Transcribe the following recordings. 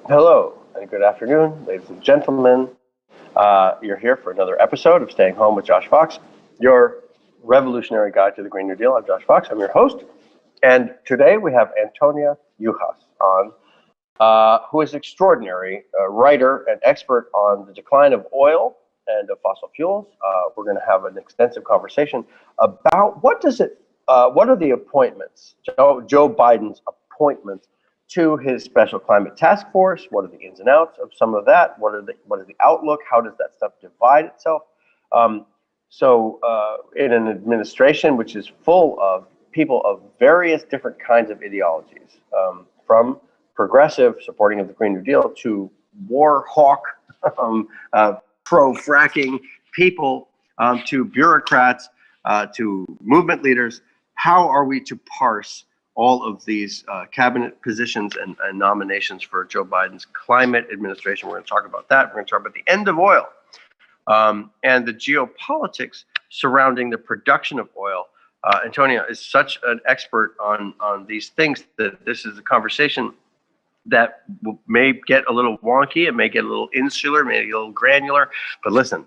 Hello and good afternoon, ladies and gentlemen. You're here for another episode of Staying Home with Josh Fox, your revolutionary guide to the Green New Deal. I'm Josh Fox. I'm your host. And today we have Antonia Juhas on, who is an extraordinary writer and expert on the decline of oil and of fossil fuels. We're going to have an extensive conversation about what are the appointments, Joe Biden's appointments to his special climate task force. What are the ins and outs of some of that? What is the outlook? How does that stuff divide itself? Um, in an administration which is full of people of various different kinds of ideologies, from progressive supporting of the Green New Deal to war hawk, pro fracking people, to bureaucrats, to movement leaders, how are we to parse all of these cabinet positions and nominations for Joe Biden's climate administration? We're going to talk about that. We're going to talk about the end of oil, and the geopolitics surrounding the production of oil. Antonia is such an expert on these things that this is a conversation that may get a little wonky, it may get a little insular, maybe a little granular. But listen,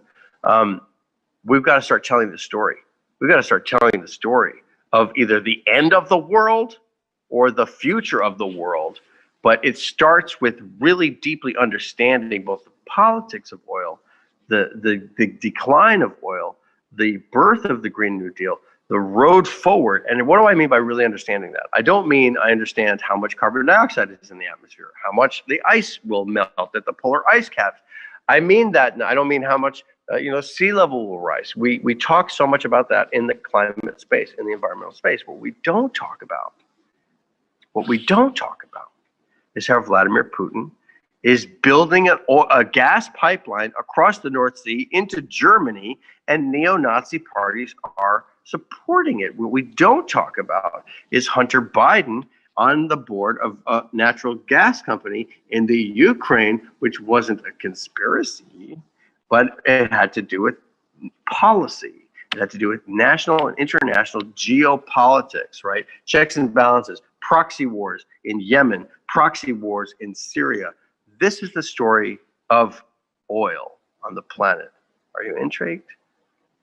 we've got to start telling the story. We've got to start telling the story of either the end of the world or the future of the world. But it starts with really deeply understanding both the politics of oil, the decline of oil, the birth of the Green New Deal, the road forward. And what do I mean by really understanding that? I don't mean I understand how much carbon dioxide is in the atmosphere, how much the ice will melt at the polar ice caps. I mean that. I don't mean how much sea level will rise. We talk so much about that in the climate space, in the environmental space. What we don't talk about is how Vladimir Putin is building a gas pipeline across the North Sea into Germany, and neo-Nazi parties are supporting it. What we don't talk about is Hunter Biden on the board of a natural gas company in the Ukraine, which wasn't a conspiracy, but it had to do with policy. It had to do with national and international geopolitics, right? Checks and balances, proxy wars in Yemen, proxy wars in Syria. This is the story of oil on the planet. Are you intrigued?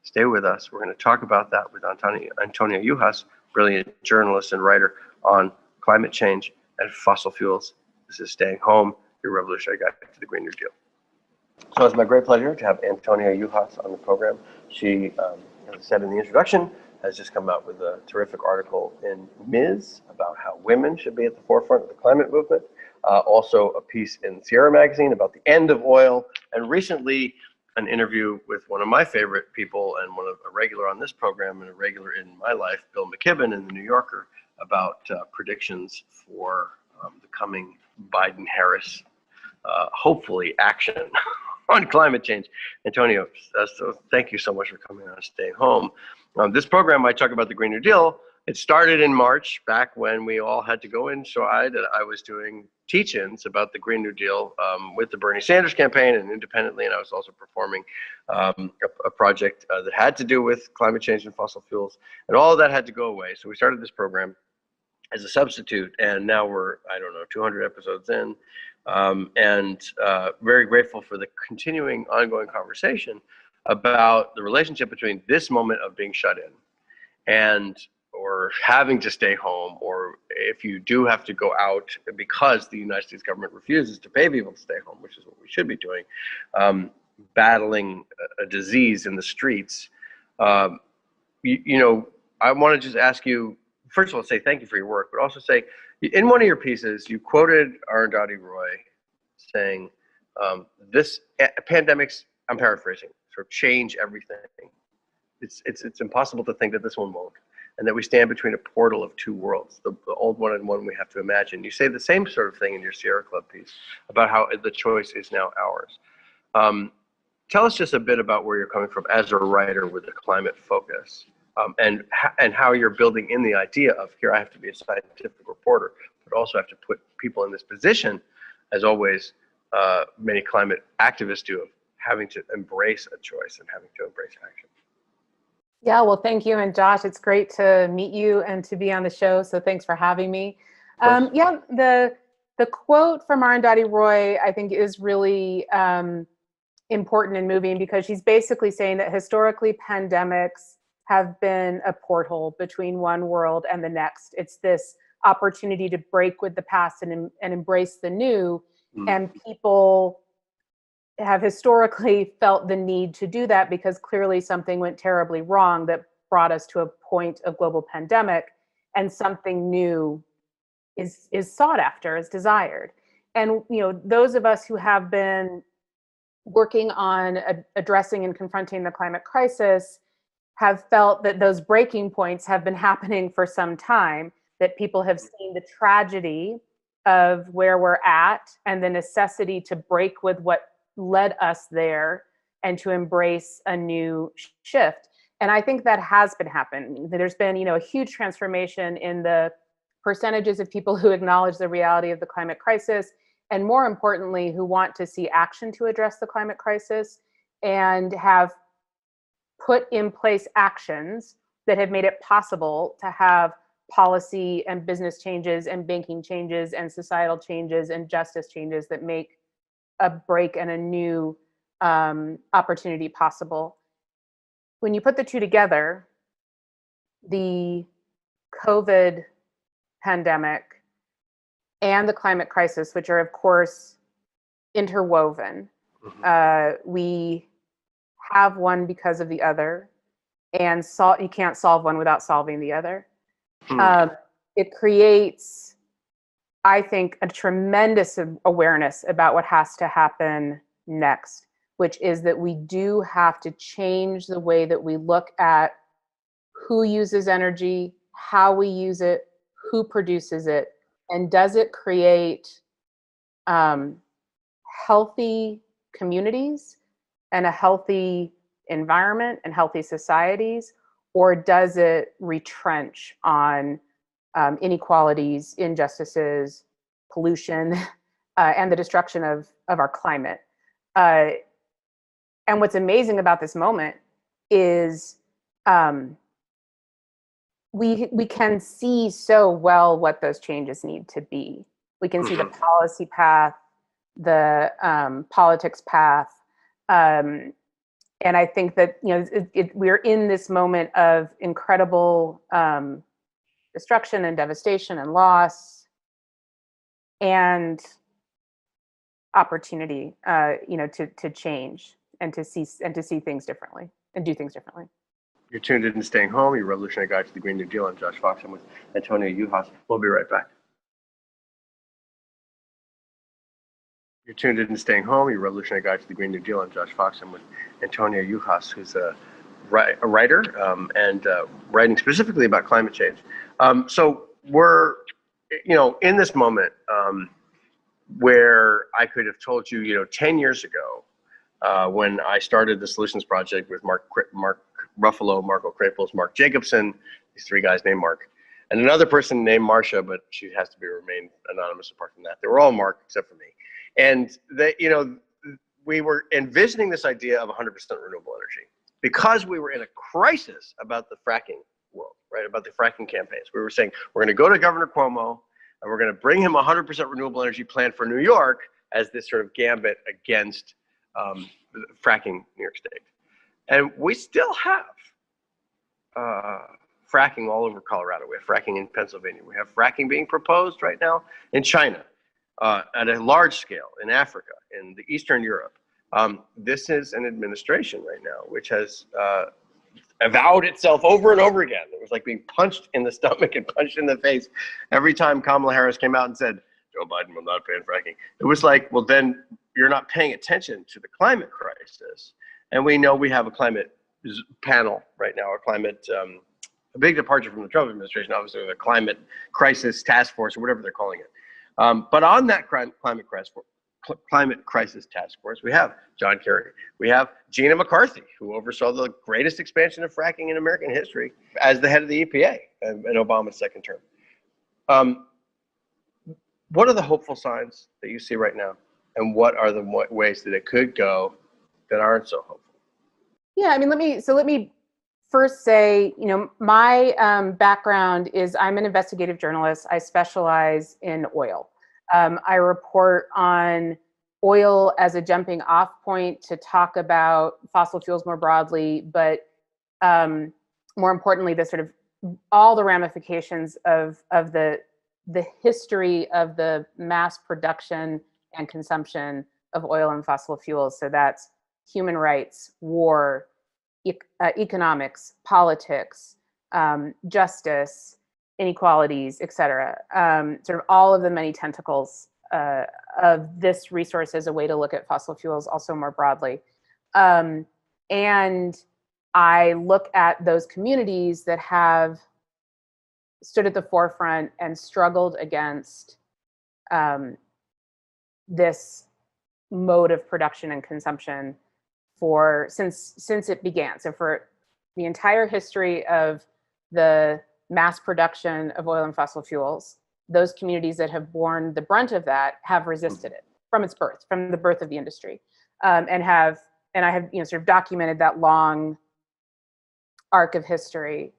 Stay with us. We're going to talk about that with Antonia Juhas, brilliant journalist and writer on climate change and fossil fuels. This is Staying Home, your revolutionary guide to the Green New Deal. So it's my great pleasure to have Antonia Juhas on the program. She, as I said in the introduction, has just come out with a terrific article in Ms. about how women should be at the forefront of the climate movement. Also a piece in Sierra Magazine about the end of oil, and recently an interview with one of my favorite people and a regular on this program and a regular in my life, Bill McKibben in the New Yorker, about predictions for the coming Biden-Harris, hopefully, action on climate change. Antonio, so thank you so much for coming on Staying Home. This program, I talk about the Green New Deal. It started in March, back when we all had to go inside, and I was doing teach-ins about the Green New Deal with the Bernie Sanders campaign and independently, and I was also performing a project that had to do with climate change and fossil fuels, and all of that had to go away. So we started this program as a substitute, and now we're, 200 episodes in, and very grateful for the continuing ongoing conversation about the relationship between this moment of being shut in and or having to stay home, or if you do have to go out because the United States government refuses to pay people to stay home, which is what we should be doing, battling a disease in the streets. I want to just ask you, first of all, say thank you for your work, but also say, in one of your pieces, you quoted Arundhati Roy saying, this pandemic's, I'm paraphrasing, sort of change everything. It's impossible to think that this one won't, and that we stand between a portal of two worlds, the old one and one we have to imagine. You say the same sort of thing in your Sierra Club piece about how the choice is now ours. Tell us just a bit about where you're coming from as a writer with a climate focus, and how you're building in the idea of, here I have to be a scientific reporter, but also have to put people in this position, as always, many climate activists do, of having to embrace a choice and having to embrace action. Yeah, well, thank you. And Josh, it's great to meet you and to be on the show. So thanks for having me. Yeah, the quote from Arundhati Roy, I think, is really important and moving, because she's basically saying that historically pandemics have been a porthole between one world and the next. It's this opportunity to break with the past and embrace the new. And people have historically felt the need to do that because clearly something went terribly wrong that brought us to a point of global pandemic, and something new is sought after, is desired. And those of us who have been working on addressing and confronting the climate crisis have felt that those breaking points have been happening for some time, that people have seen the tragedy of where we're at and the necessity to break with what led us there and to embrace a new shift. And I think that has been happening. There's been, a huge transformation in the percentages of people who acknowledge the reality of the climate crisis, and more importantly, who want to see action to address the climate crisis, and have put in place actions that have made it possible to have policy and business changes and banking changes and societal changes and justice changes that make a break and a new opportunity possible. When you put the two together, the COVID pandemic and the climate crisis, which are of course interwoven, we have one because of the other, and you can't solve one without solving the other. It creates, I think, a tremendous awareness about what has to happen next, which is that we do have to change the way that we look at who uses energy, how we use it, who produces it, and does it create healthy communities and a healthy environment and healthy societies, or does it retrench on inequalities, injustices, pollution, and the destruction of our climate? And what's amazing about this moment is we can see so well what those changes need to be. We can see the policy path, the politics path, and I think that we're in this moment of incredible destruction and devastation and loss, and opportunity, to change and to see things differently and do things differently. You're tuned in to Staying Home, your revolutionary guide to the Green New Deal. I'm Josh Fox. I'm with Antonio Yuhas. We'll be right back. You're tuned in to Staying Home, your revolutionary guide to the Green New Deal. I'm Josh Fox. I'm with Antonio Yuhas, who's a writer and writing specifically about climate change. So we're, in this moment where I could have told you, 10 years ago, when I started the Solutions Project with Mark Ruffalo, Marco Krapels, Mark Jacobson, these three guys named Mark, and another person named Marcia, but she has to remain anonymous apart from that. They were all Mark except for me. And we were envisioning this idea of 100% renewable energy because we were in a crisis about the fracking world, right? About the fracking campaigns. We were saying, we're going to go to Governor Cuomo and we're going to bring him a 100% renewable energy plan for New York as this sort of gambit against fracking New York State. And we still have fracking all over Colorado. We have fracking in Pennsylvania. We have fracking being proposed right now in China, at a large scale, in Africa, in the Eastern Europe. This is an administration right now which has avowed itself over and over again. It was like being punched in the stomach and punched in the face every time Kamala Harris came out and said, Joe Biden will not ban fracking. It was like, well, then you're not paying attention to the climate crisis. And we know we have a climate panel right now, a big departure from the Trump administration, obviously, the climate crisis task force or whatever they're calling it. But on that climate crisis task force, we have John Kerry. We have Gina McCarthy, who oversaw the greatest expansion of fracking in American history as the head of the EPA in Obama's second term. What are the hopeful signs that you see right now? And what are the ways that it could go that aren't so hopeful? Yeah, I mean, let me first say, my background is I'm an investigative journalist. I specialize in oil. I report on oil as a jumping off point to talk about fossil fuels more broadly, but more importantly, the sort of all the ramifications of the history of the mass production and consumption of oil and fossil fuels. So that's human rights, war, economics, politics, justice, inequalities, et cetera. Sort of all of the many tentacles of this resource as a way to look at fossil fuels also more broadly. And I look at those communities that have stood at the forefront and struggled against this mode of production and consumption since it began. So for the entire history of the mass production of oil and fossil fuels, those communities that have borne the brunt of that have resisted it from its birth, from the birth of the industry, and I have sort of documented that long arc of history,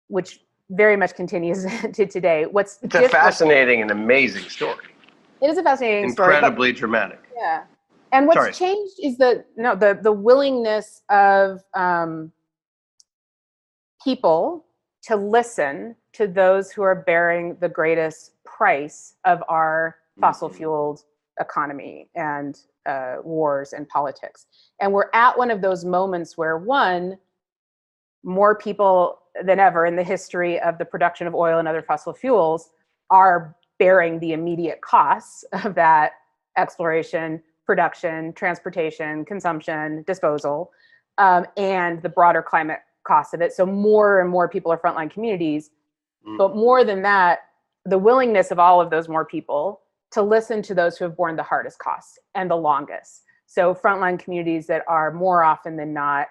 which very much continues to today. It's a fascinating and amazing story. It is a fascinating story. Incredibly but, dramatic. Yeah. And what's changed is the willingness of people to listen to those who are bearing the greatest price of our fossil fueled economy and wars and politics. And we're at one of those moments where, one, more people than ever in the history of the production of oil and other fossil fuels are bearing the immediate costs of that exploration, production, transportation, consumption, disposal, and the broader climate costs of it. So more and more people are frontline communities. But more than that, the willingness of all of those more people to listen to those who have borne the hardest costs and the longest. So frontline communities that are more often than not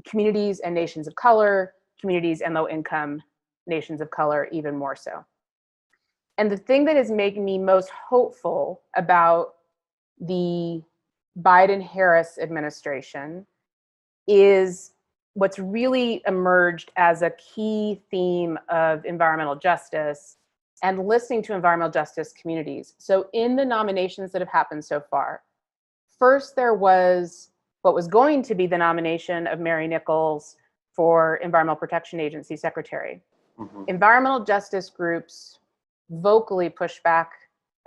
communities and nations of color, communities and low-income nations of color, even more so. And the thing that is making me most hopeful about the Biden-Harris administration is what's really emerged as a key theme of environmental justice and listening to environmental justice communities. So in the nominations that have happened so far, first there was what was going to be the nomination of Mary Nichols for Environmental Protection Agency Secretary. Environmental justice groups vocally pushed back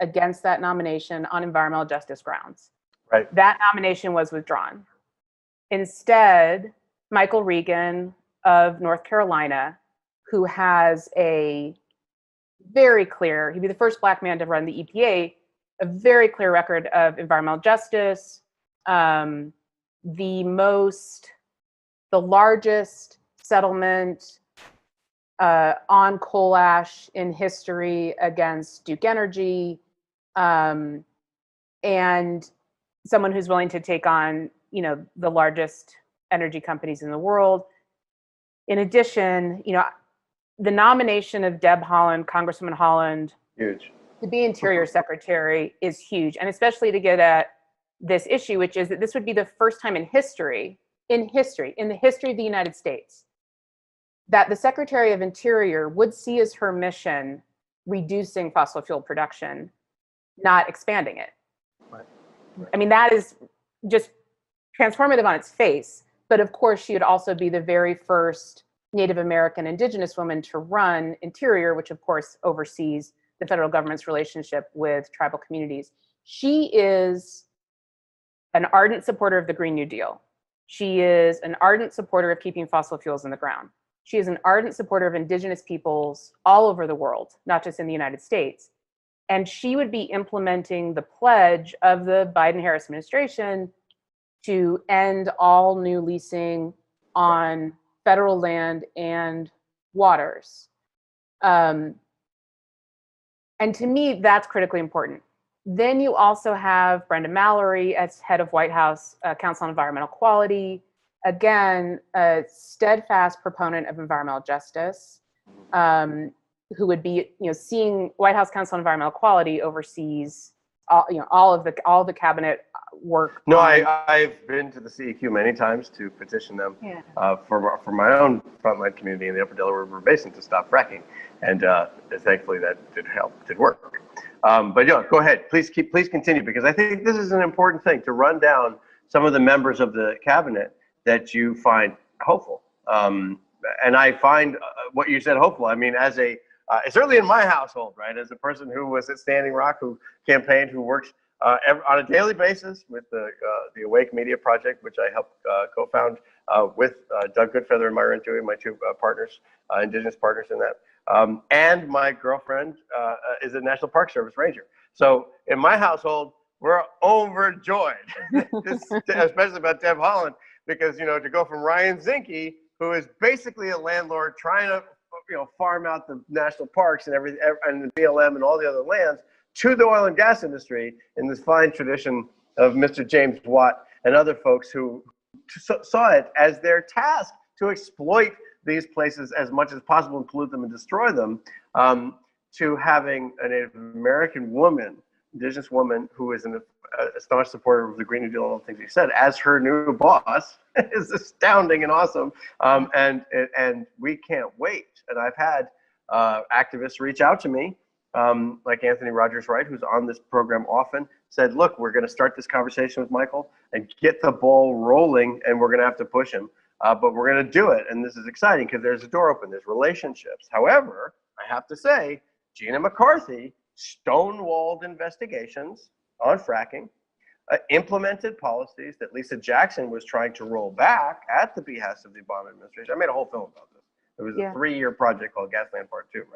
against that nomination on environmental justice grounds. Right. That nomination was withdrawn. Instead, Michael Regan of North Carolina, who has a very clear, he'd be the first Black man to run the EPA, a very clear record of environmental justice, the largest settlement on coal ash in history against Duke Energy, and someone who's willing to take on, the largest energy companies in the world. In addition, the nomination of Deb Haaland, Congresswoman Haaland, huge, to be Interior Secretary is huge, and especially to get at this issue, which is that this would be the first time in the history of the United States, that the Secretary of Interior would see as her mission reducing fossil fuel production, not expanding it. Right. I mean, that is just transformative on its face. But of course, she would also be the very first Native American Indigenous woman to run Interior, which of course oversees the federal government's relationship with tribal communities. She is an ardent supporter of the Green New Deal. She is an ardent supporter of keeping fossil fuels in the ground. She is an ardent supporter of Indigenous peoples all over the world, not just in the United States. And she would be implementing the pledge of the Biden-Harris administration to end all new leasing on federal land and waters. And to me, that's critically important. Then you also have Brenda Mallory as head of White House Council on Environmental Quality. Again, a steadfast proponent of environmental justice, who would be, seeing White House Council on Environmental Quality oversees all of the cabinet work. No, I've been to the CEQ many times to petition them for my own frontline community in the Upper Delaware River Basin to stop fracking, and thankfully that did work. But yeah, go ahead. Please continue, because I think this is an important thing to run down some of the members of the cabinet that you find hopeful. And I find what you said hopeful. I mean, as certainly in my household, right? As a person who was at Standing Rock, who campaigned, who works on a daily basis with the Awake Media Project, which I helped co-found with Doug Goodfeather and Myron Dewey, my two partners, Indigenous partners in that. And my girlfriend is a National Park Service ranger. So in my household, we're overjoyed, especially about Deb Haaland, because, to go from Ryan Zinke, who is basically a landlord trying to, farm out the national parks and everything, and the BLM and all the other lands, to the oil and gas industry in this fine tradition of Mr. James Watt and other folks who saw it as their task to exploit these places as much as possible and pollute them and destroy them, to having a Native American woman, Indigenous woman, who is a staunch supporter of the Green New Deal and all the things he said, as her new boss, is astounding and awesome. And we can't wait. And I've had activists reach out to me, like Anthony Rogers Wright, who's on this program often, said, look, we're going to start this conversation with Michael and get the ball rolling, and we're going to have to push him. But we're going to do it. And this is exciting because there's a door open. There's relationships. However, I have to say, Gina McCarthy stonewalled investigations on fracking, implemented policies that Lisa Jackson was trying to roll back at the behest of the Obama administration. I made a whole film about this. It was a 3-year project called Gasland Part 2, right?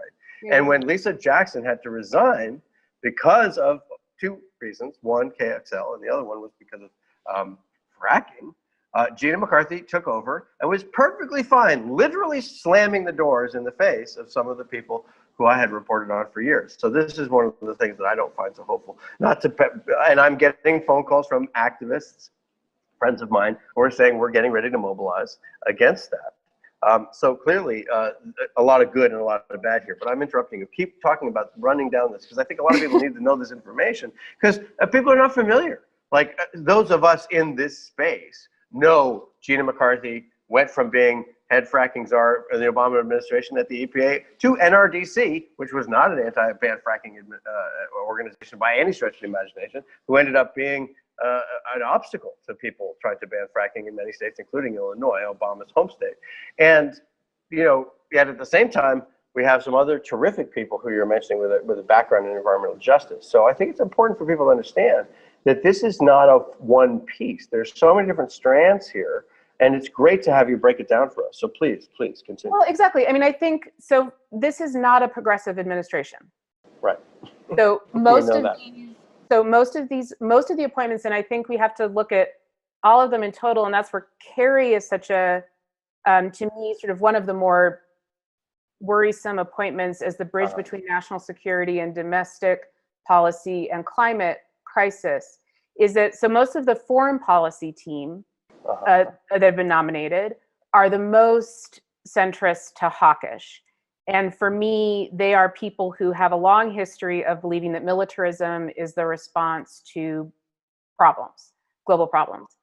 Yeah. And when Lisa Jackson had to resign because of two reasons, one, KXL, and the other one was because of fracking, Gina McCarthy took over and was perfectly fine, literally slamming the doors in the face of some of the people who I had reported on for years. So this is one of the things that I don't find so hopeful. And I'm getting phone calls from activists, friends of mine, who are saying we're getting ready to mobilize against that. So clearly, a lot of good and a lot of bad here. But I'm interrupting you. Keep talking about running down this, because I think a lot of people need to know this information, because people are not familiar. Like those of us in this space know Gina McCarthy went from being head fracking czar in the Obama administration at the EPA to NRDC, which was not an anti-ban fracking organization by any stretch of the imagination, who ended up being an obstacle to people trying to ban fracking in many states, including Illinois, Obama's home state. And, yet at the same time, we have some other terrific people who you're mentioning with a background in environmental justice. So I think it's important for people to understand that this is not a one piece. There's so many different strands here. And it's great to have you break it down for us. So please continue. Well, exactly. I mean, I think, so this is not a progressive administration. Right. So most of the appointments, and I think we have to look at all of them in total, and that's where Kerry is such a, to me, sort of one of the more worrisome appointments as the bridge between national security and domestic policy and climate crisis, is that, so most of the foreign policy team that have been nominated are the most centrist to hawkish. And for me, they are people who have a long history of believing that militarism is the response to problems, global problems.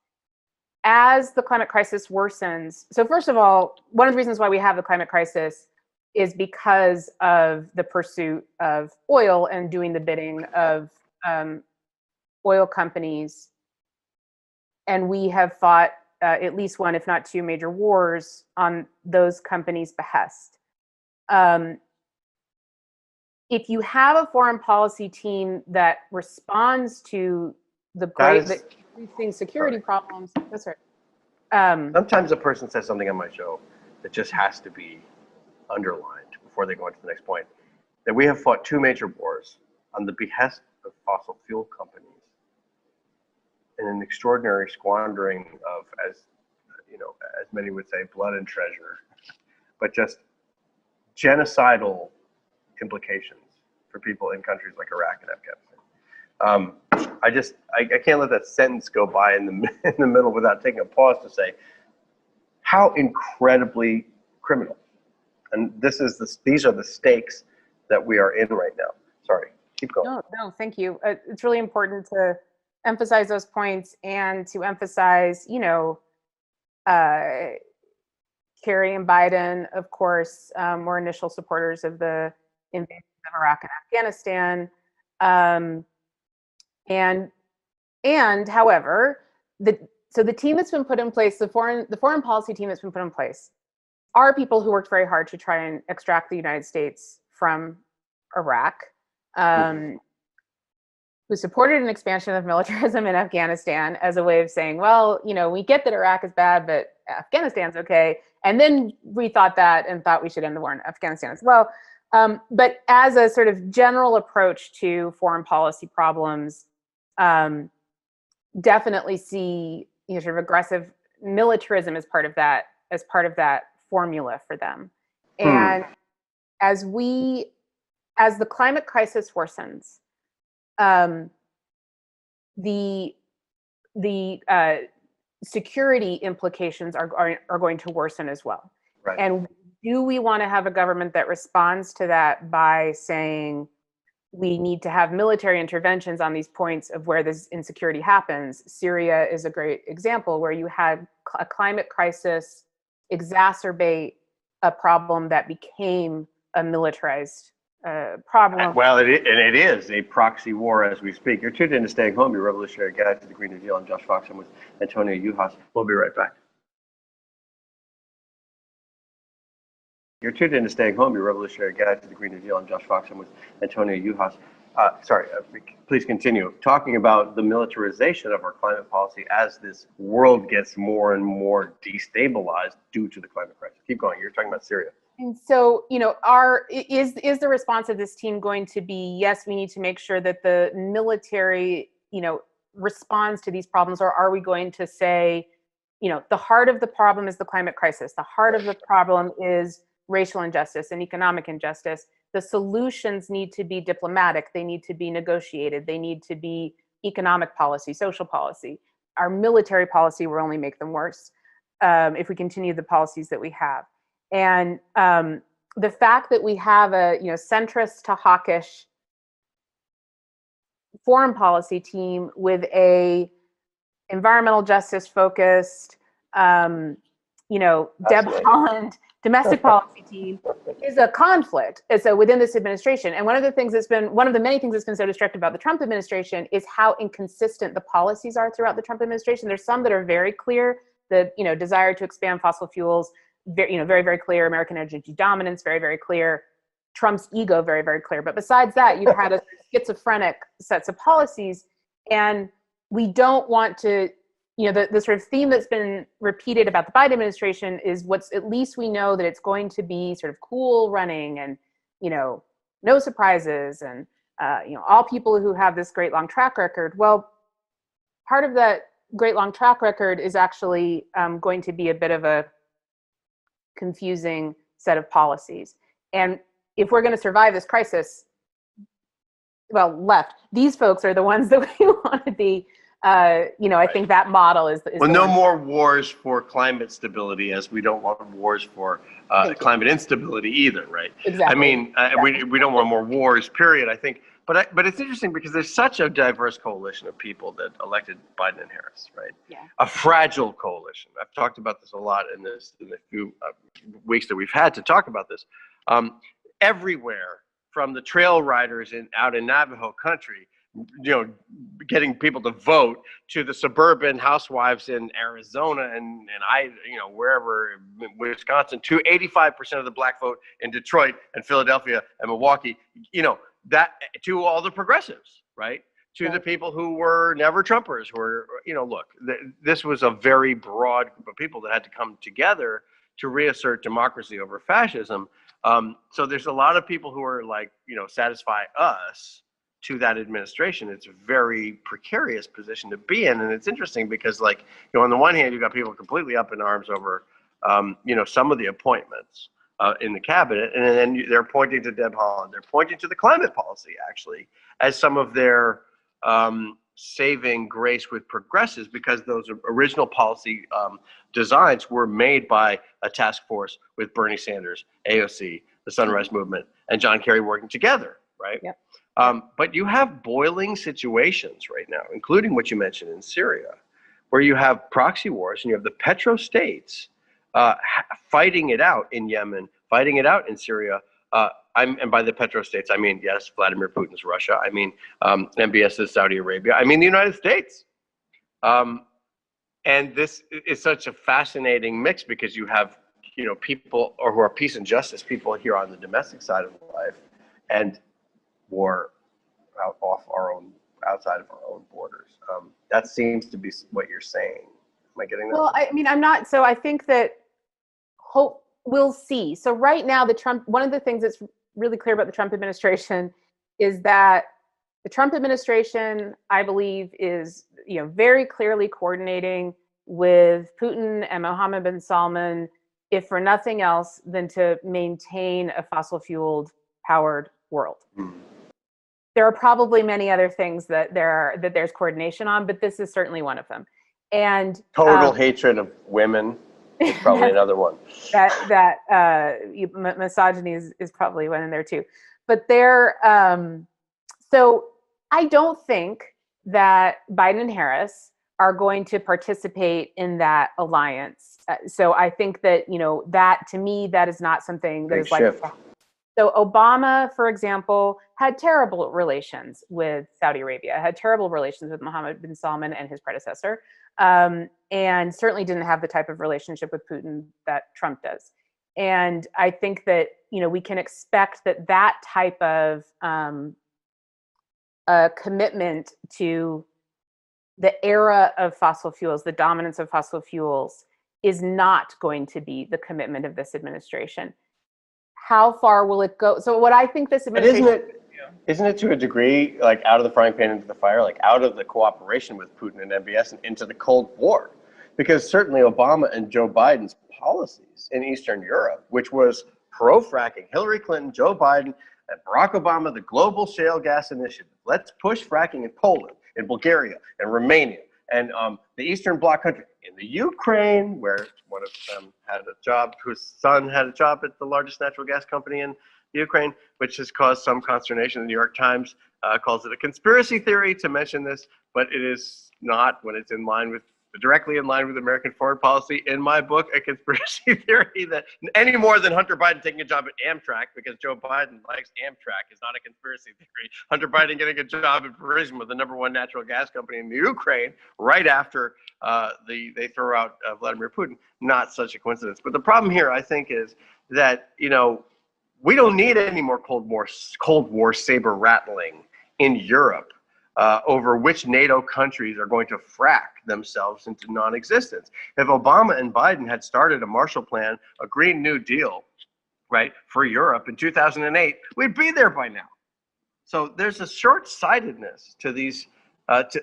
As the climate crisis worsens, so first of all, one of the reasons why we have the climate crisis is because of the pursuit of oil and doing the bidding of oil companies. And we have fought at least one, if not two, major wars on those companies' behest. If you have a foreign policy team that responds to the increasing security problems, that's right. Sometimes a person says something on my show that just has to be underlined before they go on to the next point, that we have fought two major wars on the behest of fossil fuel companies in an extraordinary squandering of, as many would say, blood and treasure, but just genocidal implications for people in countries like Iraq and Afghanistan. I can't let that sentence go by in the middle without taking a pause to say how incredibly criminal. And these are the stakes that we are in right now. Sorry, keep going. No, thank you. It's really important to emphasize those points and to emphasize, Kerry and Biden, of course, were initial supporters of the invasion of Iraq and Afghanistan. Um, and however, the team that's been put in place, the foreign policy team that's been put in place, are people who worked very hard to try and extract the United States from Iraq, who supported an expansion of militarism in Afghanistan as a way of saying, well, we get that Iraq is bad, but Afghanistan's okay. And then we thought that and thought we should end the war in Afghanistan as well. But as a sort of general approach to foreign policy problems, definitely see sort of aggressive militarism as part of that formula for them. And as the climate crisis worsens, the security implications are going to worsen as well. Right. And do we want to have a government that responds to that by saying we need to have military interventions on these points of where this insecurity happens? Syria is a great example where you had a climate crisis exacerbate a problem that became a militarized problem. Well, it is a proxy war as we speak. You're tuned in to Staying Home, your revolutionary guide to the Green New Deal. I'm Josh Fox. I'm with Antonio Yuhas. We'll be right back. You're tuned in to Staying Home, your revolutionary guide to the Green New Deal. I'm Josh Fox. I'm with Antonio Yuhas. Please continue talking about the militarization of our climate policy as this world gets more and more destabilized due to the climate crisis. Keep going. You're talking about Syria. And so, is the response of this team going to be, yes, we need to make sure that the military, responds to these problems, or are we going to say, the heart of the problem is the climate crisis, the heart of the problem is racial injustice and economic injustice. The solutions need to be diplomatic. They need to be negotiated. They need to be economic policy, social policy. Our military policy will only make them worse if we continue the policies that we have. And the fact that we have a centrist to hawkish foreign policy team with a environmental justice focused, Deb Haaland domestic policy team is a conflict. And so within this administration, and one of the many things that's been so destructive about the Trump administration is how inconsistent the policies are throughout the Trump administration. There's some that are very clear, the desire to expand fossil fuels, very, very clear, American energy dominance, very, very clear, Trump's ego, very, very clear. But besides that, you've had a schizophrenic sets of policies, and we don't want to, the sort of theme that's been repeated about the Biden administration is at least we know that it's going to be sort of cool running and, no surprises and, all people who have this great long track record. Well, part of that great long track record is actually going to be a bit of a confusing set of policies. And if we're going to survive this crisis, these folks are the ones that we want to be, I think that model is no more wars for climate stability, as we don't want wars for climate instability either, right? Exactly. I mean, we don't want more wars, period, I think. But it's interesting because there's such a diverse coalition of people that elected Biden and Harris, right? Yeah. A fragile coalition. I've talked about this a lot in the few weeks that we've had to talk about this. Everywhere from the trail riders out in Navajo country, getting people to vote, to the suburban housewives in Arizona and wherever, Wisconsin, to 85% of the black vote in Detroit and Philadelphia and Milwaukee, that to all the progressives, right? To the people who were never Trumpers, who were, this was a very broad group of people that had to come together to reassert democracy over fascism. So there's a lot of people who are satisfy us to that administration. It's a very precarious position to be in. And it's interesting because on the one hand, you've got people completely up in arms over, some of the appointments in the cabinet. And then they're pointing to Deb Haaland. They're pointing to the climate policy, actually, as some of their saving grace with progressives, because those original policy designs were made by a task force with Bernie Sanders, AOC, the Sunrise Movement, and John Kerry working together, right? Yep. But you have boiling situations right now, including what you mentioned in Syria, where you have proxy wars and you have the petro-states fighting it out in Yemen, fighting it out in Syria, and by the petrostates, I mean, yes, Vladimir Putin's Russia. I mean, MBS is Saudi Arabia. I mean, the United States. And this is such a fascinating mix because you have, people who are peace and justice, people here on the domestic side of life, and war outside of our own borders. That seems to be what you're saying. Am I getting that? Well, I mean, I'm not. So I think that we'll see. So right now, one of the things that's really clear about the Trump administration is that the Trump administration, I believe, is very clearly coordinating with Putin and Mohammed bin Salman, if for nothing else than to maintain a fossil fueled powered world. Mm. There are probably many other things that there's coordination on, but this is certainly one of them. And total hatred of women is probably another one. Misogyny is probably one in there too. But so I don't think that Biden and Harris are going to participate in that alliance. So I think that, that to me, that is not something that is like. So Obama, for example, had terrible relations with Saudi Arabia, had terrible relations with Mohammed bin Salman and his predecessor, and certainly didn't have the type of relationship with Putin that Trump does. And I think that, we can expect that type of commitment to the era of fossil fuels, the dominance of fossil fuels, is not going to be the commitment of this administration. How far will it go? So what I think this administration... Isn't it to a degree like out of the frying pan into the fire, like out of the cooperation with Putin and MBS and into the Cold War? Because certainly Obama and Joe Biden's policies in Eastern Europe, which was pro-fracking, Hillary Clinton, Joe Biden, and Barack Obama, the global shale gas initiative. Let's push fracking in Poland, in Bulgaria, and Romania, and the Eastern Bloc country, in the Ukraine, where one of them had a job, whose son had a job at the largest natural gas company in Ukraine, which has caused some consternation. The New York Times calls it a conspiracy theory to mention this, but it is not when it's directly in line with American foreign policy. In my book, a conspiracy theory that any more than Hunter Biden taking a job at Amtrak because Joe Biden likes Amtrak is not a conspiracy theory. Hunter Biden getting a job at Verizon, the number one natural gas company in the Ukraine, right after they throw out Vladimir Putin, not such a coincidence. But the problem here, I think, is that, we don't need any more Cold War saber rattling in Europe over which NATO countries are going to frack themselves into non-existence. If Obama and Biden had started a Marshall Plan, a Green New Deal, right, for Europe in 2008, we'd be there by now. So there's a short-sightedness to these,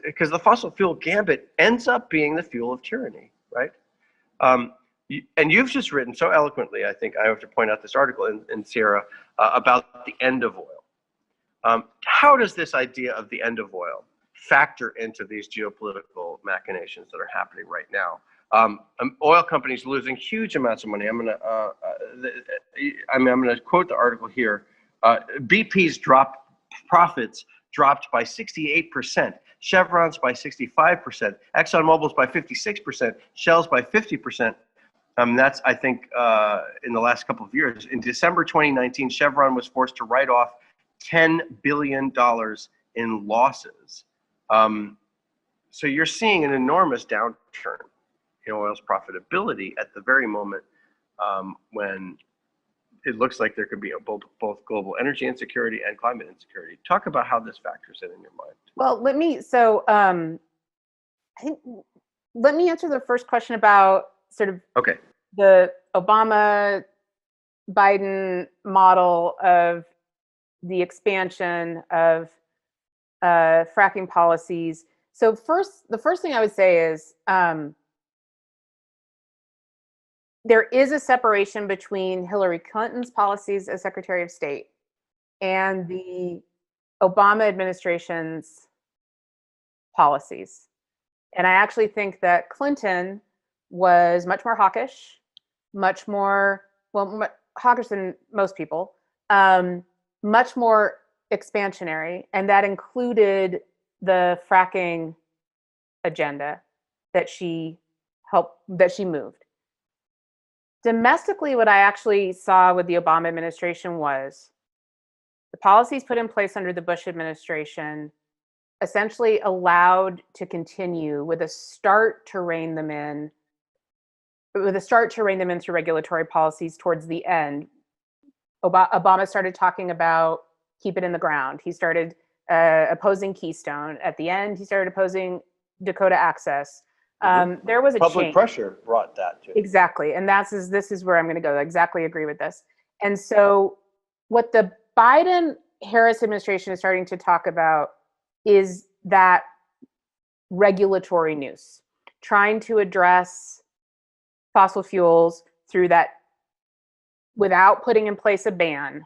because the fossil fuel gambit ends up being the fuel of tyranny, right? And you've just written so eloquently, I think I have to point out this article in Sierra about the end of oil. How does this idea of the end of oil factor into these geopolitical machinations that are happening right now? Oil companies losing huge amounts of money. I'm going to quote the article here. BP's profits dropped by 68%, Chevron's by 65%, ExxonMobil's by 56%, Shell's by 50%. That's, I think, in the last couple of years. In December 2019, Chevron was forced to write off $10 billion in losses. So you're seeing an enormous downturn in oil's profitability at the very moment when it looks like there could be both global energy insecurity and climate insecurity. Talk about how this factors in your mind. Well, let me answer the first question about sort of the Obama Biden model of the expansion of fracking policies. So the first thing I would say is there is a separation between Hillary Clinton's policies as Secretary of State and the Obama administration's policies. And I actually think that Clinton was much more hawkish, hawkish than most people, much more expansionary, and that included the fracking agenda that she moved. Domestically, what I actually saw with the Obama administration was The policies put in place under the Bush administration essentially allowed to continue with a start to rein them in through regulatory policies towards the end. Obama started talking about keep it in the ground. He started opposing Keystone. At the end, he started opposing Dakota Access. There was a public change. pressure brought that to it. Exactly. And this is where I'm going to go. I exactly agree with this. And so what the Biden-Harris administration is starting to talk about is that regulatory noose, trying to address fossil fuels through that without putting in place a ban,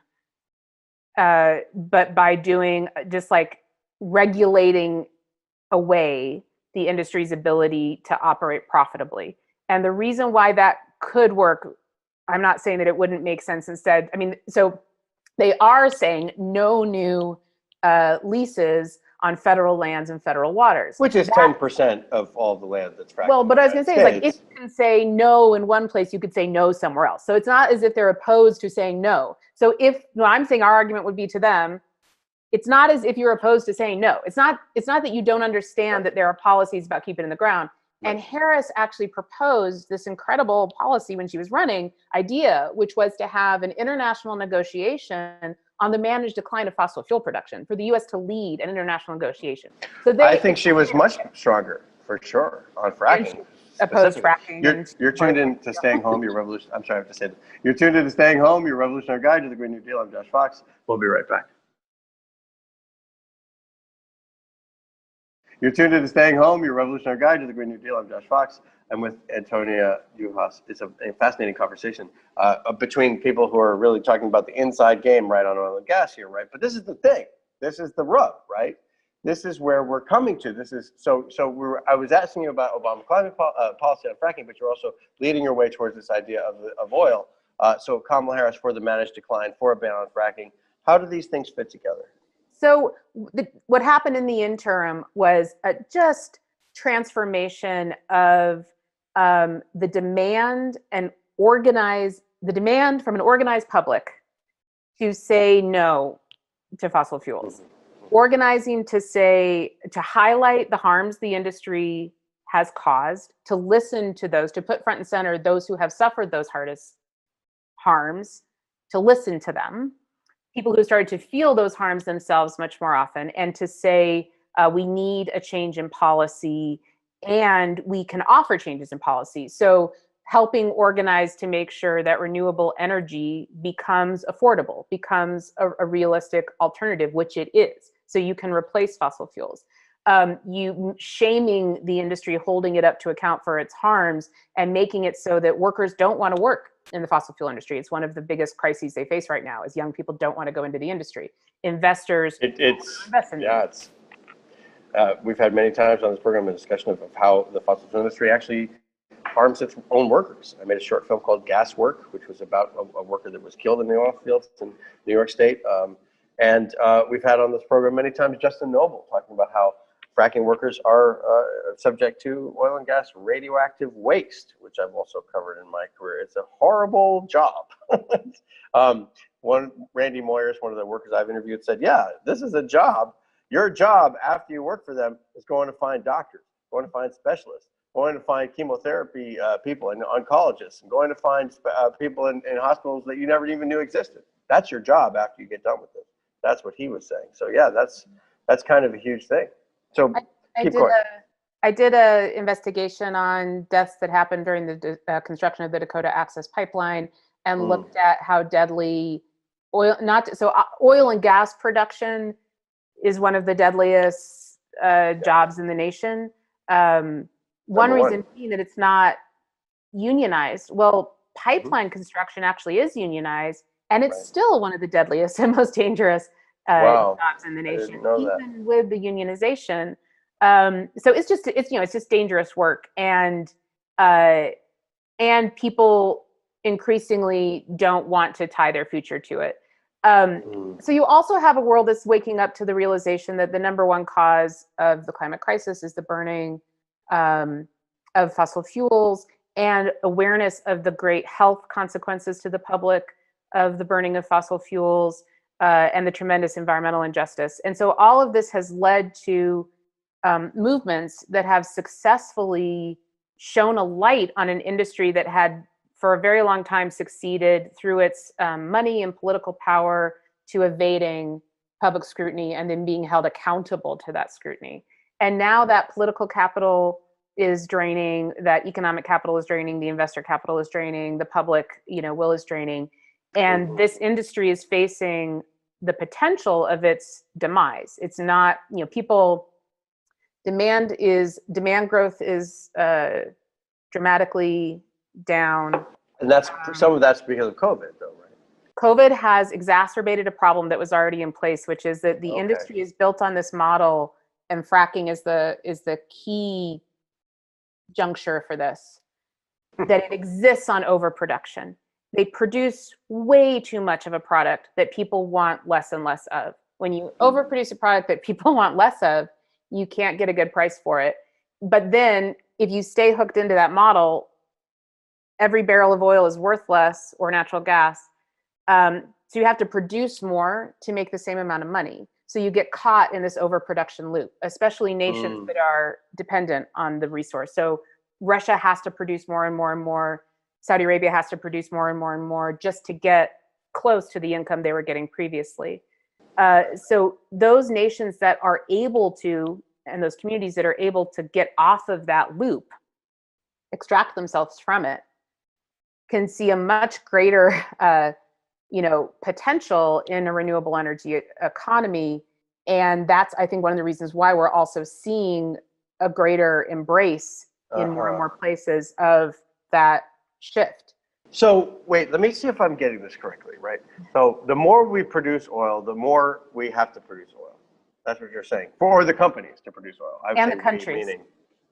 but by doing just like regulating away the industry's ability to operate profitably. And the reason why that could work, I'm not saying that it wouldn't make sense instead. I mean, so they are saying no new leases on federal lands and federal waters. Which is 10% of all the land that's fracking. Well, but I was going to say, is like, if you can say no in one place, you could say no somewhere else. So it's not as if they're opposed to saying no. So I'm saying our argument would be to them, it's not as if you're opposed to saying no. It's not that you don't understand that there are policies about keeping it in the ground. And Harris actually proposed this incredible policy when she was running idea, which was to have an international negotiation on the managed decline of fossil fuel production for the U.S. to lead an international negotiation. So I think she was much stronger, for sure, on fracking. Opposed fracking. You're tuned in to Staying Home, Your Revolution. I'm sorry, I have to say that. You're tuned in to Staying Home, Your Revolutionary Guide to the Green New Deal. I'm Josh Fox. We'll be right back. You're tuned in to Staying Home, Your Revolutionary Guide to the Green New Deal. I'm Josh Fox. I'm with Antonia Juhas. It's a fascinating conversation between people who are really talking about the inside game, right, on oil and gas here, right? But this is the thing. This is the rub, right? This is where we're coming to. This is I was asking you about Obama climate policy on fracking, but you're also leading your way towards this idea of oil. So Kamala Harris for the managed decline, for a ban on fracking. How do these things fit together? So what happened in the interim was just transformation of the demand from an organized public to say no to fossil fuels, organizing to highlight the harms the industry has caused, to listen to those, to put front and center those who have suffered those hardest harms, to listen to them. People who started to feel those harms themselves much more often, and to say we need a change in policy and we can offer changes in policy. So helping organize to make sure that renewable energy becomes affordable, becomes a realistic alternative, which it is. So you can replace fossil fuels. You shaming the industry, holding it up to account for its harms, and making it so that workers don't want to work in the fossil fuel industry. It's one of the biggest crises they face right now, is young people don't want to go into the industry. Investors invest in it. We've had many times on this program a discussion of how the fossil fuel industry actually harms its own workers. I made a short film called Gas Work, which was about a worker that was killed in the oil fields in New York State. And we've had on this program many times Justin Noble talking about how fracking workers are subject to oil and gas radioactive waste, which I've also covered in my career. It's a horrible job. Randy Moyers, one of the workers I've interviewed, said, yeah, this is a job. Your job after you work for them is going to find doctors, going to find specialists, going to find chemotherapy people and oncologists, and going to find people in hospitals that you never even knew existed. That's your job after you get done with it. That's what he was saying. So yeah, that's kind of a huge thing. So I did a investigation on deaths that happened during the construction of the Dakota Access Pipeline, and looked at how deadly oil and gas production is one of the deadliest jobs in the nation. One reason being that it's not unionized. Well, pipeline construction actually is unionized, and it's still one of the deadliest and most dangerous jobs in the nation, even with the unionization. So it's just dangerous work, and people increasingly don't want to tie their future to it. So you also have a world that's waking up to the realization that the number one cause of the climate crisis is the burning of fossil fuels, and awareness of the great health consequences to the public of the burning of fossil fuels. and the tremendous environmental injustice. And so all of this has led to movements that have successfully shown a light on an industry that had for a very long time succeeded through its money and political power to evading public scrutiny and then being held accountable to that scrutiny. And now that political capital is draining, that economic capital is draining, the investor capital is draining, the public, will is draining. And this industry is facing the potential of its demise. It's not, demand growth is dramatically down. And that's some of that's because of COVID, though, right? COVID has exacerbated a problem that was already in place, which is that the industry is built on this model, and fracking is the key juncture for this, that it exists on overproduction. They produce way too much of a product that people want less and less of. When you overproduce a product that people want less of, you can't get a good price for it. But then if you stay hooked into that model, every barrel of oil is worth less, or natural gas. So you have to produce more to make the same amount of money. So you get caught in this overproduction loop, especially nations that are dependent on the resource. So Russia has to produce more and more and more. Saudi Arabia has to produce more and more and more just to get close to the income they were getting previously. So those nations that are able to, and those communities that are able to get off of that loop, extract themselves from it, can see a much greater potential in a renewable energy economy. And that's, I think, one of the reasons why we're also seeing a greater embrace in more and more places of that shift. So wait, let me see if I'm getting this correctly, right? So the more we produce oil, the more we have to produce oil. That's what you're saying, for the companies to produce oil. And the countries.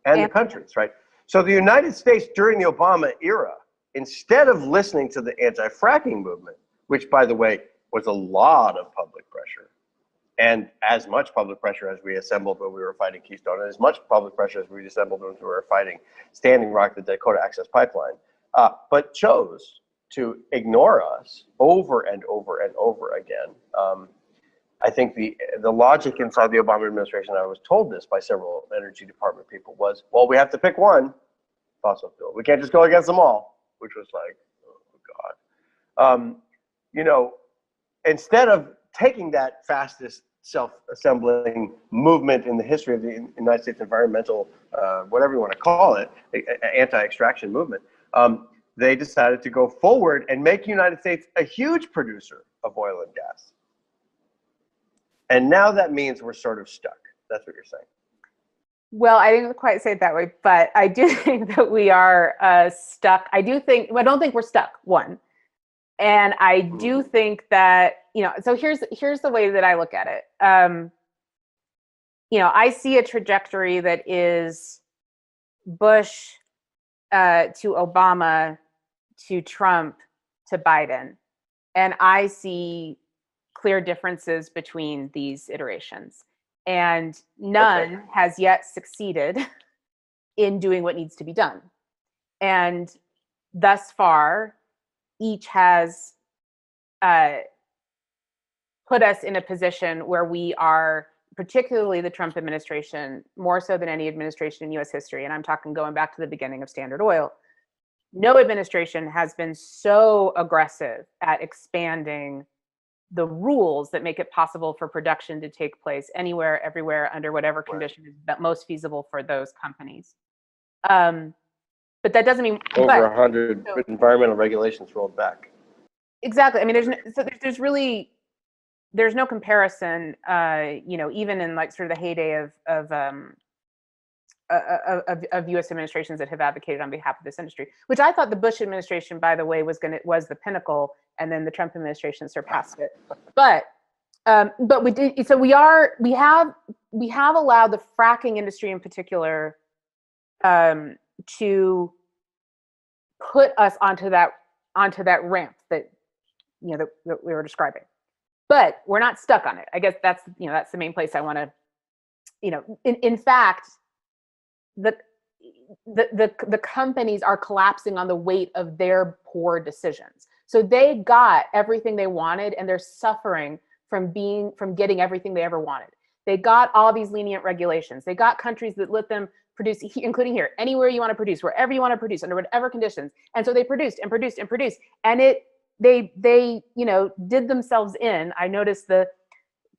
And the countries, right? So the United States during the Obama era, instead of listening to the anti-fracking movement, which, by the way, was a lot of public pressure, and as much public pressure as we assembled when we were fighting Keystone, and as much public pressure as we assembled when we were fighting Standing Rock, the Dakota Access Pipeline, but chose to ignore us over and over and over again. I think the logic inside the Obama administration, I was told this by several Energy Department people, was, well, we have to pick one fossil fuel. We can't just go against them all, which was like, oh, God. Instead of taking that fastest self-assembling movement in the history of the United States environmental, whatever you want to call it, anti-extraction movement, they decided to go forward and make the United States a huge producer of oil and gas. And now that means we're sort of stuck. That's what you're saying. Well, I didn't quite say it that way, but I do think that we are stuck. I don't think we're stuck, one. And I do think that, so here's the way that I look at it. I see a trajectory that is Bush to Obama to Trump to Biden. And I see clear differences between these iterations. And none has yet succeeded in doing what needs to be done. And thus far, each has put us in a position where we are, particularly the Trump administration, more so than any administration in US history, and I'm talking going back to the beginning of Standard Oil, no administration has been so aggressive at expanding the rules that make it possible for production to take place anywhere, everywhere, under whatever condition is most feasible for those companies. But that doesn't mean over 100 environmental regulations rolled back. Exactly. I mean, there's no comparison. Even in like sort of the heyday of U.S. administrations that have advocated on behalf of this industry, which I thought the Bush administration, by the way, was the pinnacle, and then the Trump administration surpassed it. But we did. So we have allowed the fracking industry in particular to put us onto that ramp that that we were describing. But we're not stuck on it. I guess that's the main place I want to. In fact, the companies are collapsing on the weight of their poor decisions. So they got everything they wanted, and they're suffering from getting everything they ever wanted. They got all these lenient regulations. They got countries that let them produce, including here, anywhere you want to produce, wherever you want to produce, under whatever conditions. And so they produced and produced and produced, and they did themselves in. I noticed the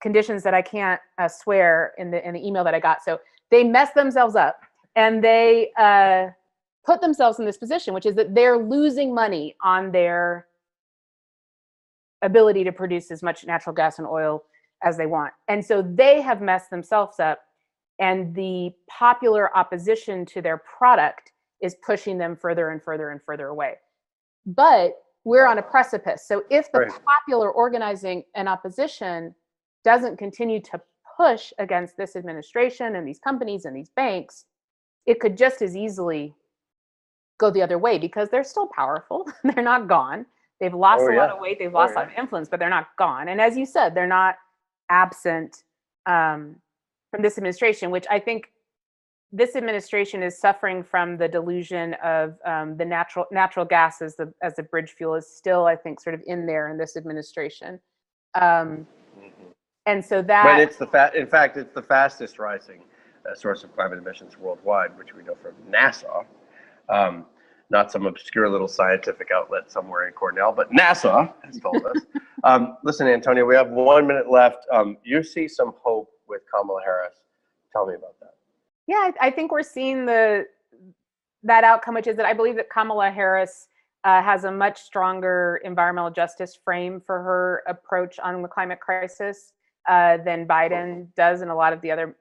conditions that I can't swear in the email that I got. So they messed themselves up, and they put themselves in this position, which is that they're losing money on their ability to produce as much natural gas and oil as they want. And so they have messed themselves up, and the popular opposition to their product is pushing them further and further and further away. But we're on a precipice. So if the popular organizing and opposition doesn't continue to push against this administration and these companies and these banks, it could just as easily go the other way, because they're still powerful. They're not gone. They've lost a lot of weight. They've lost a lot of influence, but they're not gone. And as you said, they're not absent from this administration, which I think this administration is suffering from the delusion of the natural gas as the bridge fuel is still, I think, sort of in there in this administration. And so that, but it's in fact, it's the fastest rising source of climate emissions worldwide, which we know from NASA. Not some obscure little scientific outlet somewhere in Cornell, but NASA has told us. Listen, Antonio, we have 1 minute left. You see some hope with Kamala Harris. Tell me about that. Yeah, I think we're seeing that outcome, which is that I believe that Kamala Harris has a much stronger environmental justice frame for her approach on the climate crisis than Biden does and a lot of the other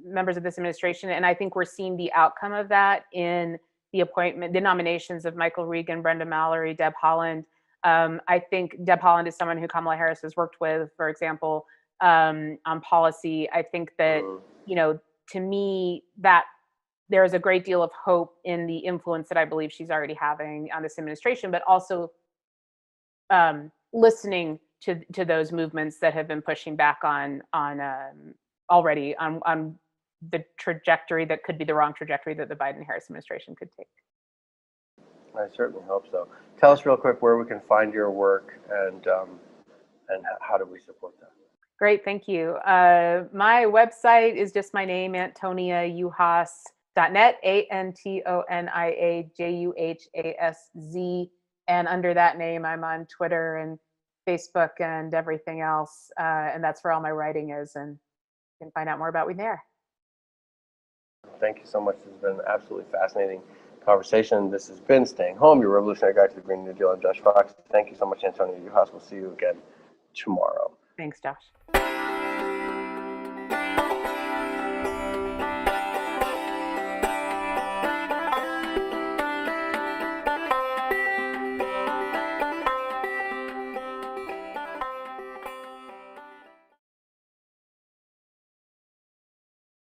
members of this administration. And I think we're seeing the outcome of that in the nominations of Michael Regan, Brenda Mallory, Deb Haaland. I think Deb Haaland is someone who Kamala Harris has worked with, for example, on policy. I think that, to me, that there is a great deal of hope in the influence that I believe she's already having on this administration, but also listening to those movements that have been pushing back on the trajectory that could be the wrong trajectory that the Biden-Harris administration could take. I certainly hope so. Tell us real quick where we can find your work and how do we support that? Great, thank you. My website is just my name, AntoniaJuhas.net, AntoniaJuhaszz. And under that name, I'm on Twitter and Facebook and everything else. And that's where all my writing is. And you can find out more about me there. Thank you so much. This has been an absolutely fascinating conversation. This has been Staying Home, your revolutionary guide to the Green New Deal. I'm Josh Fox. Thank you so much, Antonio Juhas. We'll see you again tomorrow. Thanks, Josh.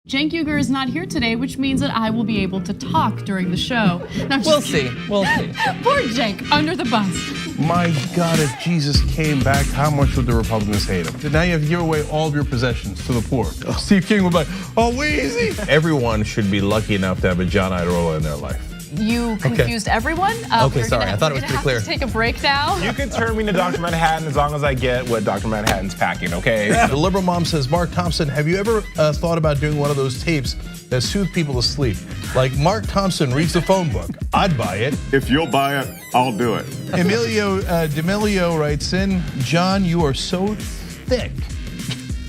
Cenk Uygur is not here today, which means that I will be able to talk during the show. No, We'll see. Poor Cenk, under the bus. My God, if Jesus came back, how much would the Republicans hate him? Now you have to give away all of your possessions to the poor. Steve King would be like, oh, Weezy. Everyone should be lucky enough to have a John Iadarola in their life. You confused everyone. Okay, sorry. I thought it was pretty clear. Take a break now. You can turn me to Dr. Manhattan as long as I get what Dr. Manhattan's packing, okay? The liberal mom says, Mark Thompson, have you ever thought about doing one of those tapes that soothe people to sleep? Like Mark Thompson reads the phone book. I'd buy it. If you'll buy it, I'll do it. Emilio D'Amelio writes in, John, you are so thick.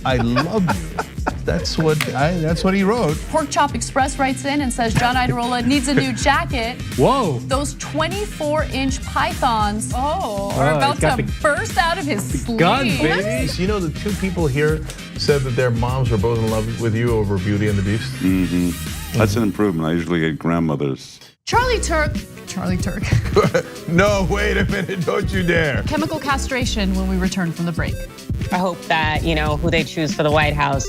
I love you. That's what he wrote. Pork Chop Express writes in and says John Iadarola needs a new jacket. Whoa. Those 24-inch pythons are about to burst out of his sleeve. Gun, baby. You know, the two people here said that their moms were both in love with you over Beauty and the Beast. Mm-hmm. That's an improvement. I usually get grandmothers. Charlie Turk. No, wait a minute, don't you dare. Chemical castration when we return from the break. I hope that, who they choose for the White House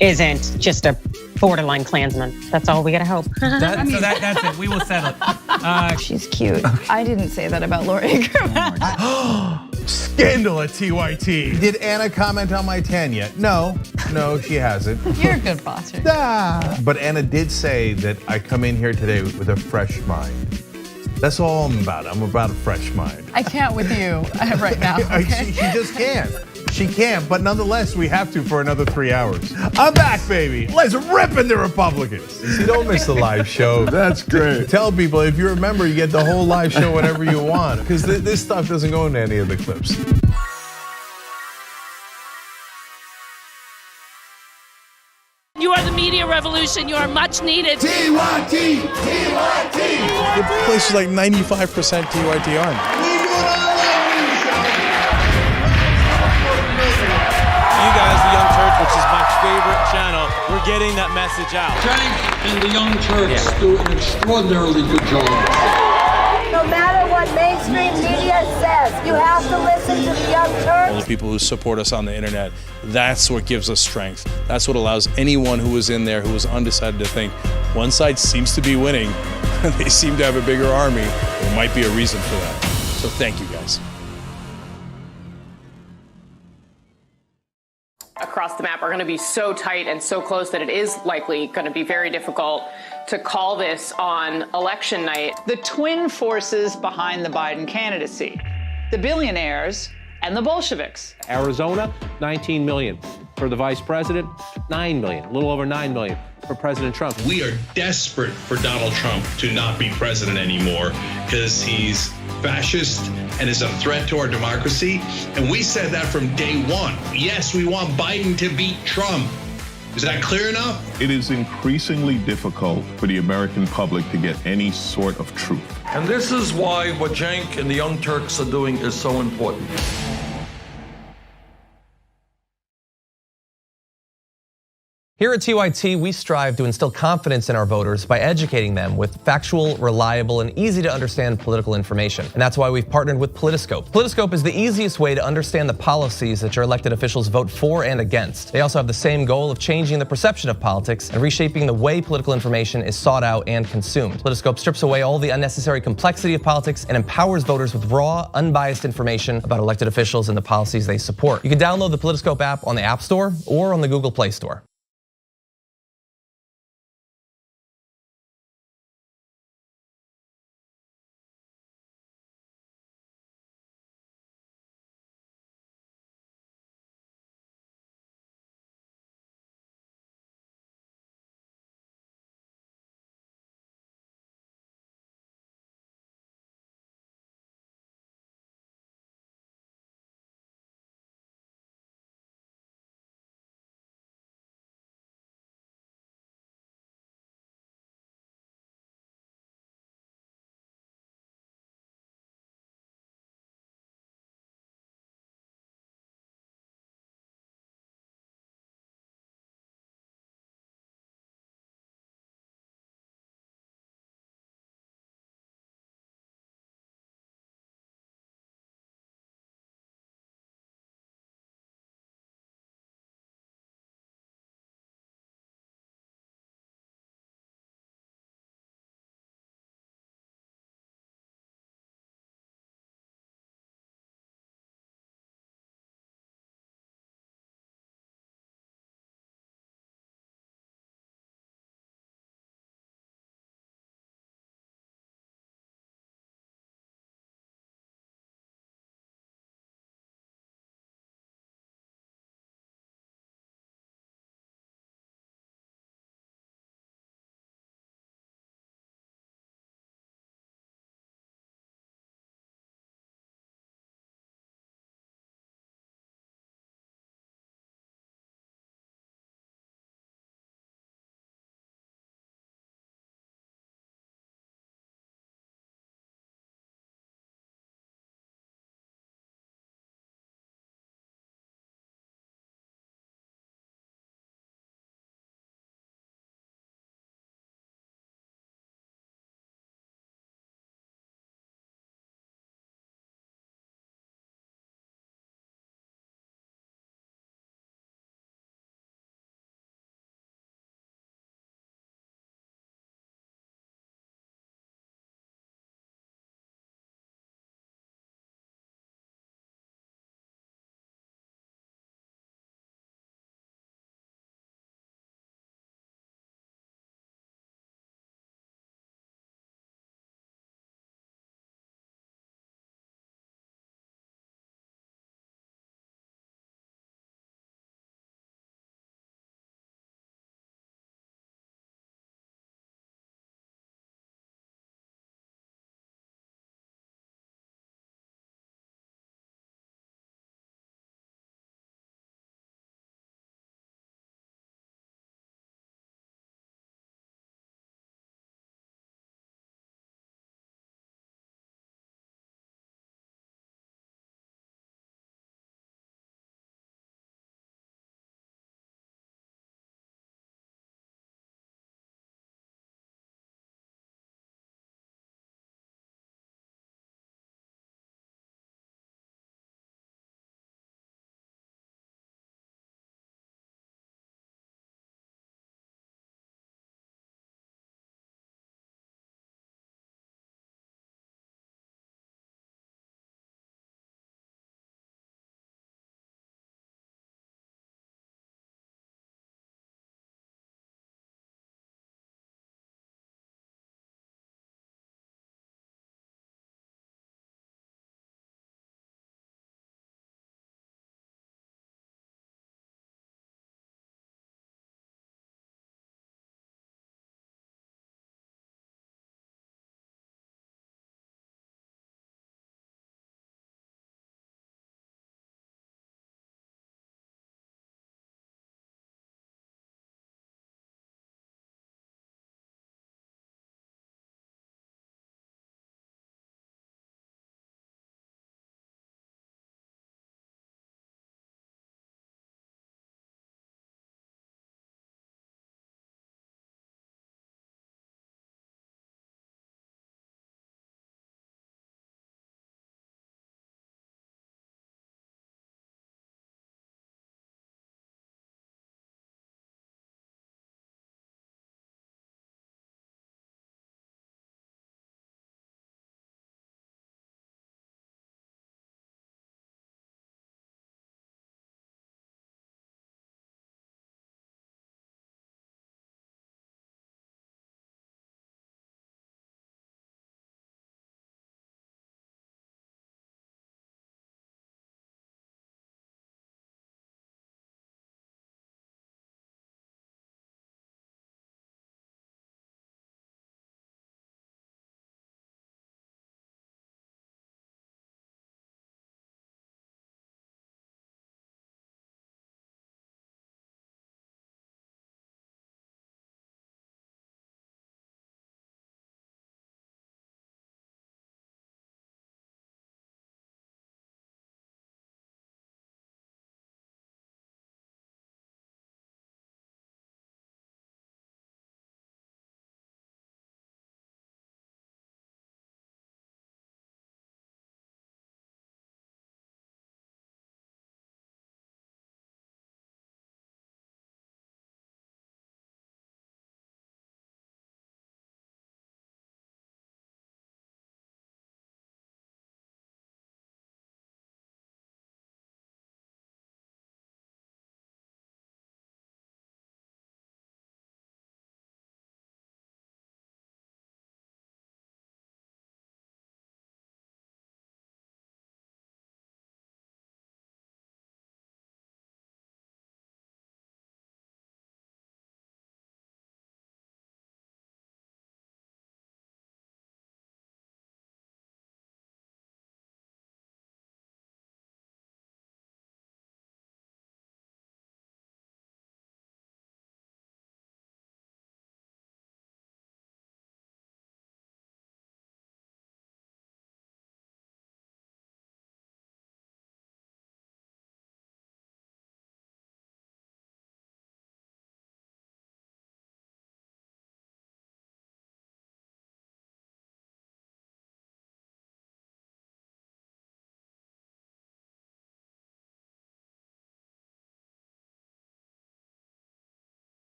isn't just a borderline Klansman. That's all we gotta hope. That's it. We will settle it. She's cute. I didn't say that about Laura Ingraham. Scandal at TYT. Did Anna comment on my tan yet? No, she hasn't. You're a good bosser. But Anna did say that I come in here today with a fresh mind. That's all I'm about. I'm about a fresh mind. I can't with you right now. Okay? She just can't. She can't, but nonetheless, we have to for another 3 hours. I'm back, baby. Let's rip into Republicans. See, don't miss the live show. That's great. Tell people, if you're a member, you get the whole live show whenever you want, because this stuff doesn't go into any of the clips. You are the media revolution. You are much needed. TYT! TYT! The place is like 95% TYT on. You guys, the Young Turks, which is my favorite channel, we're getting that message out. Cenk and the Young Turks do an extraordinarily good job. No matter what mainstream media says, you have to listen to the Young Turks. All the people who support us on the internet, that's what gives us strength. That's what allows anyone who was in there who was undecided to think, one side seems to be winning, they seem to have a bigger army, there might be a reason for that. So thank you guys. Across the map are going to be so tight and so close that it is likely going to be very difficult to call this on election night. The twin forces behind the Biden candidacy, the billionaires and the Bolsheviks. Arizona, 19 million. For the vice president, 9 million, a little over 9 million for President Trump. We are desperate for Donald Trump to not be president anymore because he's fascist and is a threat to our democracy. And we said that from day one. Yes, we want Biden to beat Trump. Is that clear enough? It is increasingly difficult for the American public to get any sort of truth. And this is why what Cenk and the Young Turks are doing is so important. Here at TYT, we strive to instill confidence in our voters by educating them with factual, reliable, and easy to understand political information. And that's why we've partnered with Politiscope. Politiscope is the easiest way to understand the policies that your elected officials vote for and against. They also have the same goal of changing the perception of politics and reshaping the way political information is sought out and consumed. Politiscope strips away all the unnecessary complexity of politics and empowers voters with raw, unbiased information about elected officials and the policies they support. You can download the Politiscope app on the App Store or on the Google Play Store.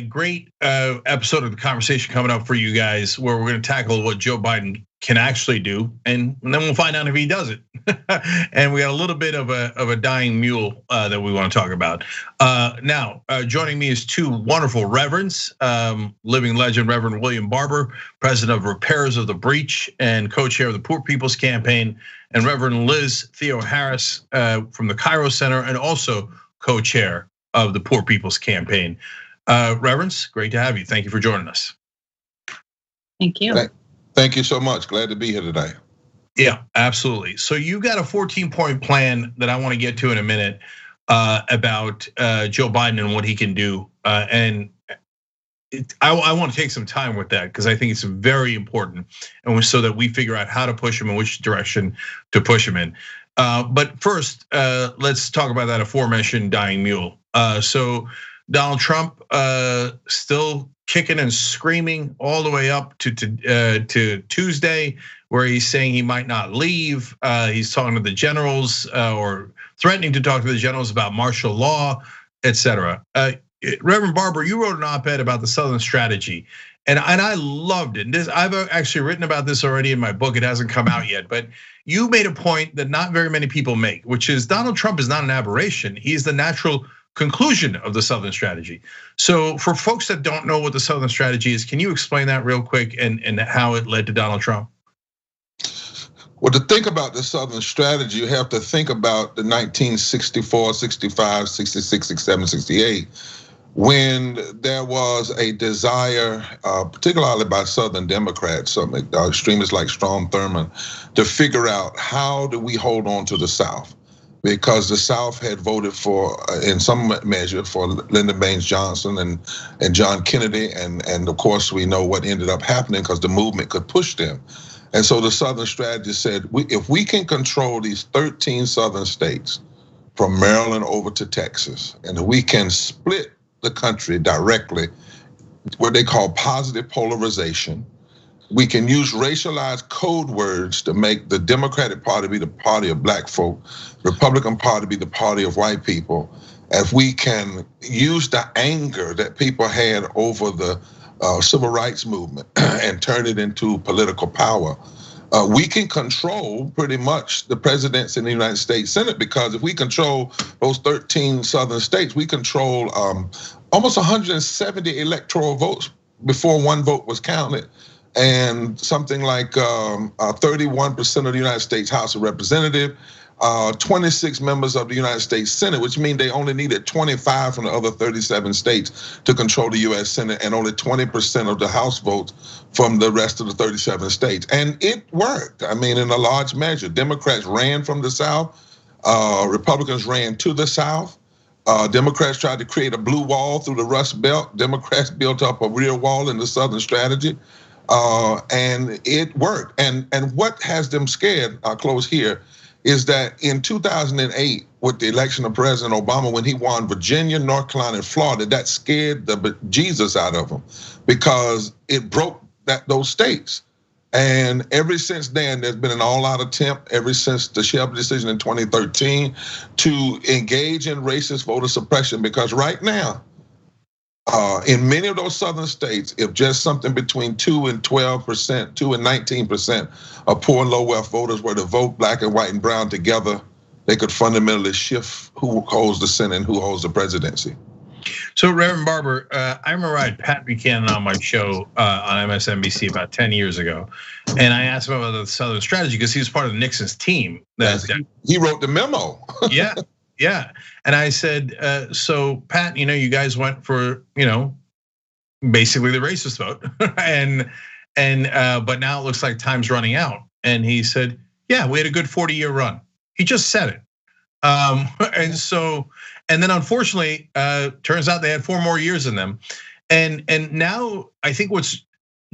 great episode of the conversation coming up for you guys, where we're going to tackle what Joe Biden can actually do, and then we'll find out if he does it. And we got a little bit of a dying mule that we want to talk about. Now, joining me is two wonderful reverends, living legend Reverend William Barber, president of Repairers of the Breach and co-chair of the Poor People's Campaign, and Reverend Liz Theo Harris from the Cairo Center, and also co-chair of the Poor People's Campaign. Reverends, great to have you. Thank you for joining us. Thank you. Thank you so much. Glad to be here today. Yeah, absolutely. So you got a 14-point plan that I want to get to in a minute about Joe Biden and what he can do. And I want to take some time with that because I think it's very important, and so that we figure out how to push him and which direction to push him in. But first, let's talk about that aforementioned dying mule. So Donald Trump still kicking and screaming all the way up to Tuesday, where he's saying he might not leave. He's talking to the generals or threatening to talk to the generals about martial law, etc. Reverend Barber, you wrote an op-ed about the Southern strategy, and I loved it. I've actually written about this already in my book. It hasn't come out yet, but you made a point that not very many people make, which is Donald Trump is not an aberration. He's the natural conclusion of the Southern strategy. So for folks that don't know what the Southern strategy is, can you explain that real quick and how it led to Donald Trump? Well, to think about the Southern strategy, you have to think about the 1964, 65, 66, 67, 68, when there was a desire, particularly by Southern Democrats, some extremists like Strom Thurmond, to figure out how do we hold on to the South? Because the South had voted for, in some measure, for Lyndon Baines Johnson and John Kennedy, and of course we know what ended up happening because the movement could push them. And so the Southern strategy said, if we can control these 13 Southern states, from Maryland over to Texas, and we can split the country directly, what they call positive polarization. We can use racialized code words to make the Democratic Party be the party of black folk, Republican Party be the party of white people. If we can use the anger that people had over the civil rights movement and turn it into political power, we can control pretty much the presidents in the United States Senate, because if we control those 13 Southern states, we control almost 170 electoral votes before one vote was counted, and something like 31% of the United States House of Representatives, 26 members of the United States Senate, which means they only needed 25 from the other 37 states to control the US Senate, and only 20% of the House votes from the rest of the 37 states. And it worked, I mean, in a large measure. Democrats ran from the South, Republicans ran to the South. Democrats tried to create a blue wall through the Rust Belt. Democrats built up a rear wall in the Southern strategy. And it worked. And what has them scared, I'll close here, is that in 2008, with the election of President Obama, when he won Virginia, North Carolina, and Florida, that scared the bejesus out of him, because it broke those states. And ever since then, there's been an all-out attempt, ever since the Shelby decision in 2013, to engage in racist voter suppression, because right now, in many of those southern states, if just something between 2 and 12%, 2 and 19% of poor and low wealth voters were to vote black and white and brown together, they could fundamentally shift who holds the Senate and who holds the presidency. So Reverend Barber, I remember I had Pat Buchanan on my show on MSNBC about 10 years ago, and I asked him about the Southern strategy because he was part of Nixon's team. He wrote the memo. Yeah, and I said, so Pat, you guys went for, basically the racist vote, but now it looks like time's running out. And he said, yeah, we had a good 40-year run. He just said it. And then unfortunately, turns out they had 4 more years in them. And now I think what's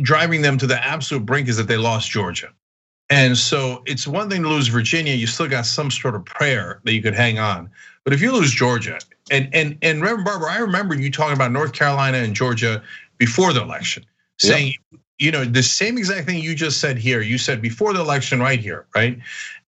driving them to the absolute brink is that they lost Georgia. And so it's one thing to lose Virginia, you still got some sort of prayer that you could hang on. But if you lose Georgia, and Reverend Barber, I remember you talking about North Carolina and Georgia before the election, saying the same exact thing you just said here, you said before the election right here, right?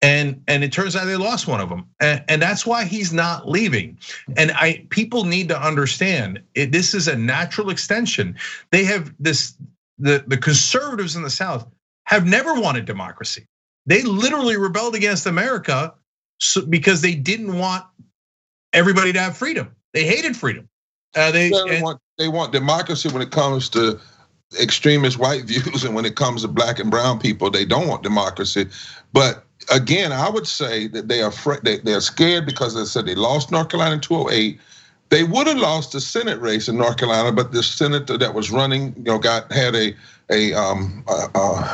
And it turns out they lost one of them. And that's why he's not leaving. And people need to understand, this is a natural extension. They have the conservatives in the South have never wanted democracy. They literally rebelled against America because they didn't want everybody to have freedom. They hated freedom. They want democracy when it comes to extremist white views, and when it comes to black and brown people, they don't want democracy. But again, I would say that they are they're scared because they said they lost North Carolina in 2008. They would have lost the Senate race in North Carolina, but the senator that was running, had a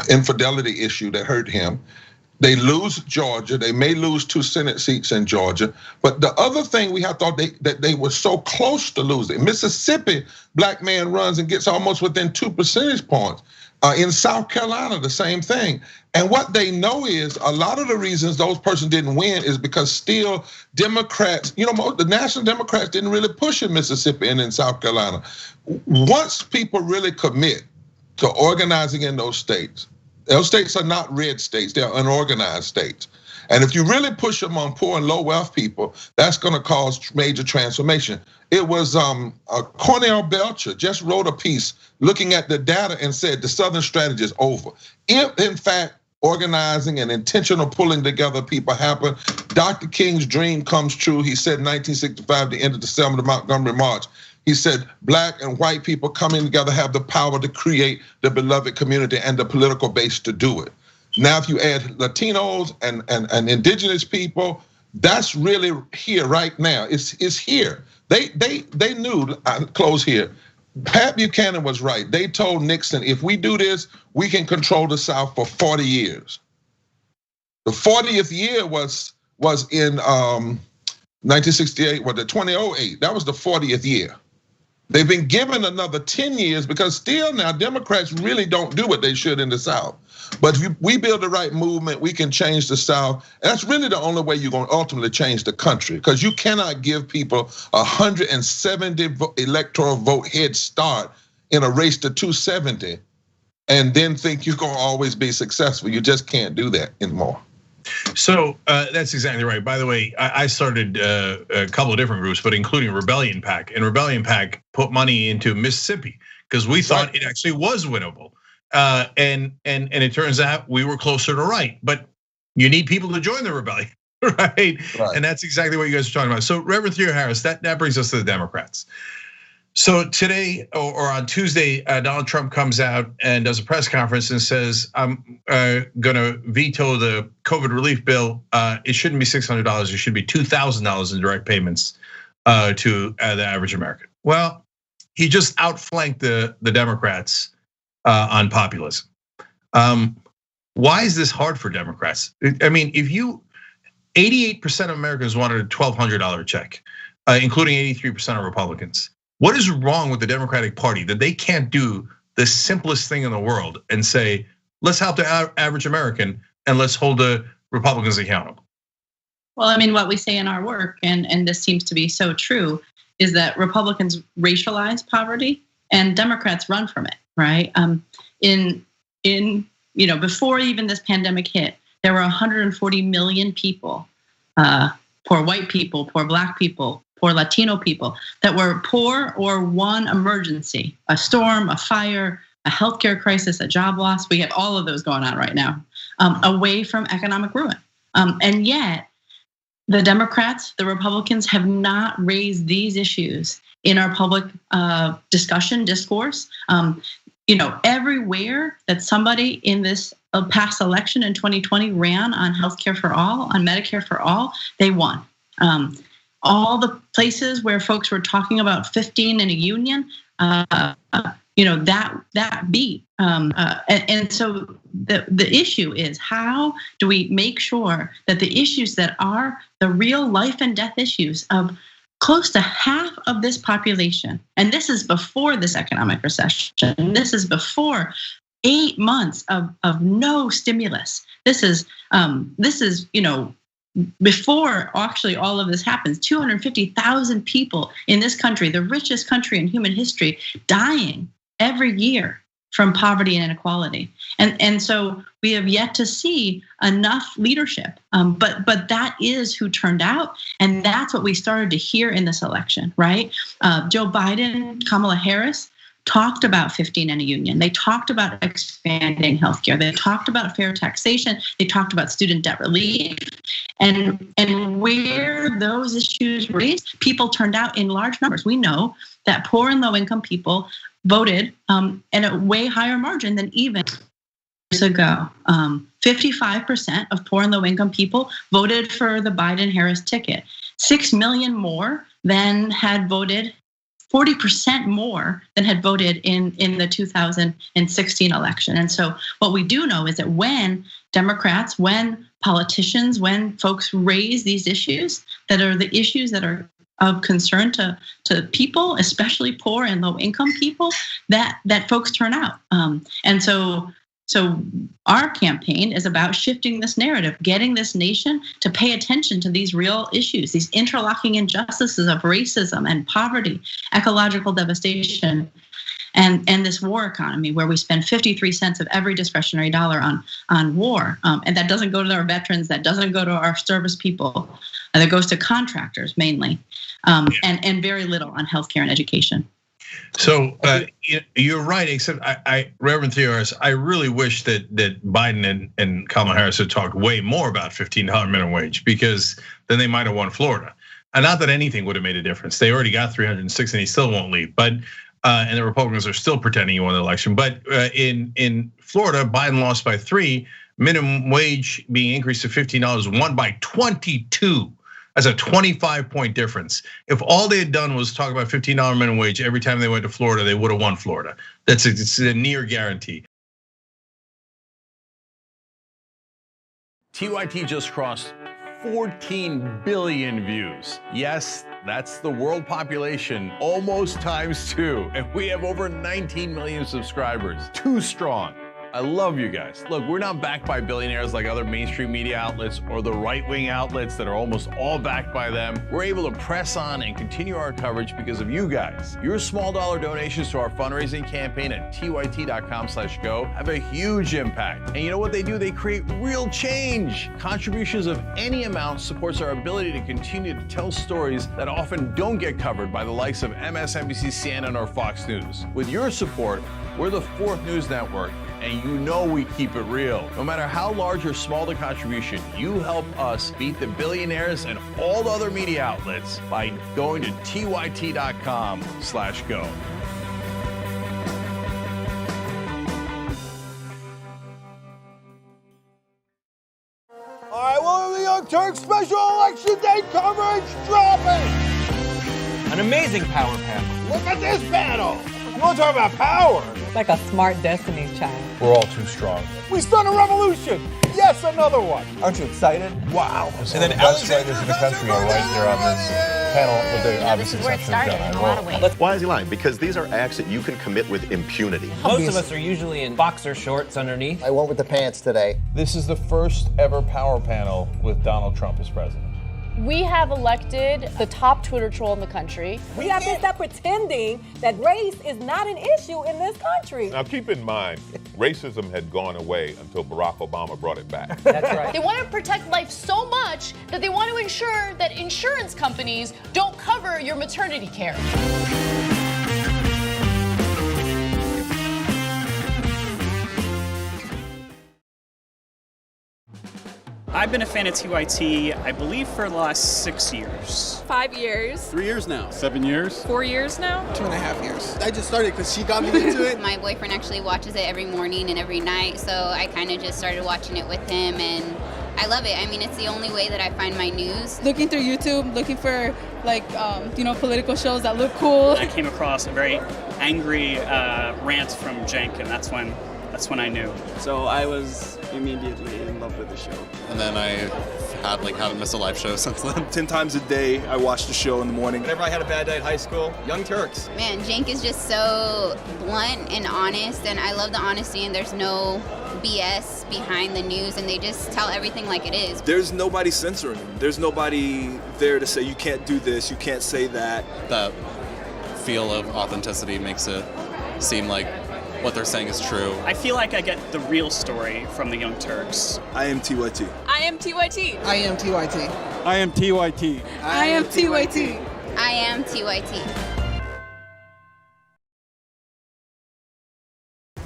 infidelity issue that hurt him. They lose Georgia. They may lose 2 Senate seats in Georgia. But the other thing we have thought that they were so close to losing. Mississippi, black man runs and gets almost within 2 percentage points. In South Carolina, the same thing. And what they know is a lot of the reasons those persons didn't win is because still Democrats, the National Democrats didn't really push in Mississippi and in South Carolina. Once people really commit to organizing in those states are not red states, they're unorganized states. And if you really push them on poor and low wealth people, that's gonna cause major transformation. It was Cornell Belcher just wrote a piece looking at the data and said the Southern strategy is over. If in fact organizing and intentional pulling together people happen, Dr. King's dream comes true. He said in 1965, the end of December, the Montgomery March, he said, black and white people coming together have the power to create the beloved community and the political base to do it. Now, if you add Latinos and indigenous people, that's really here right now. It's here. They knew, I'll close here. Pat Buchanan was right. They told Nixon, if we do this, we can control the South for 40 years. The 40th year was in 1968, the 2008, that was the 40th year. They've been given another 10 years because still now Democrats really don't do what they should in the South. But if we build the right movement, we can change the South. And that's really the only way you're going to ultimately change the country, because you cannot give people 170 electoral vote head start in a race to 270 and then think you're going to always be successful. You just can't do that anymore. So that's exactly right. By the way, I started a couple of different groups, but including Rebellion PAC. And Rebellion PAC put money into Mississippi because we thought it actually was winnable. And it turns out we were closer to right. But you need people to join the rebellion, right? And that's exactly what you guys are talking about. So Reverend Theo Harris, that brings us to the Democrats. So today or on Tuesday, Donald Trump comes out and does a press conference and says, I'm gonna veto the COVID relief bill. It shouldn't be $600, it should be $2,000 in direct payments to the average American. Well, he just outflanked the Democrats on populism. Why is this hard for Democrats? I mean, 88% of Americans wanted a $1,200 check, including 83% of Republicans. What is wrong with the Democratic Party that they can't do the simplest thing in the world and say, let's help the average American and let's hold the Republicans accountable? Well, I mean, what we say in our work, and this seems to be so true, is that Republicans racialize poverty and Democrats run from it, right? Before even this pandemic hit, there were 140 million people, poor white people, poor black people, poor Latino people that were poor or one emergency, a storm, a fire, a healthcare crisis, a job loss. We have all of those going on right now, away from economic ruin. And yet the Democrats, the Republicans have not raised these issues in our public discourse. Everywhere that somebody in this past election in 2020 ran on healthcare for all, on Medicare for all, they won. All the places where folks were talking about 15 in a union, that beat. And so the issue is, how do we make sure that the issues that are the real life and death issues of close to half of this population, and this is before this economic recession, this is before 8 months of no stimulus. This is before actually all of this happens, 250,000 people in this country, the richest country in human history, dying every year from poverty and inequality. And so we have yet to see enough leadership. But that is who turned out. And that's what we started to hear in this election, right? Joe Biden, Kamala Harris talked about 15 and a union. They talked about expanding healthcare. They talked about fair taxation. They talked about student debt relief. And where those issues were raised, people turned out in large numbers. We know that poor and low income people voted in a way higher margin than even years ago. 55% of poor and low income people voted for the Biden-Harris ticket. 6 million more than had voted, 40% more than had voted in the 2016 election. And so what we do know is that when Democrats, when politicians, when folks raise these issues that are the issues that are of concern to people, especially poor and low income people, that folks turn out. And so our campaign is about shifting this narrative, getting this nation to pay attention to these real issues, these interlocking injustices of racism and poverty, ecological devastation, and this war economy where we spend 53 cents of every discretionary dollar on war. And that doesn't go to our veterans, that doesn't go to our service people, that goes to contractors mainly, and very little on healthcare and education. So you're right, except Reverend Theoris, I really wish that Biden and Kamala Harris had talked way more about $15 minimum wage, because then they might have won Florida. And not that anything would have made a difference. They already got 306 and he still won't leave. But and the Republicans are still pretending he won the election. But in Florida, Biden lost by 3. Minimum wage being increased to $15 won by 22. That's a 25-point difference. If all they had done was talk about $15 minimum wage every time they went to Florida, they would have won Florida. It's a near guarantee. TYT just crossed 14 billion views. Yes, that's the world population, almost ×2. And we have over 19 million subscribers. Too strong. I love you guys. Look, we're not backed by billionaires like other mainstream media outlets or the right-wing outlets that are almost all backed by them. We're able to press on and continue our coverage because of you guys. Your small dollar donations to our fundraising campaign at tyt.com/go have a huge impact. And you know what they do? They create real change. Contributions of any amount supports our ability to continue to tell stories that often don't get covered by the likes of MSNBC, CNN, or Fox News. With your support, we're the 4th news network, and you know we keep it real. No matter how large or small the contribution, you help us beat the billionaires and all the other media outlets by going to tyt.com/go. All right, well, the Young Turks special election day coverage dropping. An amazing power panel. Look at this panel. You want to talk about power? It's like a smart Destiny's Child. We're all too strong. We start a revolution. Yes, another one. Aren't you excited? Wow. And then the best writers in the country are right there on this panel with the obvious exception of John. Why is he lying? Because these are acts that you can commit with impunity. Most of us are usually in boxer shorts underneath. I went with the pants today. This is the first ever power panel with Donald Trump as president. We have elected the top Twitter troll in the country. We have to stop pretending that race is not an issue in this country. Now keep in mind, racism had gone away until Barack Obama brought it back. That's right. They want to protect life so much that they want to ensure that insurance companies don't cover your maternity care. I've been a fan of TYT, I believe, for the last 6 years. 5 years. 3 years now. 7 years. 4 years now. 2.5 years. I just started because she got me into it. My boyfriend actually watches it every morning and every night, so I kind of just started watching it with him, and I love it. I mean, it's the only way that I find my news. Looking through YouTube, looking for political shows that look cool. I came across a very angry rant from Cenk, and that's when I knew. So I was immediately in love with the show. And then I haven't missed a live show since then. 10 times a day, I watched the show in the morning. Whenever I had a bad day at high school, Young Turks. Man, Cenk is just so blunt and honest, and I love the honesty, and there's no BS behind the news, and they just tell everything like it is. There's nobody censoring him. There's nobody there to say you can't do this, you can't say that. That feel of authenticity makes it seem like what they're saying is true. I feel like I get the real story from the Young Turks. I am TYT. I am TYT. I am TYT. I am TYT. I am TYT. I am TYT.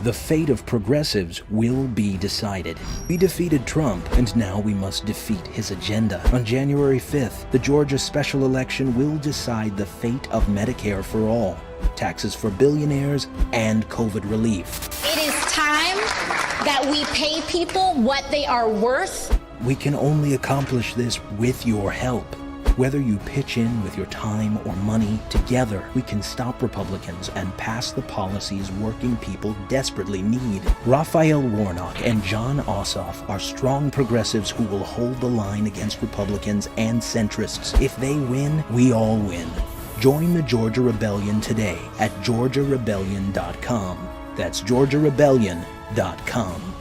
The fate of progressives will be decided. We defeated Trump, and now we must defeat his agenda. On January 5th, the Georgia special election will decide the fate of Medicare for all, taxes for billionaires, and COVID relief. It is time that we pay people what they are worth. We can only accomplish this with your help. Whether you pitch in with your time or money, together we can stop Republicans and pass the policies working people desperately need. Raphael Warnock and John Ossoff are strong progressives who will hold the line against Republicans and centrists. If they win, we all win. Join the Georgia Rebellion today at GeorgiaRebellion.com. That's GeorgiaRebellion.com.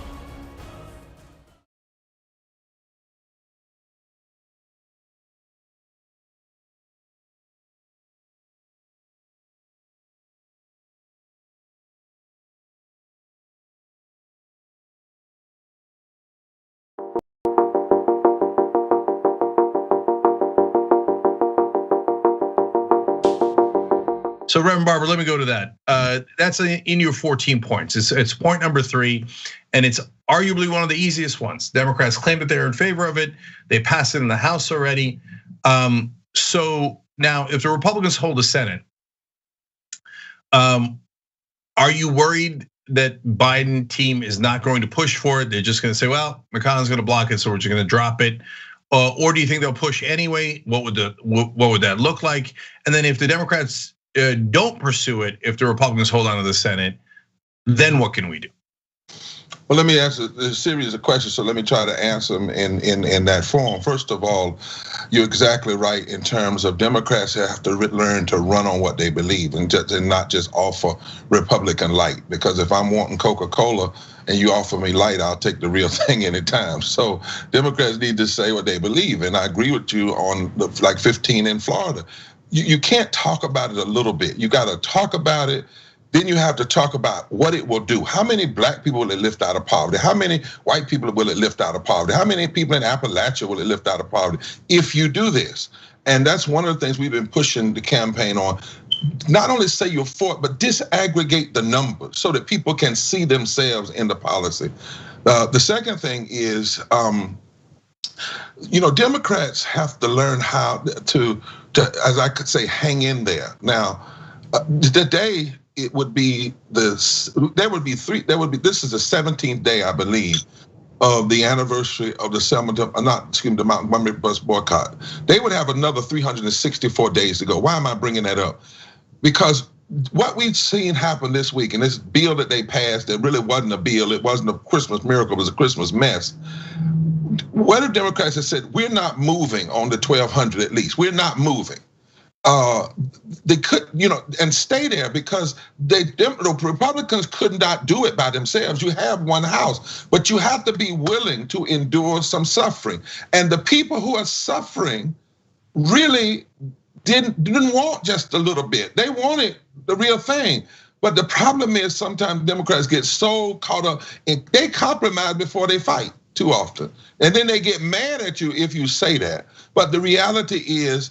So Reverend Barber, let me go to that. That's in your 14 points. It's point number 3, and it's arguably one of the easiest ones. Democrats claim that they're in favor of it. They passed it in the House already. So now, if the Republicans hold the Senate, are you worried that Biden team is not going to push for it? They're just going to say, well, McConnell's going to block it, so we're just going to drop it. Or do you think they'll push anyway? What would that look like? And then if the Democrats don't pursue it, if the Republicans hold on to the Senate, then what can we do? Well, let me answer a series of questions, so let me try to answer them in that form. First of all, you're exactly right in terms of Democrats have to learn to run on what they believe and not just offer Republican light. Because if I'm wanting Coca-Cola and you offer me light, I'll take the real thing anytime. So Democrats need to say what they believe, and I agree with you on like 15 in Florida. You can't talk about it a little bit. You got to talk about it. Then you have to talk about what it will do. How many black people will it lift out of poverty? How many white people will it lift out of poverty? How many people in Appalachia will it lift out of poverty if you do this? And that's one of the things we've been pushing the campaign on. Not only say you're for it, but disaggregate the numbers so that people can see themselves in the policy. The second thing is, Democrats have to learn how to, as I could say, hang in there. Now, today it would be this. This is the 17th day, I believe, of the anniversary of the Mountain Goodbye bus boycott. They would have another 364 days to go. Why am I bringing that up? Because what we've seen happen this week, and this bill that they passed, that really wasn't a bill. It wasn't a Christmas miracle. It was a Christmas mess. What if Democrats have said, we're not moving on the 1,200 at least. We're not moving. They could, and stay there because the Republicans could not do it by themselves. You have one house, but you have to be willing to endure some suffering. And the people who are suffering really didn't want just a little bit. They wanted the real thing. But the problem is sometimes Democrats get so caught up and they compromise before they fight too often. And then they get mad at you if you say that. But the reality is,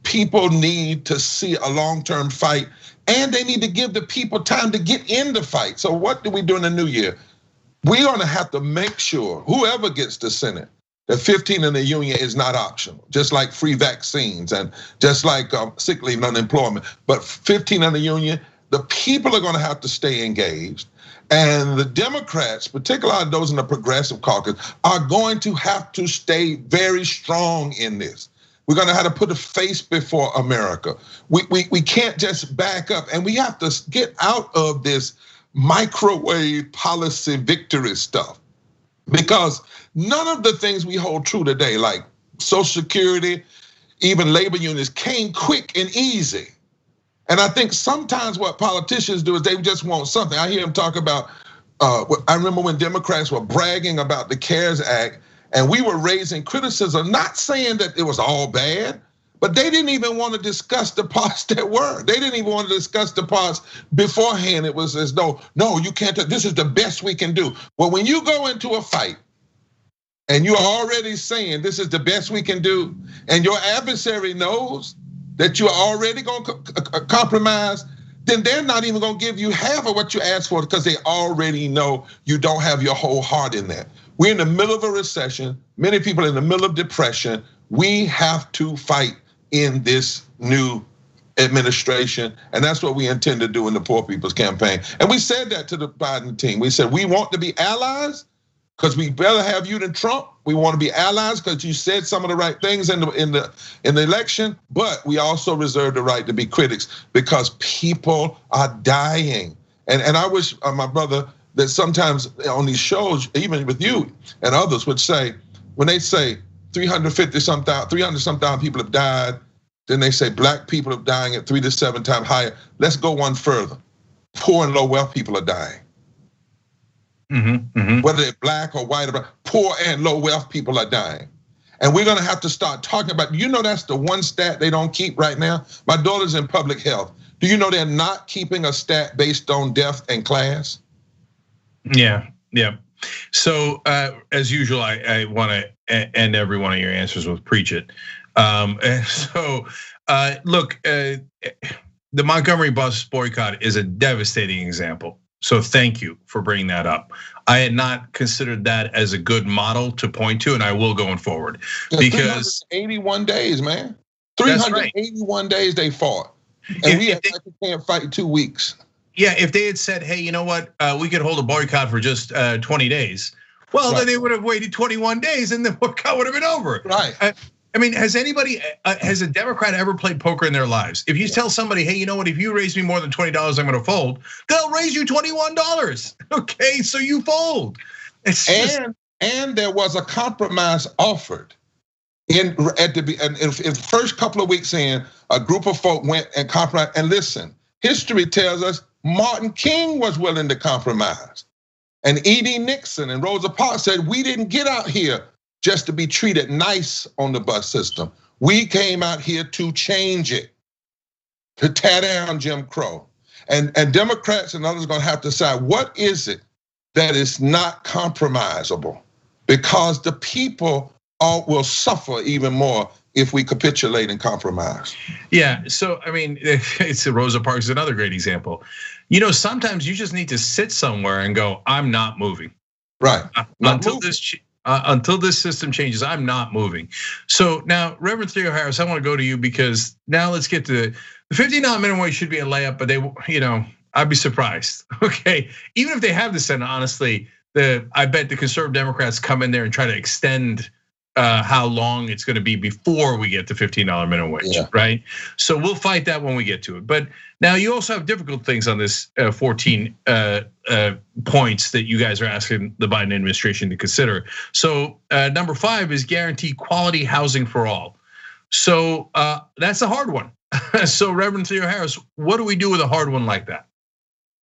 people need to see a long-term fight, and they need to give the people time to get in the fight. So what do we do in the new year? We're gonna have to make sure whoever gets the Senate, that 15 in the union is not optional, just like free vaccines and just like sick leave and unemployment. But 15 in the union, the people are gonna have to stay engaged. And the Democrats, particularly those in the progressive caucus, are going to have to stay very strong in this. We're gonna have to put a face before America. We can't just back up, and we have to get out of this microwave policy victory stuff. Because none of the things we hold true today, like Social Security, even labor unions, came quick and easy. And I think sometimes what politicians do is they just want something. I hear them talk about, I remember when Democrats were bragging about the CARES Act, and we were raising criticism, not saying that it was all bad, But they didn't even want to discuss the parts that were. They didn't even want to discuss the parts beforehand. It was as though, no, you can't, this is the best we can do. Well, when you go into a fight and you're already saying this is the best we can do, and your adversary knows that you're already going to compromise, then they're not even going to give you half of what you asked for because they already know you don't have your whole heart in that. We're in the middle of a recession. Many people are in the middle of depression. We have to fight in this new administration, and that's what we intend to do in the Poor People's Campaign. And we said that to the Biden team. We said we want to be allies because we better have you than Trump. We want to be allies because you said some of the right things in the election, but we also reserve the right to be critics because people are dying. And I wish my brother that sometimes on these shows, even with you and others, would say when they say 300 some thousand people have died. Then they say black people are dying at 3 to 7 times higher. Let's go one further. Poor and low wealth people are dying. Whether they're black or white, poor and low wealth people are dying. And we're gonna have to start talking about, that's the one stat they don't keep right now. My daughter's in public health. Do you know they're not keeping a stat based on death and class? Yeah. So as usual, I want to end every one of your answers with preach it. Look, the Montgomery bus boycott is a devastating example. So thank you for bringing that up. I had not considered that as a good model to point to, and I will going forward. Because 381 days, man. 381 days they fought. And we can't fight in 2 weeks. Yeah, if they had said, hey, you know what, we could hold a boycott for just 20 days. Well, then they would have waited 21 days and the boycott would have been over. Right. I mean, has a Democrat ever played poker in their lives? If you tell somebody, hey, you know what, if you raise me more than $20, I'm gonna fold, they'll raise you $21. Okay, so you fold. And there was a compromise offered. In the first couple of weeks in, a group of folk went and compromised. And listen, history tells us Martin King was willing to compromise. And E.D. Nixon and Rosa Parks said, we didn't get out here just to be treated nice on the bus system. We came out here to change it, to tear down Jim Crow. And Democrats and others are gonna have to decide what is it that is not compromisable, because the people will suffer even more if we capitulate and compromise. Yeah, so I mean, it's Rosa Parks is another great example. Sometimes you just need to sit somewhere and go, I'm not moving. Right. Until this system changes, I'm not moving. So now, Reverend Theo Harris, I want to go to you because now let's get to the $15 minimum wage should be a layup, but I'd be surprised. Okay, even if they have the Senate, honestly, I bet the conservative Democrats come in there and try to extend how long it's going to be before we get to $15 minimum wage, right? So we'll fight that when we get to it. But now you also have difficult things on this 14 points that you guys are asking the Biden administration to consider. So number 5 is guarantee quality housing for all. So that's a hard one. So Reverend Theo Harris, what do we do with a hard one like that?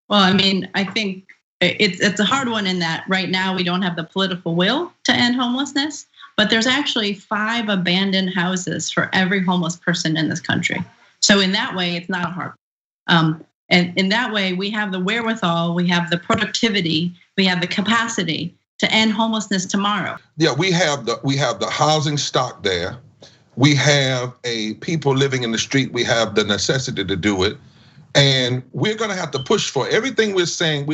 Well, I mean, I think it's a hard one in that right now we don't have the political will to end homelessness. But there's actually 5 abandoned houses for every homeless person in this country. So in that way, it's not hard. And in that way, we have the wherewithal, we have the productivity, we have the capacity to end homelessness tomorrow. Yeah, we have the housing stock there. We have people living in the street. We have the necessity to do it. And we're gonna have to push for everything we're saying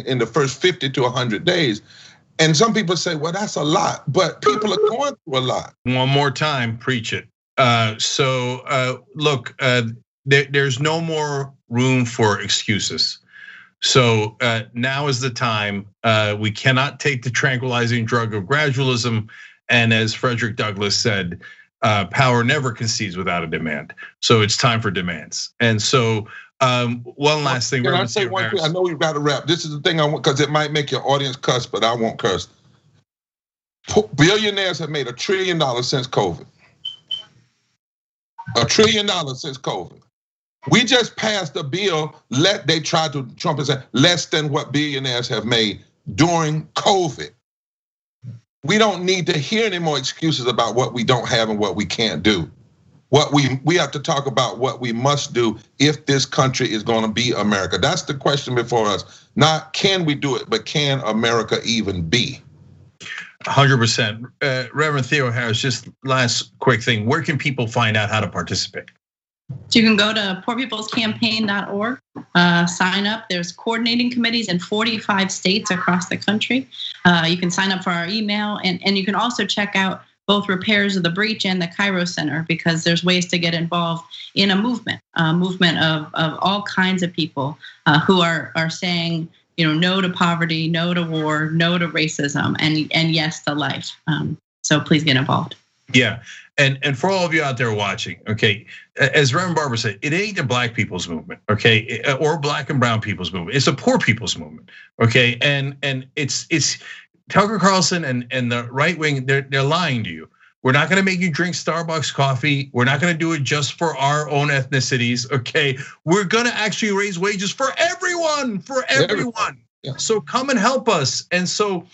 in the first 50 to 100 days. And some people say, well, that's a lot, but people are going through a lot. One more time, preach it. Look, there's no more room for excuses. So now is the time. We cannot take the tranquilizing drug of gradualism. And as Frederick Douglass said, power never concedes without a demand. So it's time for demands. And so one last thing. Can I say one thing? I know we've got to wrap. This is the thing I want, because it might make your audience cuss, but I won't curse. Billionaires have made $1 trillion since COVID. $1 trillion since COVID. We just passed a bill. Trump has said less than what billionaires have made during COVID. We don't need to hear any more excuses about what we don't have and what we can't do. we have to talk about what we must do if this country is going to be America. That's the question before us. Not can we do it, but can America even be? 100%. Reverend Theo Harris, just last quick thing. Where can people find out how to participate? So you can go to poorpeoplescampaign.org, sign up. There's coordinating committees in 45 states across the country. You can sign up for our email, and you can also check out both Repairs of the Breach and the Cairo Center, because there's ways to get involved in a movement of all kinds of people who are saying, no to poverty, no to war, no to racism, and yes to life. So please get involved. Yeah, and for all of you out there watching, okay, as Reverend Barber said, it ain't the black people's movement, okay, or black and brown people's movement. It's a poor people's movement, okay, and it's Tucker Carlson and the right wing. They're lying to you. We're not gonna make you drink Starbucks coffee. We're not gonna do it just for our own ethnicities, okay? We're gonna actually raise wages for everyone, Yeah. So come and help us. And so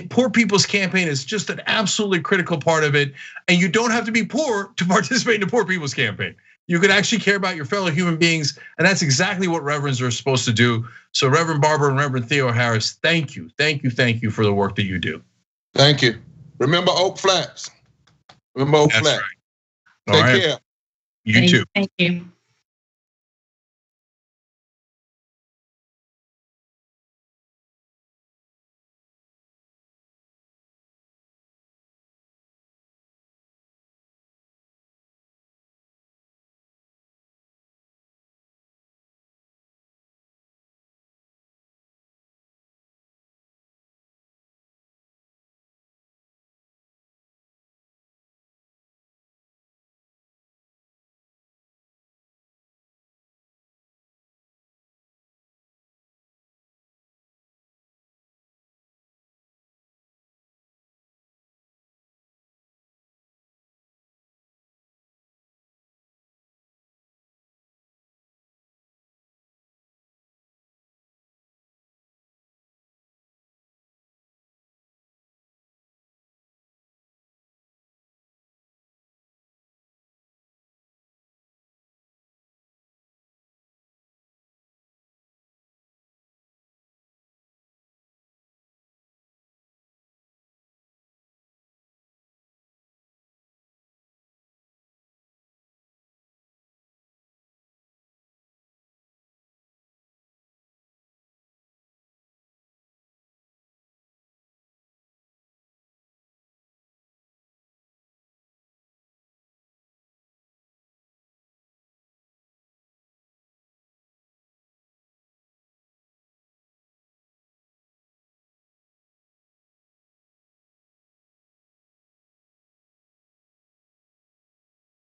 Poor People's Campaign is just an absolutely critical part of it. And you don't have to be poor to participate in the Poor People's Campaign. You could actually care about your fellow human beings. And that's exactly what reverends are supposed to do. So Reverend Barber and Reverend Theo Harris, thank you for the work that you do. Thank you. Remember Oak Flats. Remember Oak Flats. Right. Take care. You too. Thank you.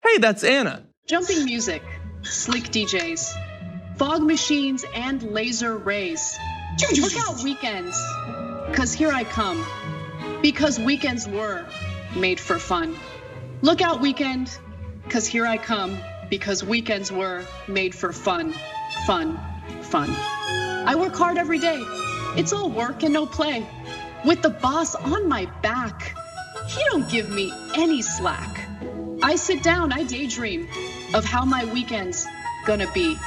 Hey, that's Anna. Jumping music, slick DJs, fog machines, and laser rays. Look out weekends, cause here I come. Because weekends were made for fun. Look out weekend, cause here I come. Because weekends were made for fun, fun, fun. I work hard every day. It's all work and no play. With the boss on my back, he don't give me any slack. I sit down, I daydream of how my weekend's gonna be.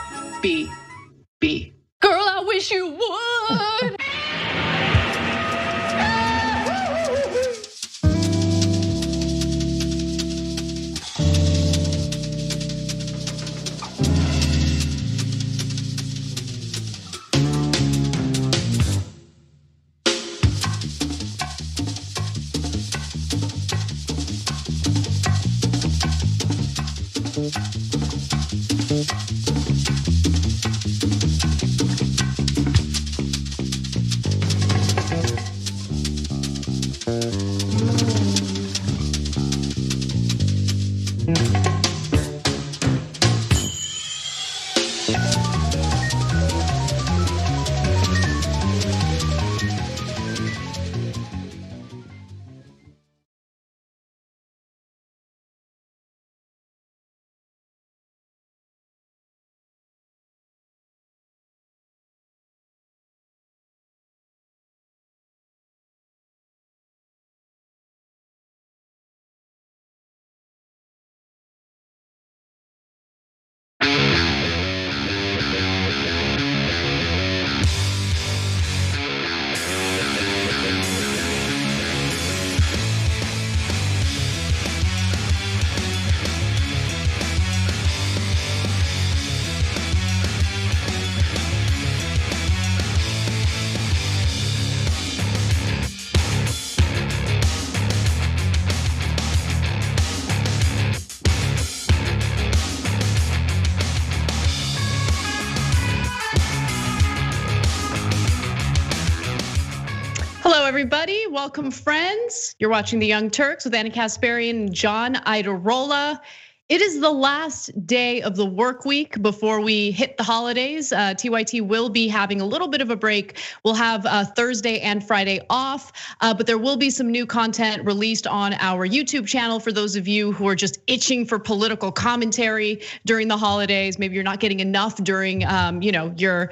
Girl, I wish you would. everybody. Welcome, friends. You're watching The Young Turks with Anna Kasparian and John Idarola. It is the last day of the work week before we hit the holidays. TYT will be having a little bit of a break. We'll have Thursday and Friday off, but there will be some new content released on our YouTube channel for those of you who are just itching for political commentary during the holidays. Maybe you're not getting enough during, your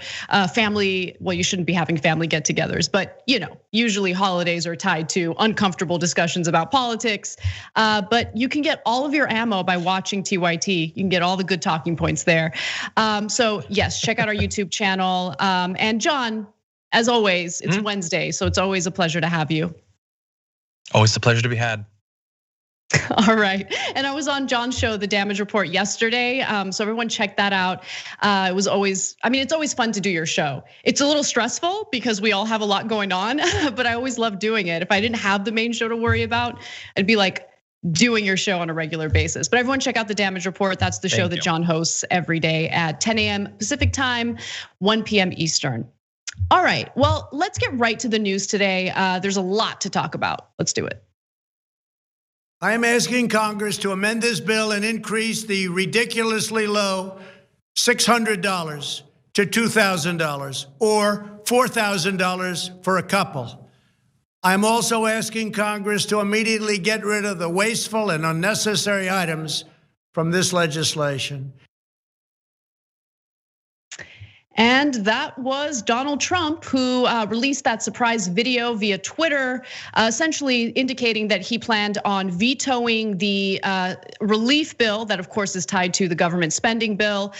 family. Well, you shouldn't be having family get-togethers, but usually holidays are tied to uncomfortable discussions about politics. But you can get all of your ammo by watching TYT. You can get all the good talking points there. So yes, check out our YouTube channel. And John, as always, it's Wednesday, so it's always a pleasure to have you. Always a pleasure to be had. All right, and I was on John's show, The Damage Report, yesterday. So everyone check that out. It was always, it's always fun to do your show. It's a little stressful because we all have a lot going on, but I always love doing it. If I didn't have the main show to worry about, I'd be like doing your show on a regular basis. But everyone check out The Damage Report. That's the show that John hosts every day at 10 a.m. Pacific time, 1 p.m. Eastern. All right, well, let's get right to the news today. There's a lot to talk about. Let's do it. I am asking Congress to amend this bill and increase the ridiculously low $600 to $2,000 or $4,000 for a couple. I'm also asking Congress to immediately get rid of the wasteful and unnecessary items from this legislation. And that was Donald Trump, who released that surprise video via Twitter, essentially indicating that he planned on vetoing the relief bill that, of course, is tied to the government spending bill,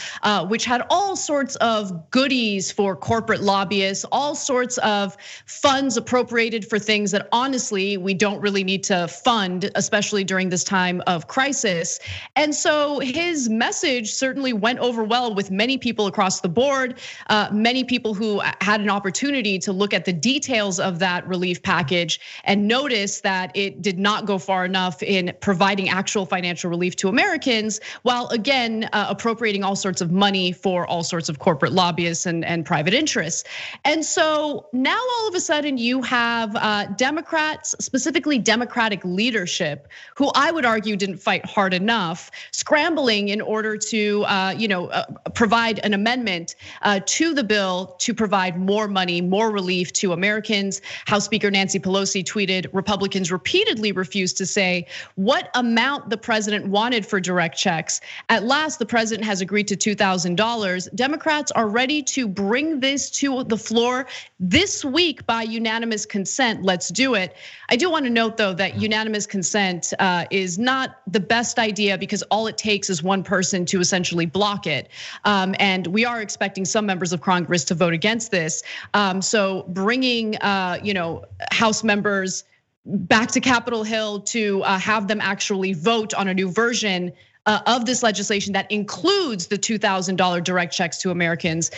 which had all sorts of goodies for corporate lobbyists, all sorts of funds appropriated for things that, honestly, we don't really need to fund, especially during this time of crisis. And so his message certainly went over well with many people across the board. Many people who had an opportunity to look at the details of that relief package and notice that it did not go far enough in providing actual financial relief to Americans, while again appropriating all sorts of money for all sorts of corporate lobbyists and private interests. And so now all of a sudden you have Democrats, specifically Democratic leadership, who I would argue didn't fight hard enough, scrambling in order to provide an amendment to the bill to provide more money, more relief to Americans. House Speaker Nancy Pelosi tweeted, Republicans repeatedly refused to say what amount the president wanted for direct checks. At last, the president has agreed to $2,000. Democrats are ready to bring this to the floor this week by unanimous consent. Let's do it. I do want to note, though, that unanimous consent is not the best idea because all it takes is one person to essentially block it. And we are expecting some members of Congress to vote against this. So bringing House members back to Capitol Hill to have them actually vote on a new version of this legislation that includes the $2,000 direct checks to Americans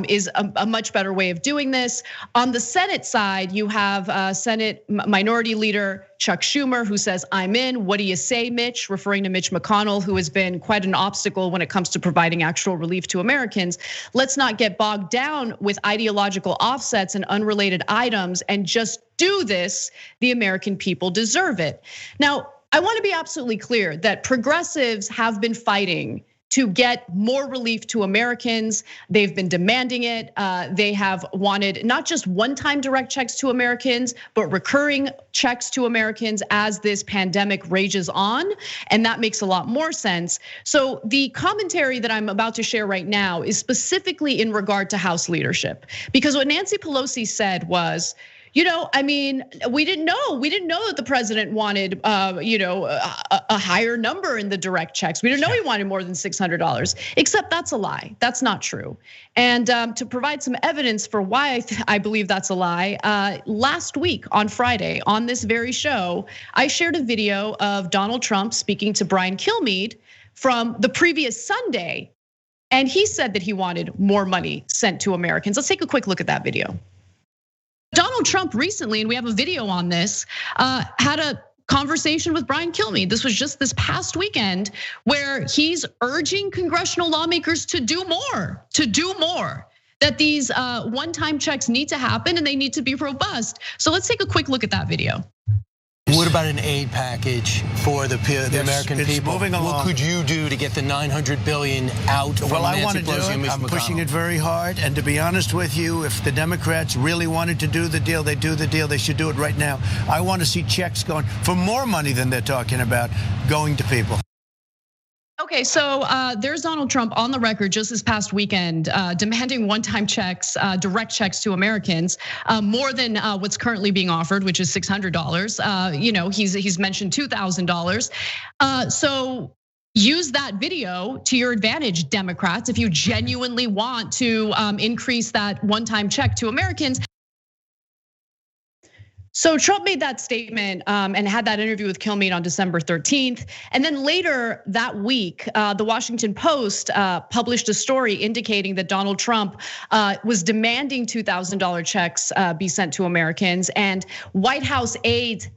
is a much better way of doing this. On the Senate side, you have Senate Minority Leader Chuck Schumer, who says, I'm in. What do you say, Mitch? Referring to Mitch McConnell, who has been quite an obstacle when it comes to providing actual relief to Americans. Let's not get bogged down with ideological offsets and unrelated items and just do this. The American people deserve it. Now, I want to be absolutely clear that progressives have been fighting to get more relief to Americans. They've been demanding it. They have wanted not just one-time direct checks to Americans, but recurring checks to Americans as this pandemic rages on. And that makes a lot more sense. So the commentary that I'm about to share right now is specifically in regard to House leadership. Because what Nancy Pelosi said was, we didn't know that the president wanted, a higher number in the direct checks. We didn't know he wanted more than $600, except that's a lie. That's not true. And to provide some evidence for why I believe that's a lie, last week on Friday on this very show, I shared a video of Donald Trump speaking to Brian Kilmeade from the previous Sunday. And he said that he wanted more money sent to Americans. Let's take a quick look at that video. Donald Trump recently, and we have a video on this, had a conversation with Brian Kilmeade. This was just this past weekend where he's urging congressional lawmakers to do more, that these one-time checks need to happen and they need to be robust. So let's take a quick look at that video. What about an aid package for the American people? Moving along. What could you do to get the $900 billion out from Well, I want Nancy to do Pelosi and it. Mitch I'm McConnell? pushing it very hard. And to be honest with you, if the Democrats really wanted to do the deal, they do the deal. They should do it right now. I want to see checks going for more money than they're talking about going to people. Okay, so there's Donald Trump on the record just this past weekend demanding one-time checks, direct checks to Americans, more than what's currently being offered, which is $600. He's mentioned $2,000. So use that video to your advantage, Democrats, if you genuinely want to increase that one-time check to Americans. So Trump made that statement and had that interview with Kilmeade on December 13th. And then later that week, the Washington Post published a story indicating that Donald Trump was demanding $2,000 checks be sent to Americans, and White House aides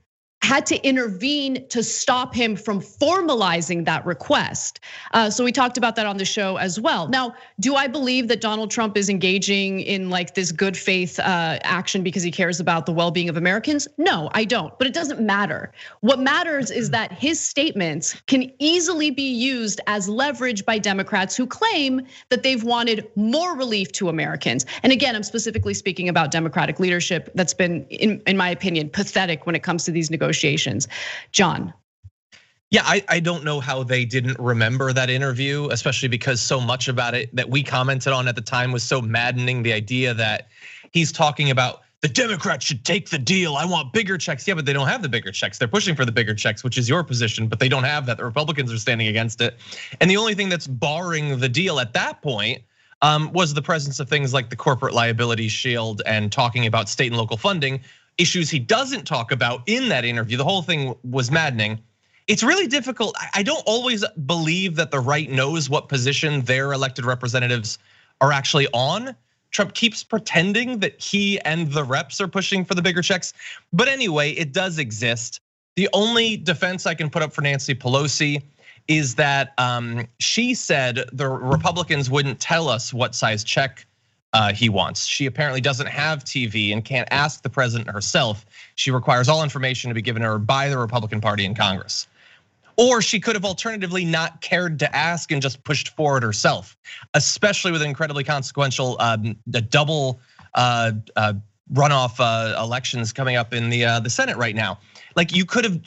had to intervene to stop him from formalizing that request. So we talked about that on the show as well. Now, do I believe that Donald Trump is engaging in like this good faith action because he cares about the well-being of Americans? No, I don't, but it doesn't matter. What matters is that his statements can easily be used as leverage by Democrats who claim that they've wanted more relief to Americans. And again, I'm specifically speaking about Democratic leadership that's been, in my opinion, pathetic when it comes to these negotiations. John. Yeah, I don't know how they didn't remember that interview, especially because so much about it that we commented on at the time was so maddening. The idea that he's talking about the Democrats should take the deal. I want bigger checks. Yeah, but they don't have the bigger checks. They're pushing for the bigger checks, which is your position, but they don't have that. The Republicans are standing against it. And the only thing that's barring the deal at that point was the presence of things like the corporate liability shield and talking about state and local funding, issues he doesn't talk about in that interview. The whole thing was maddening. It's really difficult. I don't always believe that the right knows what position their elected representatives are actually on. Trump keeps pretending that he and the reps are pushing for the bigger checks. But anyway, it does exist. The only defense I can put up for Nancy Pelosi is that she said the Republicans wouldn't tell us what size check he wants. She apparently doesn't have TV and can't ask the president herself. She requires all information to be given her by the Republican Party in Congress. Or she could have alternatively not cared to ask and just pushed forward herself, especially with incredibly consequential double runoff elections coming up in the Senate right now. Like you could have.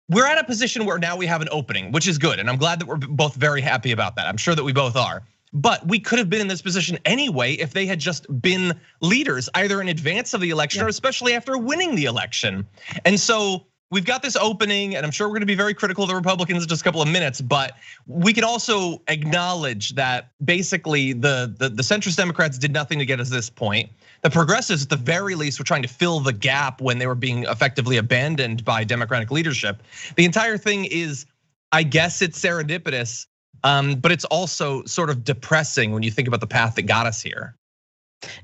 We're at a position where now we have an opening, which is good, and I'm glad that we're both very happy about that. I'm sure that we both are. But we could have been in this position anyway if they had just been leaders, either in advance of the election or especially after winning the election. And so we've got this opening, and I'm sure we're gonna be very critical of the Republicans in just a couple of minutes, but we can also acknowledge that basically the centrist Democrats did nothing to get us to this point. The progressives, at the very least, were trying to fill the gap when they were being effectively abandoned by Democratic leadership. The entire thing is, I guess it's serendipitous, but it's also sort of depressing when you think about the path that got us here.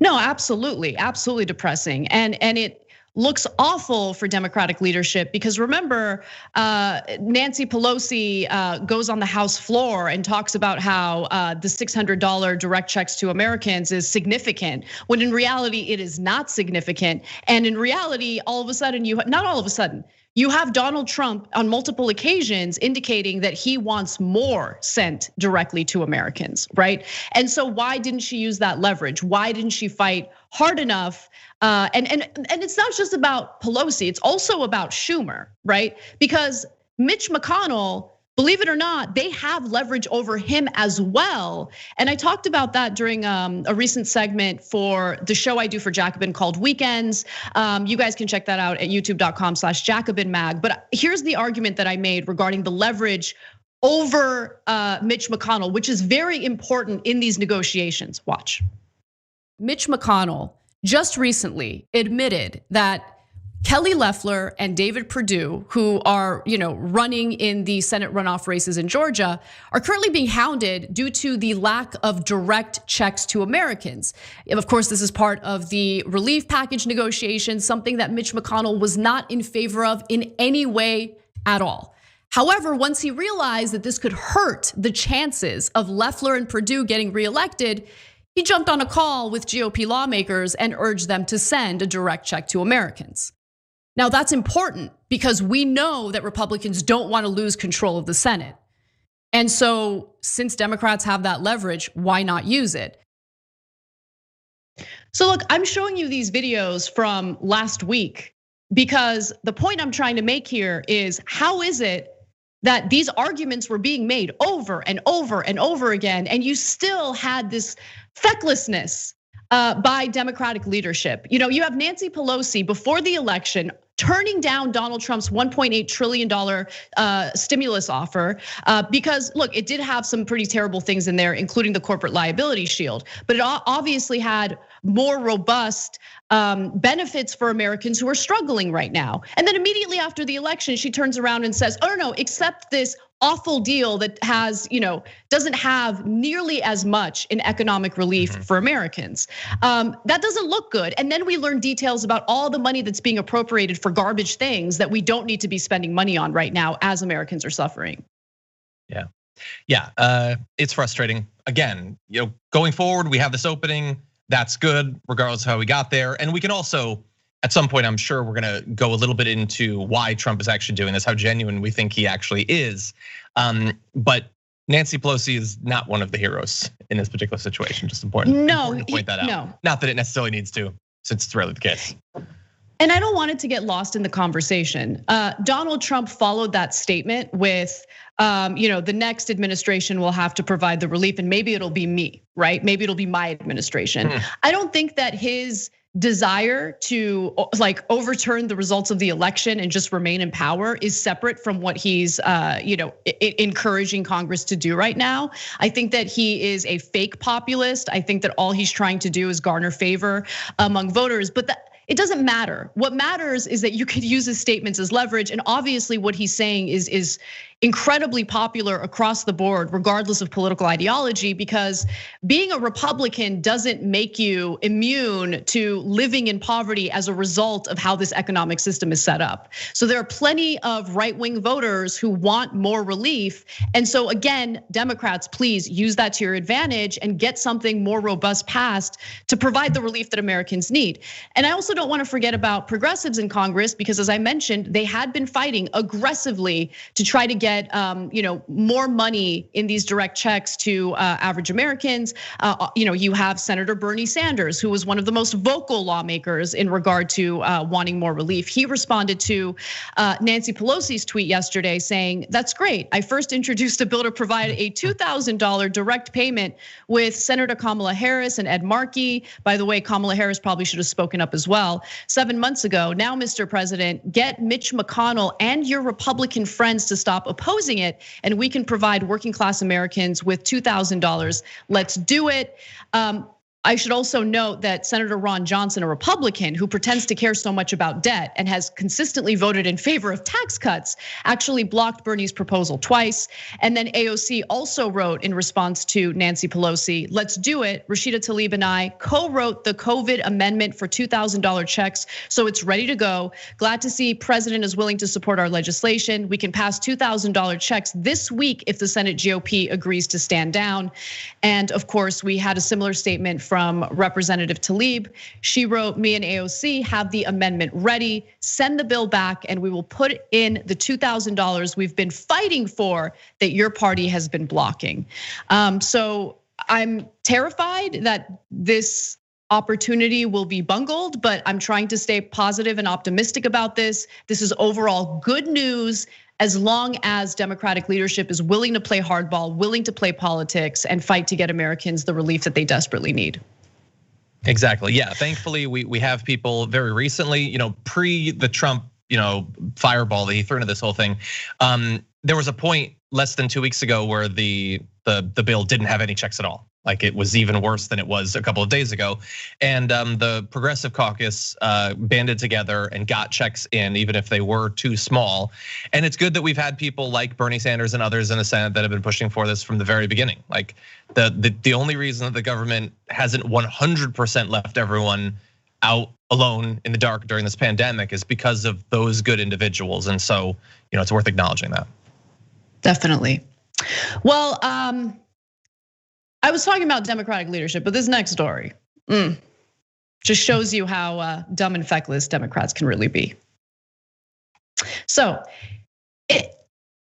No, absolutely depressing, and it looks awful for Democratic leadership because remember, Nancy Pelosi goes on the House floor and talks about how the $600 direct checks to Americans is significant, when in reality it is not significant. And in reality, all of a sudden you have Donald Trump on multiple occasions indicating that he wants more sent directly to Americans, right? And so why didn't she use that leverage? Why didn't she fight hard enough? And it's not just about Pelosi, it's also about Schumer, right? Because Mitch McConnell, believe it or not, they have leverage over him as well. And I talked about that during a recent segment for the show I do for Jacobin called Weekends. You guys can check that out at youtube.com/JacobinMag. But here's the argument that I made regarding the leverage over Mitch McConnell, which is very important in these negotiations. Watch. Mitch McConnell just recently admitted that Kelly Loeffler and David Perdue, who are running in the Senate runoff races in Georgia, are currently being hounded due to the lack of direct checks to Americans. Of course, this is part of the relief package negotiations, something that Mitch McConnell was not in favor of in any way at all. However, once he realized that this could hurt the chances of Loeffler and Perdue getting reelected, he jumped on a call with GOP lawmakers and urged them to send a direct check to Americans. Now that's important because we know that Republicans don't want to lose control of the Senate. And so since Democrats have that leverage, why not use it? So look, I'm showing you these videos from last week because the point I'm trying to make here is, how is it that these arguments were being made over and over and over again, and you still had this fecklessness by Democratic leadership? You have Nancy Pelosi before the election turning down Donald Trump's $1.8 trillion stimulus offer because look, it did have some pretty terrible things in there, including the corporate liability shield, but it obviously had more robust benefits for Americans who are struggling right now. And then immediately after the election, she turns around and says, "Oh no, accept this awful deal that has, doesn't have nearly as much in economic relief for Americans." That doesn't look good. And then we learn details about all the money that's being appropriated for garbage things that we don't need to be spending money on right now as Americans are suffering. Yeah, it's frustrating. Again, going forward, we have this opening. That's good, regardless of how we got there. And we can also, at some point, I'm sure we're gonna go a little bit into why Trump is actually doing this, how genuine we think he actually is. But Nancy Pelosi is not one of the heroes in this particular situation. Just important to point that out. No. Not that it necessarily needs to, since it's rarely the case. And I don't want it to get lost in the conversation. Donald Trump followed that statement with, the next administration will have to provide the relief, and maybe it'll be me, right? Maybe it'll be my administration. I don't think that his desire to overturn the results of the election and just remain in power is separate from what he's encouraging Congress to do right now. I think that he is a fake populist. I think that all he's trying to do is garner favor among voters, but it doesn't matter. What matters is that you could use his statements as leverage, and obviously what he's saying is incredibly popular across the board, regardless of political ideology, because being a Republican doesn't make you immune to living in poverty as a result of how this economic system is set up. So there are plenty of right-wing voters who want more relief. And so again, Democrats, please use that to your advantage and get something more robust passed to provide the relief that Americans need. And I also don't want to forget about progressives in Congress, because as I mentioned, they had been fighting aggressively to try to get more money in these direct checks to average Americans. You have Senator Bernie Sanders, who was one of the most vocal lawmakers in regard to wanting more relief. He responded to Nancy Pelosi's tweet yesterday saying, "That's great. I first introduced a bill to provide a $2,000 direct payment with Senator Kamala Harris and Ed Markey." By the way, Kamala Harris probably should have spoken up as well 7 months ago. Now, Mr. President, get Mitch McConnell and your Republican friends to stop opposing it, and we can provide working class Americans with $2,000. Let's do it. I should also note that Senator Ron Johnson, a Republican who pretends to care so much about debt and has consistently voted in favor of tax cuts, actually blocked Bernie's proposal twice. And then AOC also wrote in response to Nancy Pelosi, "Let's do it." Rashida Tlaib and I co-wrote the COVID amendment for $2,000 checks, so it's ready to go. Glad to see President is willing to support our legislation. We can pass $2,000 checks this week if the Senate GOP agrees to stand down. And of course, we had a similar statement from Representative Tlaib. She wrote, "Me and AOC have the amendment ready. Send the bill back and we will put in the $2,000 we've been fighting for that your party has been blocking." So I'm terrified that this opportunity will be bungled, but I'm trying to stay positive and optimistic about this. This is overall good news, as long as Democratic leadership is willing to play hardball, willing to play politics, and fight to get Americans the relief that they desperately need. Exactly, yeah. Thankfully, we have people very recently, pre the Trump, fireball that he threw into this whole thing. There was a point less than 2 weeks ago where the bill didn't have any checks at all. Like it was even worse than it was a couple of days ago. And the Progressive Caucus banded together and got checks in, even if they were too small. And it's good that we've had people like Bernie Sanders and others in the Senate that have been pushing for this from the very beginning. Like the only reason that the government hasn't 100% left everyone out alone in the dark during this pandemic is because of those good individuals. And so, it's worth acknowledging that. Definitely. Well, I was talking about Democratic leadership, but this next story just shows you how dumb and feckless Democrats can really be. So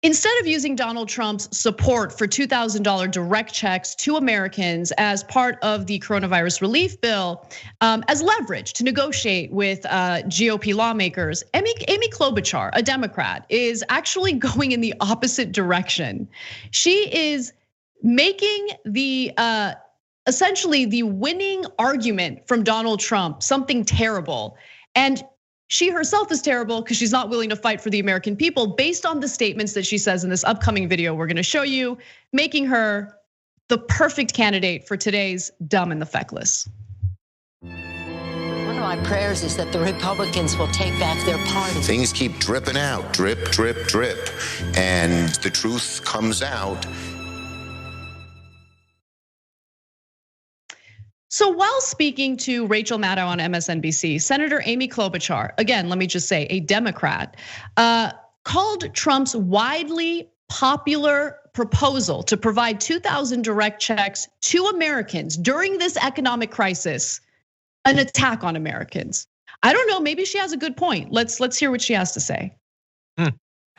instead of using Donald Trump's support for $2,000 direct checks to Americans as part of the coronavirus relief bill as leverage to negotiate with GOP lawmakers, Amy Klobuchar, a Democrat, is actually going in the opposite direction. She is making the essentially the winning argument from Donald Trump something terrible. And she herself is terrible because she's not willing to fight for the American people based on the statements that she says in this upcoming video we're gonna show you, making her the perfect candidate for today's dumb and the feckless. One of my prayers is that the Republicans will take back their party. Things keep dripping out, drip, drip, drip, and the truth comes out. So while speaking to Rachel Maddow on MSNBC, Senator Amy Klobuchar, again, let me just say, a Democrat, called Trump's widely popular proposal to provide 2,000 direct checks to Americans during this economic crisis an attack on Americans. I don't know, maybe she has a good point. Let's hear what she has to say.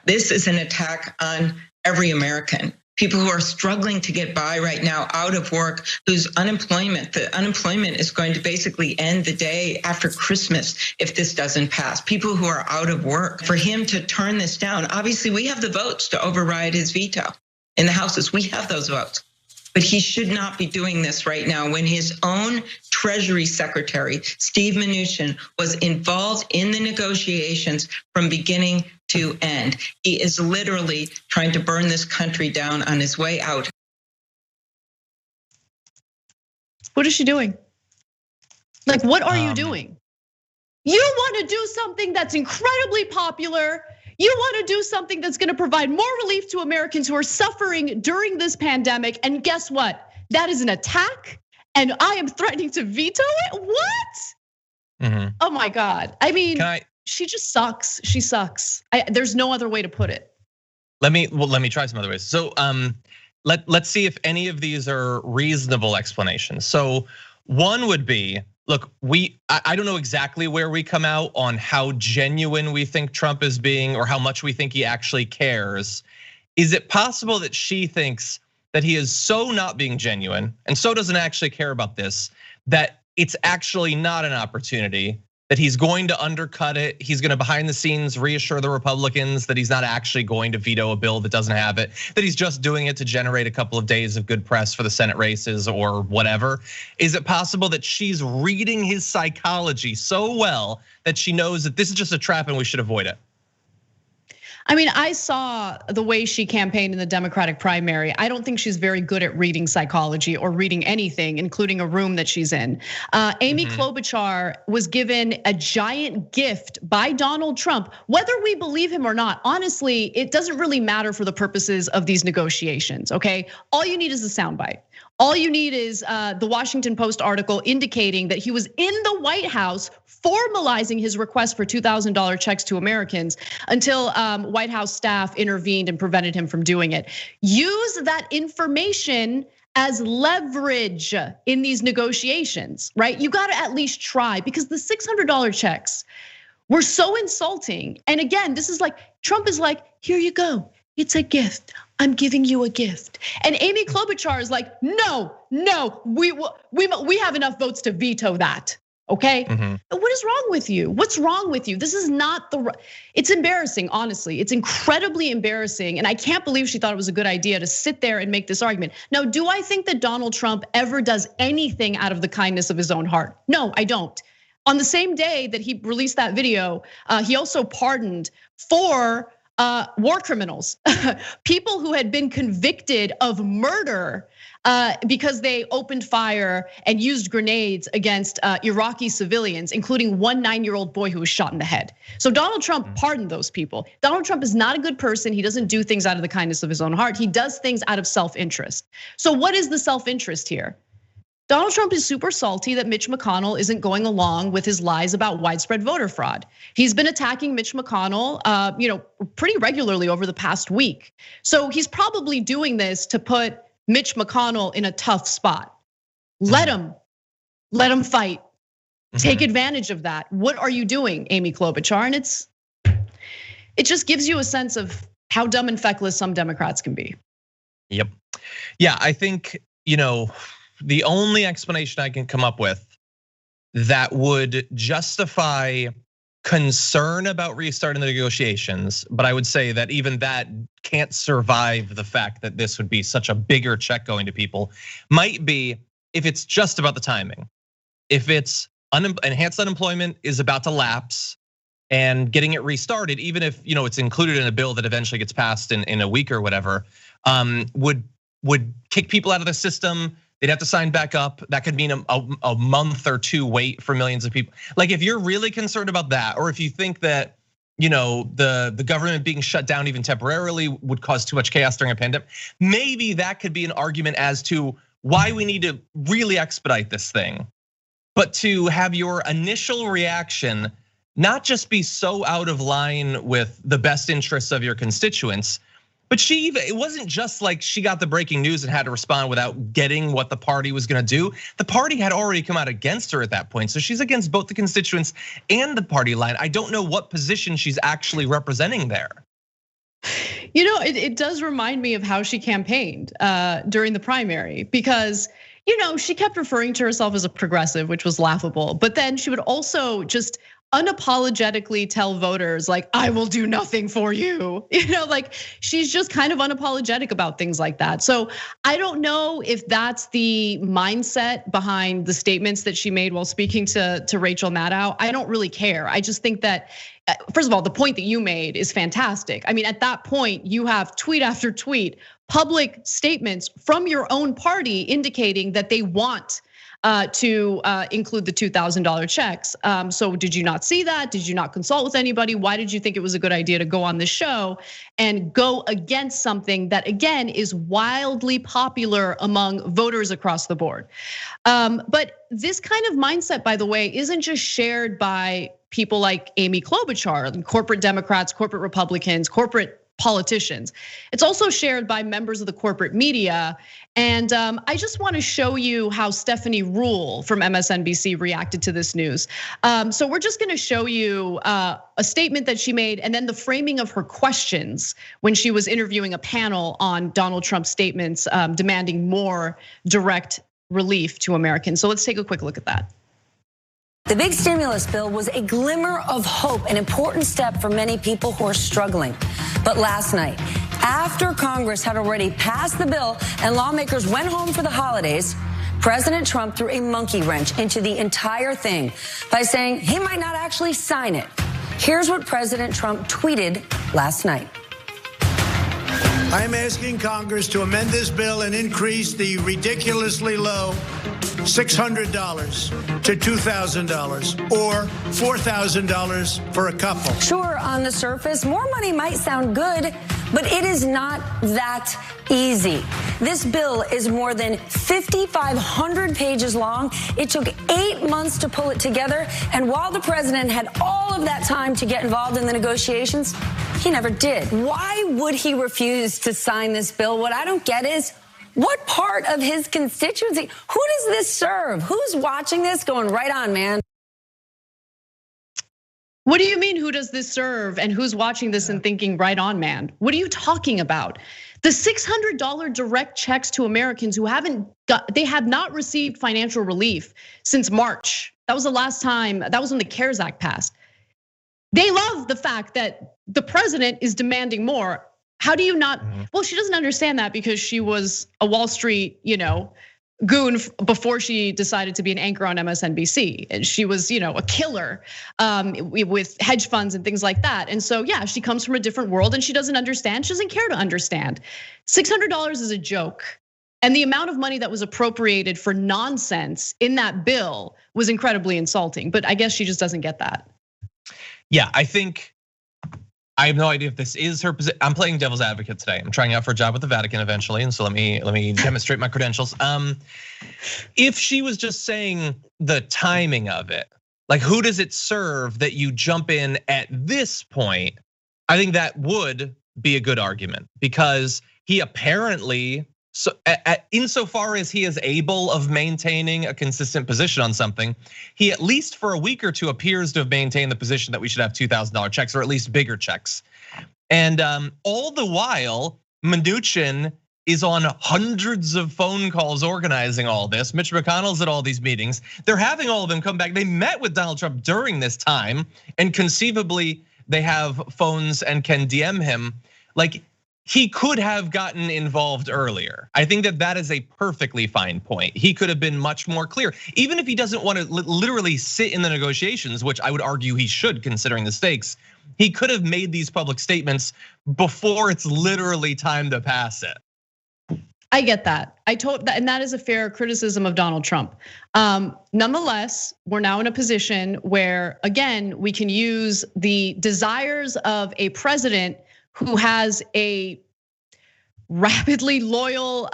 This is an attack on every American. People who are struggling to get by right now, out of work, whose the unemployment is going to basically end the day after Christmas if this doesn't pass. People who are out of work. For him to turn this down, obviously we have the votes to override his veto in the houses. We have those votes. But he should not be doing this right now when his own Treasury Secretary, Steve Mnuchin, was involved in the negotiations from beginning to end. He is literally trying to burn this country down on his way out. What is she doing? Like, what are you doing? You want to do something that's incredibly popular. You want to do something that's going to provide more relief to Americans who are suffering during this pandemic. And guess what? That is an attack. And I am threatening to veto it. What? Oh my God. I mean, she just sucks. She sucks. There's no other way to put it. Let me try some other ways. So let's see if any of these are reasonable explanations. So one would be, look, I don't know exactly where we come out on how genuine we think Trump is being or how much we think he actually cares. Is it possible that she thinks that he is so not being genuine and so doesn't actually care about this, that it's actually not an opportunity, that he's going to undercut it, he's gonna behind the scenes reassure the Republicans that he's not actually going to veto a bill that doesn't have it, that he's just doing it to generate a couple of days of good press for the Senate races or whatever? Is it possible that she's reading his psychology so well that she knows that this is just a trap and we should avoid it? I mean, I saw the way she campaigned in the Democratic primary. I don't think she's very good at reading psychology or reading anything, including a room that she's in. Amy Klobuchar was given a giant gift by Donald Trump. Whether we believe him or not, honestly, it doesn't really matter for the purposes of these negotiations, okay? All you need is a soundbite. All you need is the Washington Post article indicating that he was in the White House formalizing his request for $2,000 checks to Americans until White House staff intervened and prevented him from doing it. Use that information as leverage in these negotiations, right? You gotta at least try, because the $600 checks were so insulting. And again, this is like, Trump is like, here you go, it's a gift. I'm giving you a gift. And Amy Klobuchar is like, no, we have enough votes to veto that. Okay, What is wrong with you? What's wrong with you? This is not it's embarrassing, honestly. It's incredibly embarrassing. And I can't believe she thought it was a good idea to sit there and make this argument. Now, do I think that Donald Trump ever does anything out of the kindness of his own heart? No, I don't. On the same day that he released that video, he also pardoned 4 war criminals, people who had been convicted of murder because they opened fire and used grenades against Iraqi civilians, including one 9-year-old boy who was shot in the head. So Donald Trump pardoned those people. Donald Trump is not a good person. He doesn't do things out of the kindness of his own heart. He does things out of self-interest. So what is the self-interest here? Donald Trump is super salty that Mitch McConnell isn't going along with his lies about widespread voter fraud. He's been attacking Mitch McConnell, pretty regularly over the past week. So he's probably doing this to put Mitch McConnell in a tough spot. Let him fight. Take advantage of that. What are you doing, Amy Klobuchar? And it just gives you a sense of how dumb and feckless some Democrats can be. Yep. Yeah, I think, the only explanation I can come up with that would justify concern about restarting the negotiations, but I would say that even that can't survive the fact that this would be such a bigger check going to people, might be if it's just about the timing. If it's enhanced unemployment is about to lapse and getting it restarted, even if it's included in a bill that eventually gets passed in a week or whatever, would kick people out of the system. They'd have to sign back up. That could mean a month or two wait for millions of people. Like if you're really concerned about that, or if you think that the government being shut down even temporarily would cause too much chaos during a pandemic, maybe that could be an argument as to why we need to really expedite this thing. But to have your initial reaction not just be so out of line with the best interests of your constituents, but it wasn't just like she got the breaking news and had to respond without getting what the party was gonna do. The party had already come out against her at that point. So she's against both the constituents and the party line. I don't know what position she's actually representing there. It does remind me of how she campaigned during the primary, because she kept referring to herself as a progressive, which was laughable. But then she would also just unapologetically tell voters like, I will do nothing for you. Like she's just kind of unapologetic about things like that. So I don't know if that's the mindset behind the statements that she made while speaking to Rachel Maddow. I don't really care. I just think that, first of all, the point that you made is fantastic. I mean, at that point, you have tweet after tweet, public statements from your own party indicating that they want to include the $2,000 checks. So did you not see that? Did you not consult with anybody? Why did you think it was a good idea to go on this show and go against something that, again, is wildly popular among voters across the board? But this kind of mindset, by the way, isn't just shared by people like Amy Klobuchar, corporate Democrats, corporate Republicans, corporate politicians. It's also shared by members of the corporate media. And I just want to show you how Stephanie Ruhle from MSNBC reacted to this news. So we're just going to show you a statement that she made and then the framing of her questions when she was interviewing a panel on Donald Trump's statements demanding more direct relief to Americans. So let's take a quick look at that. The big stimulus bill was a glimmer of hope, an important step for many people who are struggling. But last night, after Congress had already passed the bill and lawmakers went home for the holidays, President Trump threw a monkey wrench into the entire thing by saying he might not actually sign it. Here's what President Trump tweeted last night. I'm asking Congress to amend this bill and increase the ridiculously low $600 to $2,000 or $4,000 for a couple. Sure, on the surface, more money might sound good, but it is not that easy. This bill is more than 5,500 pages long. It took 8 months to pull it together. And while the president had all of that time to get involved in the negotiations, he never did. Why would he refuse to sign this bill? What I don't get is, what part of his constituency, who does this serve? Who's watching this going, right on, man? What do you mean, who does this serve? And who's watching this and thinking, right on, man? What are you talking about? The $600 direct checks to Americans who they have not received financial relief since March. That was the last time, that was when the CARES Act passed. They love the fact that the president is demanding more. How do you not? Well, she doesn't understand that because she was a Wall Street, goon before she decided to be an anchor on MSNBC. And she was, a killer with hedge funds and things like that. And so, yeah, she comes from a different world and she doesn't understand. She doesn't care to understand. $600 is a joke. And the amount of money that was appropriated for nonsense in that bill was incredibly insulting. But I guess she just doesn't get that. Yeah, I have no idea if this is her position. I'm playing devil's advocate today. I'm trying out for a job with the Vatican eventually, and so let me demonstrate my credentials. If she was just saying the timing of it, like who does it serve that you jump in at this point? I think that would be a good argument because he apparently So insofar as he is able of maintaining a consistent position on something, he at least for a week or two appears to have maintained the position that we should have $2,000 checks or at least bigger checks. And all the while, Mnuchin is on hundreds of phone calls organizing all this. Mitch McConnell's at all these meetings. They're having all of them come back. They met with Donald Trump during this time, and conceivably they have phones and can DM him. Like, he could have gotten involved earlier. I think that is a perfectly fine point. He could have been much more clear. Even if he doesn't want to literally sit in the negotiations, which I would argue he should considering the stakes, he could have made these public statements before it's literally time to pass it. I get that. And that is a fair criticism of Donald Trump. Nonetheless, we're now in a position where, again, we can use the desires of a president who has a rapidly loyal,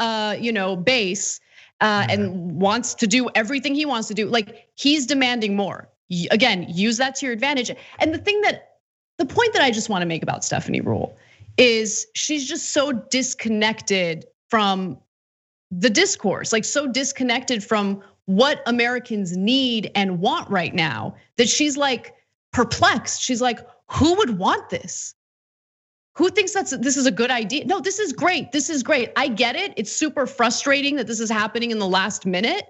base, and wants to do everything he wants to do. Like, he's demanding more. Again, use that to your advantage. And the point that I just want to make about Stephanie Ruhle is she's just so disconnected from the discourse, like so disconnected from what Americans need and want right now that she's like perplexed. She's like, who would want this? Who thinks this is a good idea? No, this is great. This is great. I get it. It's super frustrating that this is happening in the last minute,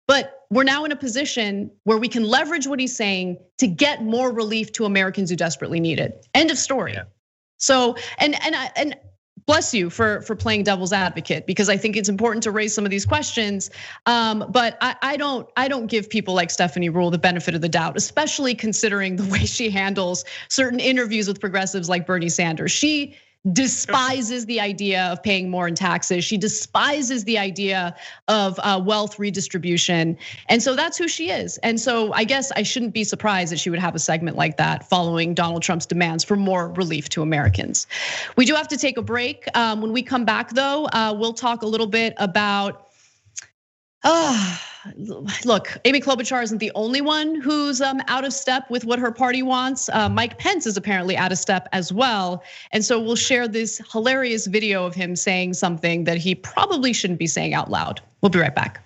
but we're now in a position where we can leverage what he's saying to get more relief to Americans who desperately need it. End of story. Yeah. So, and bless you for playing devil's advocate, because I think it's important to raise some of these questions. But I don't give people like Stephanie Ruhle the benefit of the doubt, especially considering the way she handles certain interviews with progressives like Bernie Sanders. She despises the idea of paying more in taxes. She despises the idea of wealth redistribution. And so that's who she is. And so I guess I shouldn't be surprised that she would have a segment like that following Donald Trump's demands for more relief to Americans. We do have to take a break. When we come back though, we'll talk a little bit about, look, Amy Klobuchar isn't the only one who's out of step with what her party wants. Mike Pence is apparently out of step as well. And so we'll share this hilarious video of him saying something that he probably shouldn't be saying out loud. We'll be right back.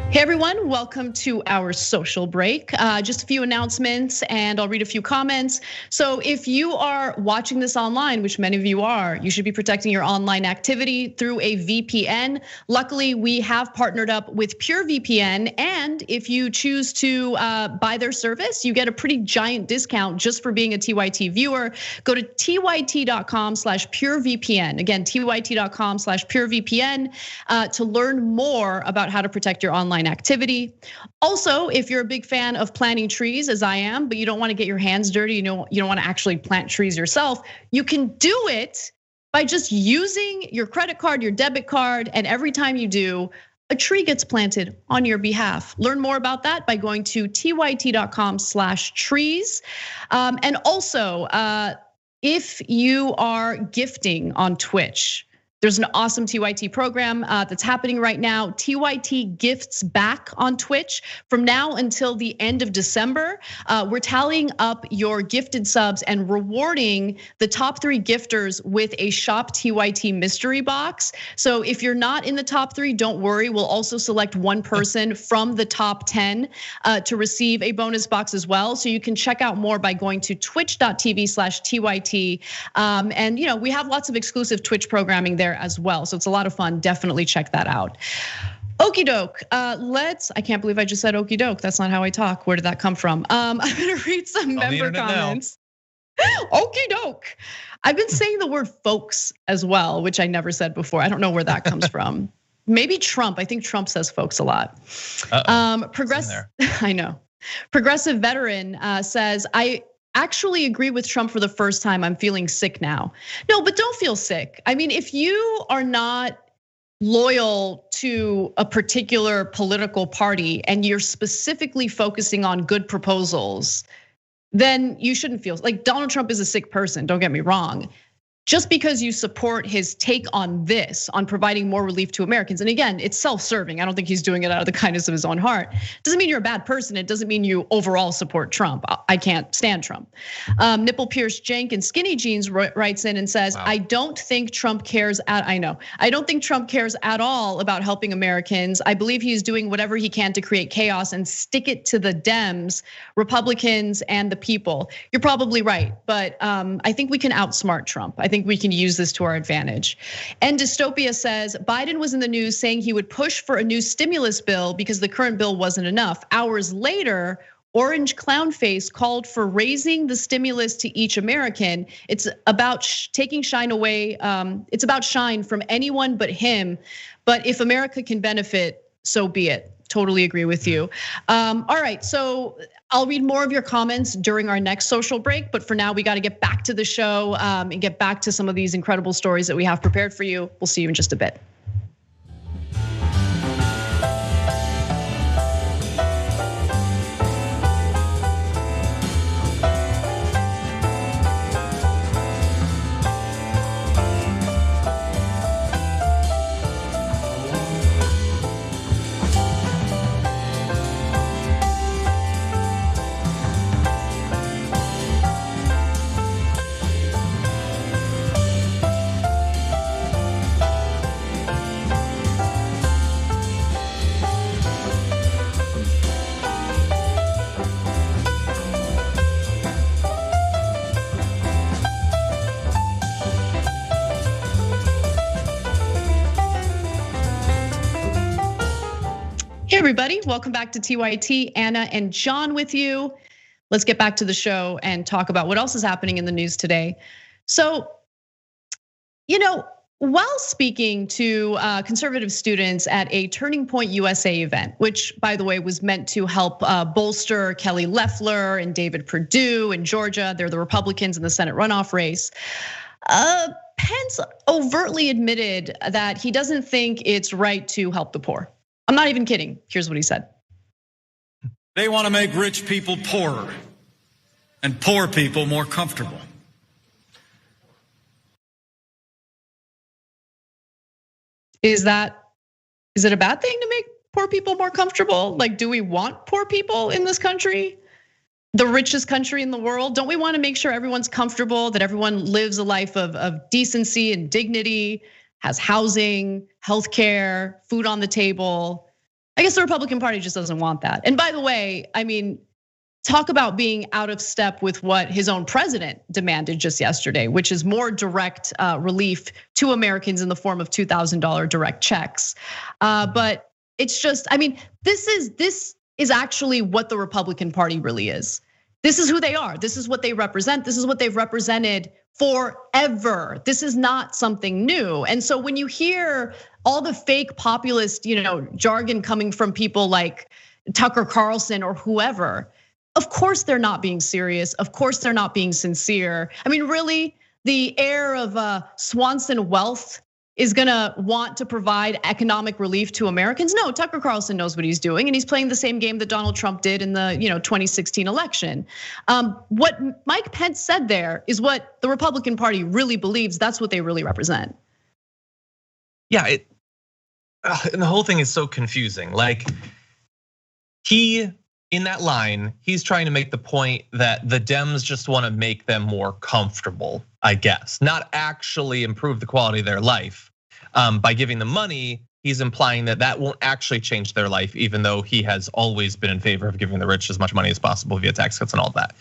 Hey everyone, welcome to our social break. Just a few announcements and I'll read a few comments. So if you are watching this online, which many of you are, you should be protecting your online activity through a VPN. Luckily, we have partnered up with PureVPN, and if you choose to buy their service, you get a pretty giant discount just for being a TYT viewer. Go to tyt.com/purevpn. Again, tyt.com/purevpn to learn more about how to protect your online activity. Also, if you're a big fan of planting trees, as I am, but you don't want to get your hands dirty, you don't want to actually plant trees yourself, you can do it by just using your credit card, your debit card, and every time you do, a tree gets planted on your behalf. Learn more about that by going to tyt.com/trees. And also, if you are gifting on Twitch, there's an awesome TYT program that's happening right now. TYT Gifts Back on Twitch from now until the end of December. We're tallying up your gifted subs and rewarding the top 3 gifters with a Shop TYT mystery box. So if you're not in the top 3, don't worry. We'll also select one person from the top 10 to receive a bonus box as well. So you can check out more by going to twitch.tv/TYT. And we have lots of exclusive Twitch programming there as well. So it's a lot of fun. Definitely check that out. Okie doke, I can't believe I just said okie doke. That's not how I talk. Where did that come from? I'm gonna read some member comments. Okie doke. I've been saying the word folks as well, which I never said before. I don't know where that comes from. maybe Trump. I think Trump says folks a lot. I know. Progressive veteran says, I actually agree with Trump for the first time. I'm feeling sick now. No, but don't feel sick. I mean, if you are not loyal to a particular political party and you're specifically focusing on good proposals, then you shouldn't feel like Donald Trump is a sick person. Don't get me wrong. Just because you support his take on this, on providing more relief to Americans, and again, it's self-serving. I don't think he's doing it out of the kindness of his own heart. Doesn't mean you're a bad person. It doesn't mean you overall support Trump. I can't stand Trump. Nipple Pierce Jenkins Skinny Jeans writes in and says, I don't think Trump cares I don't think Trump cares at all about helping Americans. I believe he's doing whatever he can to create chaos and stick it to the Dems, Republicans, and the people. You're probably right, but I think we can outsmart Trump. I think we can use this to our advantage. And Dystopia says, Biden was in the news saying he would push for a new stimulus bill because the current bill wasn't enough. Hours later, Orange Clownface called for raising the stimulus to each American. It's about taking shine away. It's about shine from anyone but him. But if America can benefit, so be it. Totally agree with you. All right, so I'll read more of your comments during our next social break, but for now we got to get back to the show and get back to some of these incredible stories that we have prepared for you. We'll see you in just a bit. Hey everybody, welcome back to TYT. Anna and John with you. Let's get back to the show and talk about what else is happening in the news today. So, while speaking to conservative students at a Turning Point USA event, which by the way was meant to help bolster Kelly Loeffler and David Perdue in Georgia, they're the Republicans in the Senate runoff race. Pence overtly admitted that he doesn't think it's right to help the poor. I'm not even kidding. Here's what he said. They want to make rich people poorer and poor people more comfortable. Is it a bad thing to make poor people more comfortable? Like, do we want poor people in this country? The richest country in the world? Don't we want to make sure everyone's comfortable, that everyone lives a life of decency and dignity, has housing, healthcare, food on the table? I guess the Republican Party just doesn't want that. And by the way, I mean, talk about being out of step with what his own president demanded just yesterday, which is more direct relief to Americans in the form of $2,000 direct checks. But it's just, I mean, this is actually what the Republican Party really is. This is who they are. This is what they represent. This is what they've represented forever. This is not something new. And so when you hear all the fake populist, jargon coming from people like Tucker Carlson or whoever, of course they're not being serious. Of course they're not being sincere. I mean, really, the heir of Swanson Wealth is gonna want to provide economic relief to Americans? No, Tucker Carlson knows what he's doing, and he's playing the same game that Donald Trump did in the 2016 election. What Mike Pence said there is what the Republican Party really believes. That's what they really represent. Yeah, and the whole thing is so confusing. Like, in that line, he's trying to make the point that the Dems just want to make them more comfortable, I guess, not actually improve the quality of their life. By giving them money, he's implying that won't actually change their life, even though he has always been in favor of giving the rich as much money as possible via tax cuts and all that.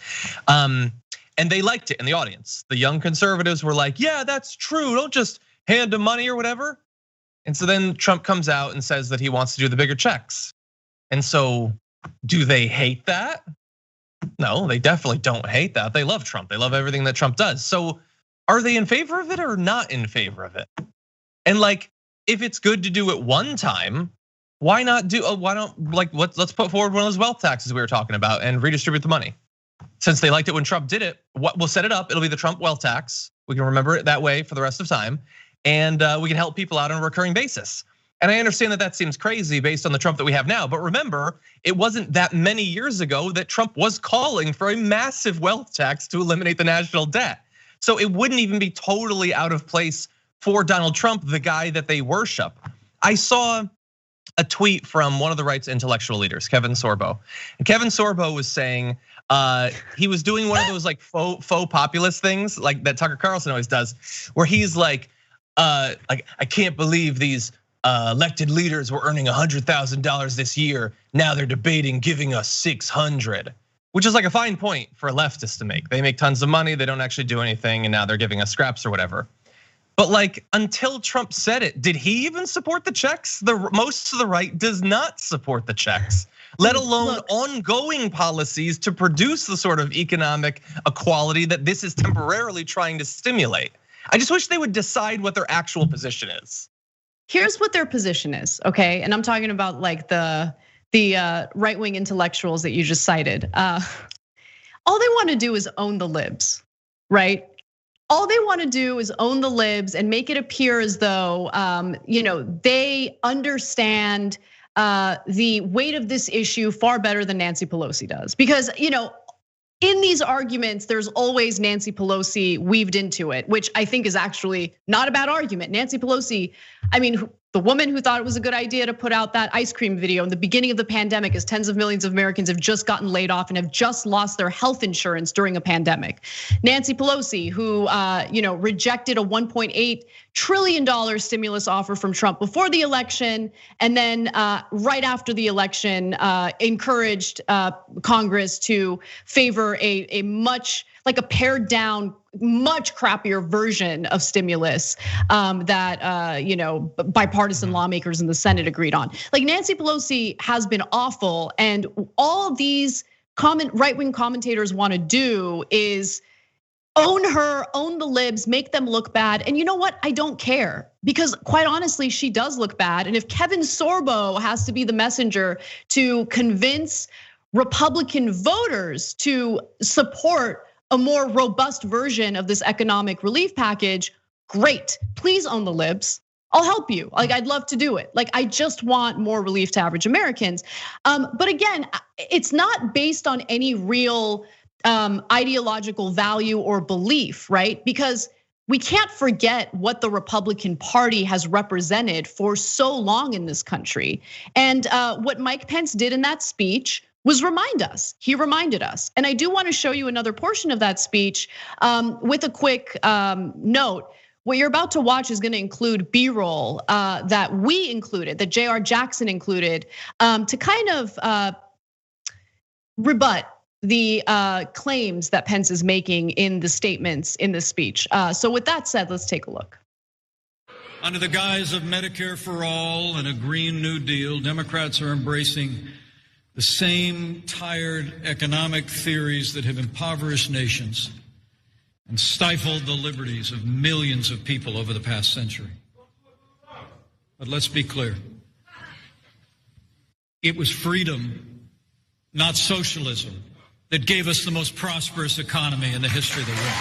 And they liked it in the audience. The young conservatives were like, yeah, that's true. Don't just hand them money or whatever. And so then Trump comes out and says that he wants to do the bigger checks. And so, do they hate that? No, they definitely don't hate that. They love Trump. They love everything that Trump does. So are they in favor of it or not in favor of it? And like, if it's good to do it one time, why not let's put forward one of those wealth taxes we were talking about and redistribute the money. Since they liked it when Trump did it, we'll set it up. It'll be the Trump wealth tax. We can remember it that way for the rest of time. And we can help people out on a recurring basis. And I understand that seems crazy based on the Trump that we have now. But remember, it wasn't that many years ago that Trump was calling for a massive wealth tax to eliminate the national debt. So it wouldn't even be totally out of place for Donald Trump, the guy that they worship. I saw a tweet from one of the right's intellectual leaders, Kevin Sorbo. And Kevin Sorbo was saying he was doing one of those like faux populist things like that Tucker Carlson always does, where he's like I can't believe these elected leaders were earning $100,000 this year. Now they're debating giving us 600, which is like a fine point for leftists to make. They make tons of money, they don't actually do anything, and now they're giving us scraps or whatever. But like until Trump said it, did he even support the checks? Most of the right does not support the checks, let alone ongoing policies to produce the sort of economic equality that this is temporarily trying to stimulate. I just wish they would decide what their actual position is. Here's what their position is, okay? And I'm talking about like the right-wing intellectuals that you just cited. All they want to do is own the libs, right? All they want to do is own the libs and make it appear as though they understand the weight of this issue far better than Nancy Pelosi does. Because in these arguments, there's always Nancy Pelosi weaved into it, which I think is actually not a bad argument. Nancy Pelosi, I mean, the woman who thought it was a good idea to put out that ice cream video in the beginning of the pandemic, as tens of millions of Americans have just gotten laid off and have just lost their health insurance during a pandemic. Nancy Pelosi, who rejected a $1.8 trillion stimulus offer from Trump before the election, and then right after the election, encouraged Congress to favor a much like a pared down, much crappier version of stimulus that bipartisan lawmakers in the Senate agreed on. Like Nancy Pelosi has been awful, and all these right-wing commentators want to do is own her, own the libs, make them look bad. And you know what? I don't care, because quite honestly, she does look bad. And if Kevin Sorbo has to be the messenger to convince Republican voters to support a more robust version of this economic relief package, great. Please own the libs. I'll help you. Like, I'd love to do it. Like, I just want more relief to average Americans. But again, it's not based on any real ideological value or belief, right? Because we can't forget what the Republican Party has represented for so long in this country. And what Mike Pence did in that speech was remind us. He reminded us. And I do want to show you another portion of that speech with a quick note. What you're about to watch is going to include B-roll that we included, that J.R. Jackson included, to kind of rebut the claims that Pence is making in the statements in this speech. So with that said, let's take a look. Under the guise of Medicare for all and a Green New Deal, Democrats are embracing the same tired economic theories that have impoverished nations and stifled the liberties of millions of people over the past century. But let's be clear. It was freedom, not socialism, that gave us the most prosperous economy in the history of the world.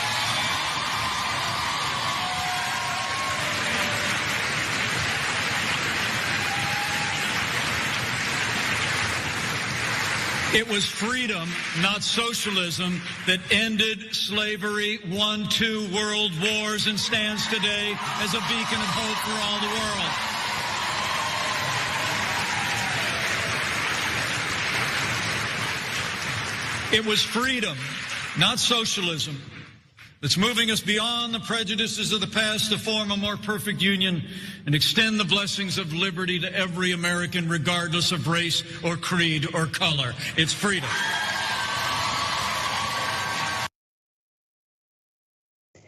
It was freedom, not socialism, that ended slavery, won 2 world wars, and stands today as a beacon of hope for all the world. It was freedom, not socialism, that's moving us beyond the prejudices of the past to form a more perfect union and extend the blessings of liberty to every American, regardless of race or creed or color. It's freedom.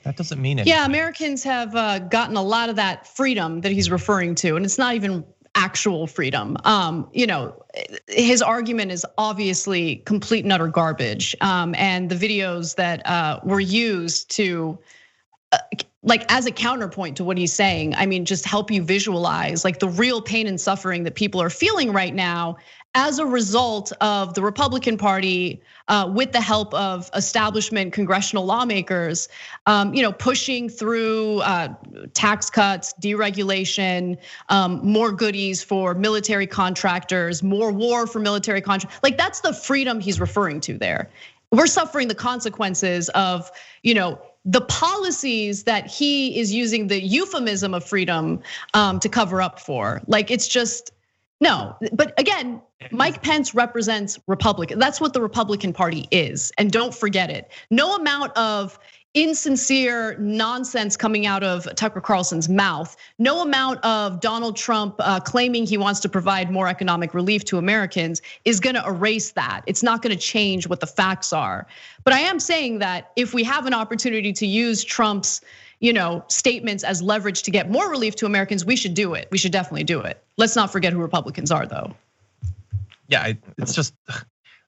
That doesn't mean anything. Yeah, Americans have gotten a lot of that freedom that he's referring to, and it's not even actual freedom. His argument is obviously complete and utter garbage. And the videos that were used to like as a counterpoint to what he's saying, I mean, just help you visualize like the real pain and suffering that people are feeling right now as a result of the Republican Party, with the help of establishment congressional lawmakers, pushing through tax cuts, deregulation, more goodies for military contractors, more war for military contractors. Like that's the freedom he's referring to there. We're suffering the consequences of, the policies that he is using the euphemism of freedom to cover up for. Like it's just, no, but again, Mike Pence represents Republican. That's what the Republican Party is, and don't forget it. No amount of insincere nonsense coming out of Tucker Carlson's mouth, no amount of Donald Trump claiming he wants to provide more economic relief to Americans is gonna erase that. It's not gonna change what the facts are. But I am saying that if we have an opportunity to use Trump's statements as leverage to get more relief to Americans, we should do it. We should definitely do it. Let's not forget who Republicans are though. Yeah, it's just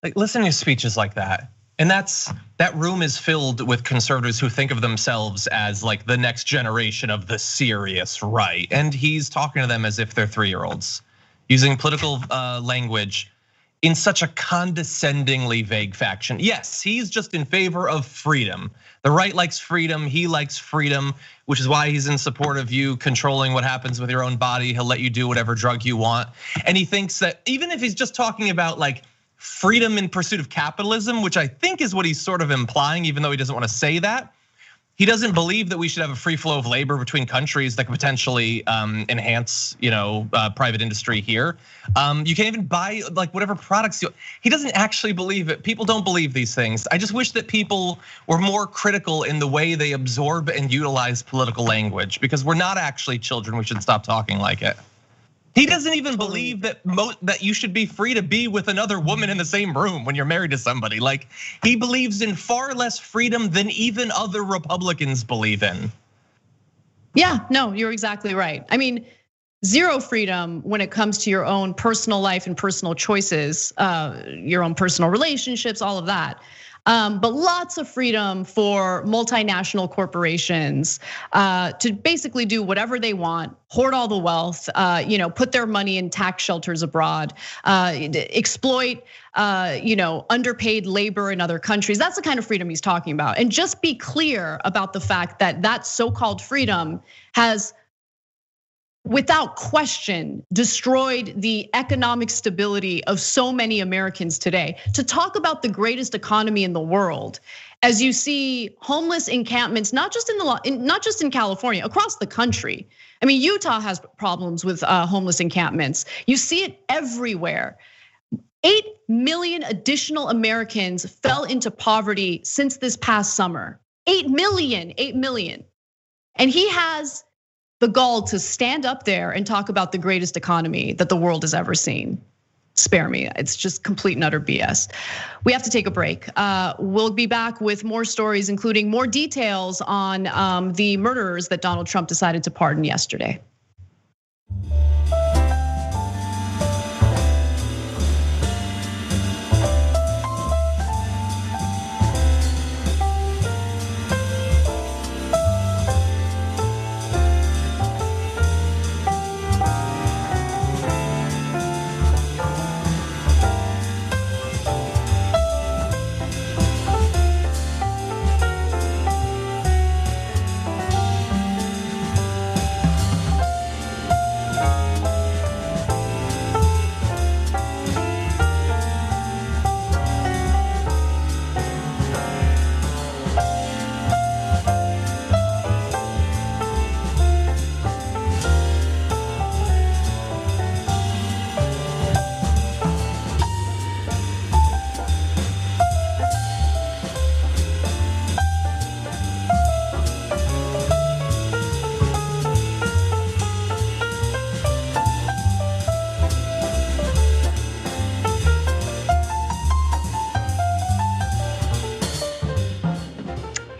like listening to speeches like that. And that room is filled with conservatives who think of themselves as like the next generation of the serious right. And he's talking to them as if they're 3-year-olds, using political language in such a condescendingly vague fashion. Yes, he's just in favor of freedom. The right likes freedom, he likes freedom, which is why he's in support of you controlling what happens with your own body. He'll let you do whatever drug you want. And he thinks that even if he's just talking about like freedom in pursuit of capitalism, which I think is what he's sort of implying, even though he doesn't want to say that. He doesn't believe that we should have a free flow of labor between countries that could potentially enhance, private industry here. You can't even buy like whatever products he doesn't actually believe it. People don't believe these things. I just wish that people were more critical in the way they absorb and utilize political language, because we're not actually children. We should stop talking like it. He doesn't even believe that you should be free to be with another woman in the same room when you're married to somebody. Like he believes in far less freedom than even other Republicans believe in. Yeah, no, you're exactly right. I mean, zero freedom when it comes to your own personal life and personal choices, your own personal relationships, all of that. But lots of freedom for multinational corporations to basically do whatever they want, hoard all the wealth, put their money in tax shelters abroad, exploit, underpaid labor in other countries. That's the kind of freedom he's talking about. And just be clear about the fact that that so-called freedom has, without question, destroyed the economic stability of so many Americans today. To talk about the greatest economy in the world, as you see homeless encampments, not just in California, across the country. I mean, Utah has problems with homeless encampments. You see it everywhere. 8 million additional Americans fell into poverty since this past summer. 8 million. And he has the gall to stand up there and talk about the greatest economy that the world has ever seen. Spare me, it's just complete and utter BS. We have to take a break. We'll be back with more stories, including more details on the murderers that Donald Trump decided to pardon yesterday.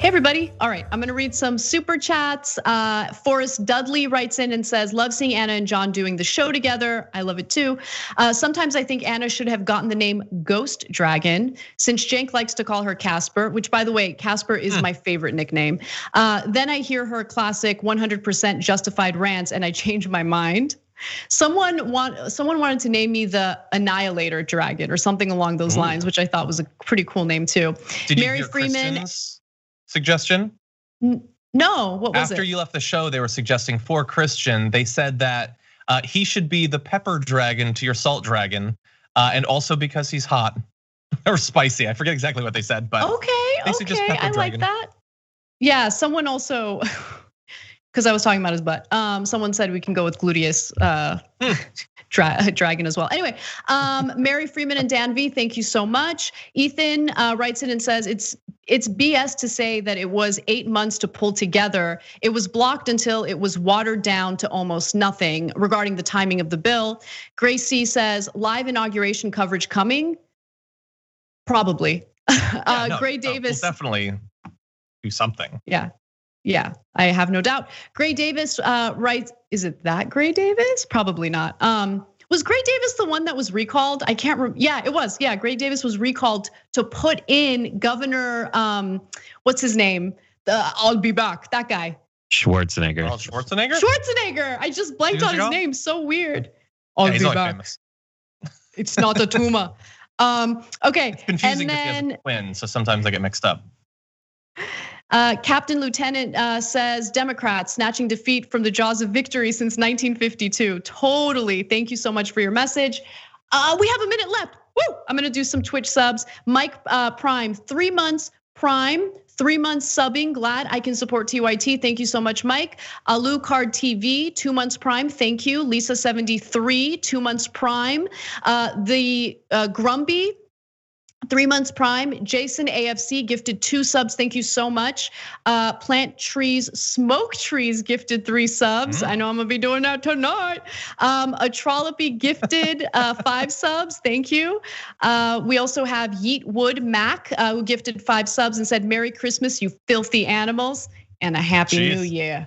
everybody. All right, I'm gonna read some super chats. Forrest Dudley writes in and says, love seeing Anna and John doing the show together. I love it too. Sometimes I think Anna should have gotten the name Ghost Dragon, since Cenk likes to call her Casper, which by the way, Casper is my favorite nickname. Then I hear her classic 100% justified rants and I change my mind. Someone wanted to name me the Annihilator Dragon or something along those lines, which I thought was a pretty cool name too. Did Mary you hear Freeman. Kristen's suggestion? No, what was it? After you left the show, they were suggesting for Christian. They said that he should be the pepper dragon to your salt dragon, and also because he's hot or spicy. I forget exactly what they said, but okay, I dragon. like that. Yeah, someone also. Because I was talking about his butt. Someone said we can go with gluteus dragon as well. Anyway, Mary Freeman and Dan V, thank you so much. Ethan writes in and says it's BS to say that it was 8 months to pull together. It was blocked until it was watered down to almost nothing regarding the timing of the bill. Grace C says live inauguration coverage coming. Probably. Gray Davis we'll definitely do something. Yeah, I have no doubt. Gray Davis writes, is it that Gray Davis? Probably not. Was Gray Davis the one that was recalled? I can't remember. Yeah, it was. Yeah, Gray Davis was recalled to put in Governor, what's his name? I'll be back, that guy. Schwarzenegger. Arnold Schwarzenegger? Schwarzenegger, I just blanked on his name, so weird. I'll be back. Famous. It's not a tumor. Okay, it's confusing because he has a twin, so sometimes I get mixed up. Captain Lieutenant says Democrats snatching defeat from the jaws of victory since 1952. Totally. Thank you so much for your message. We have a minute left. Woo! I'm gonna do some Twitch subs. Mike Prime, 3 months Prime, 3 months subbing. Glad I can support TYT. Thank you so much, Mike. Alucard TV, 2 months Prime. Thank you. Lisa 73, 2 months Prime. The Grumpy. 3 months Prime. Jason AFC gifted 2 subs. Thank you so much. Plant Trees, Smoke Trees gifted 3 subs. I know I'm gonna be doing that tonight. A Trollopy gifted 5 subs. Thank you. We also have Yeet Wood Mac who gifted 5 subs and said, Merry Christmas, you filthy animals, and a Happy New Year.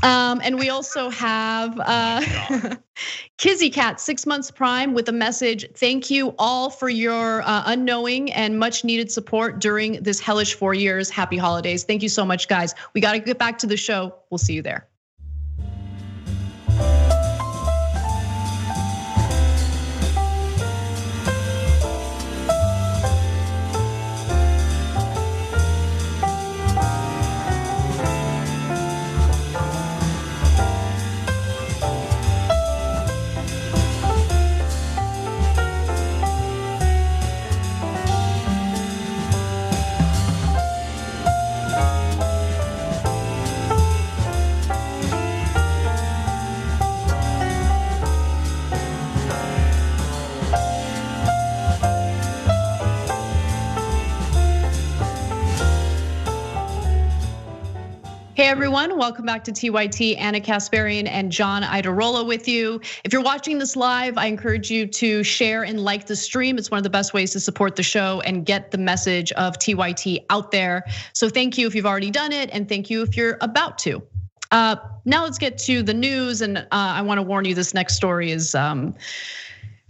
And we also have Kizzy Cat, 6 months Prime with a message. Thank you all for your unknowing and much needed support during this hellish 4 years. Happy holidays. Thank you so much, guys. We got to get back to the show. We'll see you there. Hey everyone, welcome back to TYT. Anna Kasparian and John Idarola with you. If you're watching this live, I encourage you to share and like the stream. It's one of the best ways to support the show and get the message of TYT out there. So thank you if you've already done it, and thank you if you're about to. Now let's get to the news, and I want to warn you, this next story is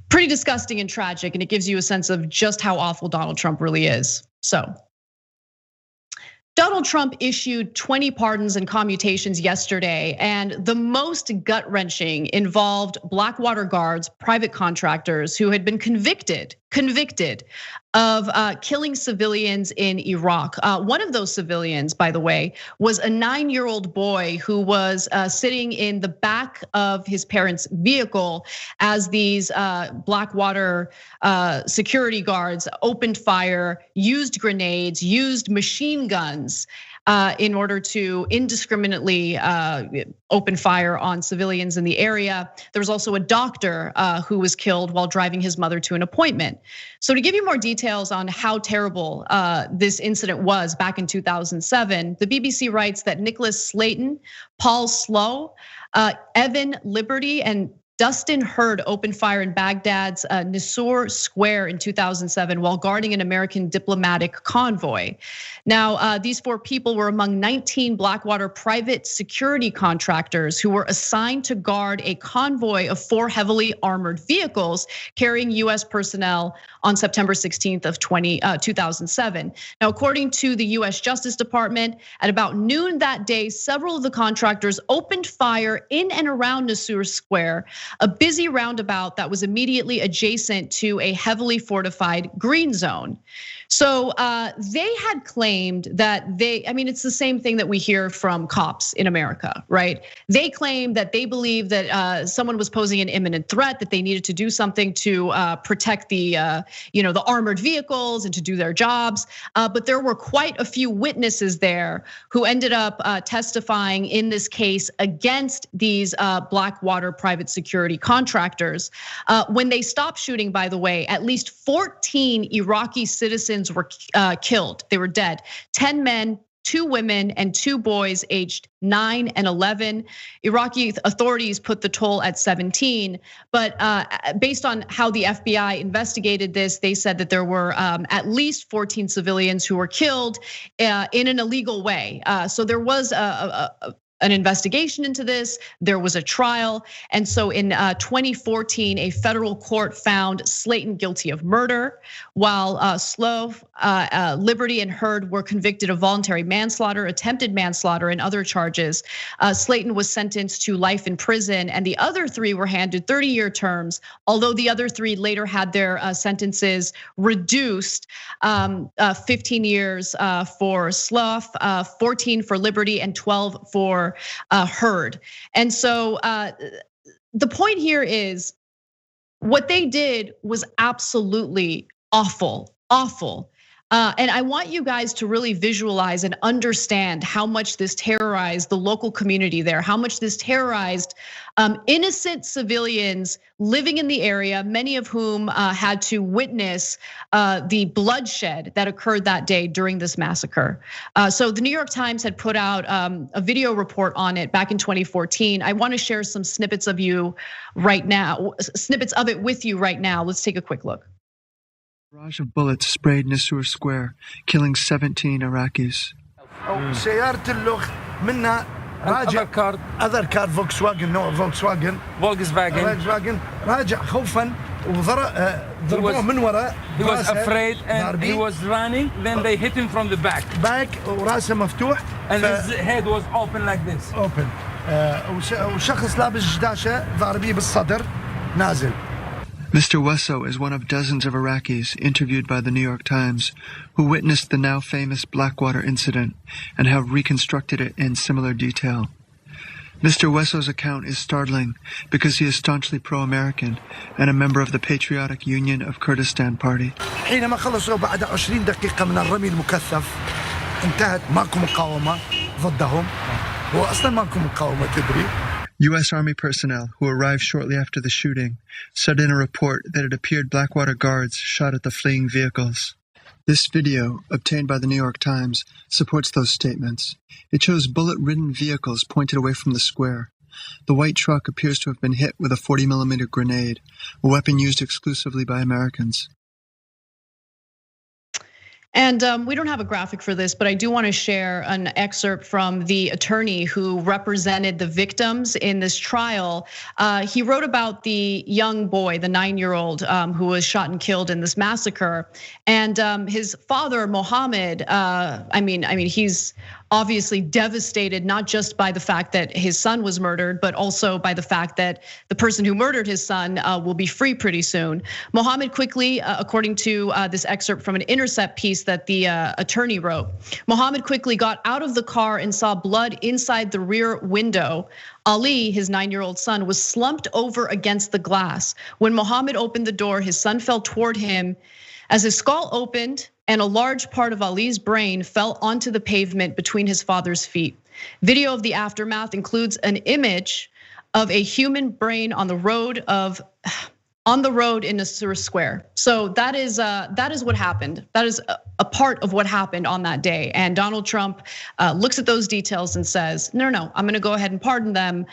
pretty disgusting and tragic, and it gives you a sense of just how awful Donald Trump really is. So, Donald Trump issued 20 pardons and commutations yesterday, and the most gut-wrenching involved Blackwater guards, private contractors who had been convicted of killing civilians in Iraq. One of those civilians, by the way, was a 9-year-old boy who was sitting in the back of his parents' vehicle as these Blackwater security guards opened fire, used grenades, used machine guns in order to indiscriminately open fire on civilians in the area. There was also a doctor who was killed while driving his mother to an appointment. So to give you more details on how terrible this incident was back in 2007, the BBC writes that Nicholas Slayton, Paul Slow, Evan Liberty, and Dustin Hurd opened fire in Baghdad's Nisour Square in 2007 while guarding an American diplomatic convoy. Now, these 4 people were among 19 Blackwater private security contractors who were assigned to guard a convoy of 4 heavily armored vehicles carrying US personnel on September 16th of 2007. Now, according to the US Justice Department, at about noon that day, several of the contractors opened fire in and around Nisour Square, a busy roundabout that was immediately adjacent to a heavily fortified green zone. So they had claimed that it's the same thing that we hear from cops in America, right? They claim that they believe that someone was posing an imminent threat, that they needed to do something to protect the armored vehicles and to do their jobs. But there were quite a few witnesses there who ended up testifying in this case against these Blackwater private security contractors. When they stopped shooting, by the way, at least 14 Iraqi citizens were killed. They were dead. 10 men, 2 women, and 2 boys aged 9 and 11. Iraqi authorities put the toll at 17, but based on how the FBI investigated this, they said that there were at least 14 civilians who were killed in an illegal way. So there was an investigation into this. There was a trial. And so in 2014, a federal court found Slayton guilty of murder, while Slove, Liberty, and Hurd were convicted of voluntary manslaughter, attempted manslaughter, and other charges. Slayton was sentenced to life in prison, and the other 3 were handed 30-year terms, although the other 3 later had their sentences reduced, 15 years for Slough, 14 for Liberty, and 12 for Hurd. And so the point here is what they did was absolutely awful. And I want you guys to really visualize and understand how much this terrorized the local community there, how much this terrorized innocent civilians living in the area, many of whom had to witness the bloodshed that occurred that day during this massacre. So the New York Times had put out a video report on it back in 2014. I want to share some snippets of it with you right now. Let's take a quick look. A barrage of bullets sprayed Nisour Square, killing 17 Iraqis. سيارة اللغ منها راجع other car Volkswagen نوع Volkswagen راجع خوفا وضربوه من وراء. He was afraid and he was running. Then they hit him from the back وراسه مفتوح and his head was open like this. Open. وشخص لابس جداشة ضاربيه بالصدر نازل. Mr. Wesso is one of dozens of Iraqis interviewed by the New York Times who witnessed the now famous Blackwater incident and have reconstructed it in similar detail. Mr. Wesso's account is startling because he is staunchly pro-American and a member of the Patriotic Union of Kurdistan Party. حينما خلصوا بعد 20 دقيقة من الرمي المكثف انتهت ماكو مقاومة ضدهم. هو أصلاً ماكو مقاومة تدري. US Army personnel who arrived shortly after the shooting said in a report that it appeared Blackwater guards shot at the fleeing vehicles. This video, obtained by the New York Times, supports those statements. It shows bullet-ridden vehicles pointed away from the square. The white truck appears to have been hit with a 40mm grenade, a weapon used exclusively by Americans. And we don't have a graphic for this, but I do want to share an excerpt from the attorney who represented the victims in this trial. He wrote about the young boy, the 9-year-old who was shot and killed in this massacre. And his father, Mohammed, he's obviously devastated, not just by the fact that his son was murdered, but also by the fact that the person who murdered his son will be free pretty soon. Mohammed quickly, according to this excerpt from an Intercept piece that the attorney wrote, Mohammed quickly got out of the car and saw blood inside the rear window. Ali, his 9-year-old son, was slumped over against the glass. When Mohammed opened the door, his son fell toward him. As his skull opened and a large part of Ali's brain fell onto the pavement between his father's feet. Video of the aftermath includes an image of a human brain on the road of on the road in Nisour Square. So that is what happened. That is a part of what happened on that day. And Donald Trump looks at those details and says, no, I'm gonna go ahead and pardon them.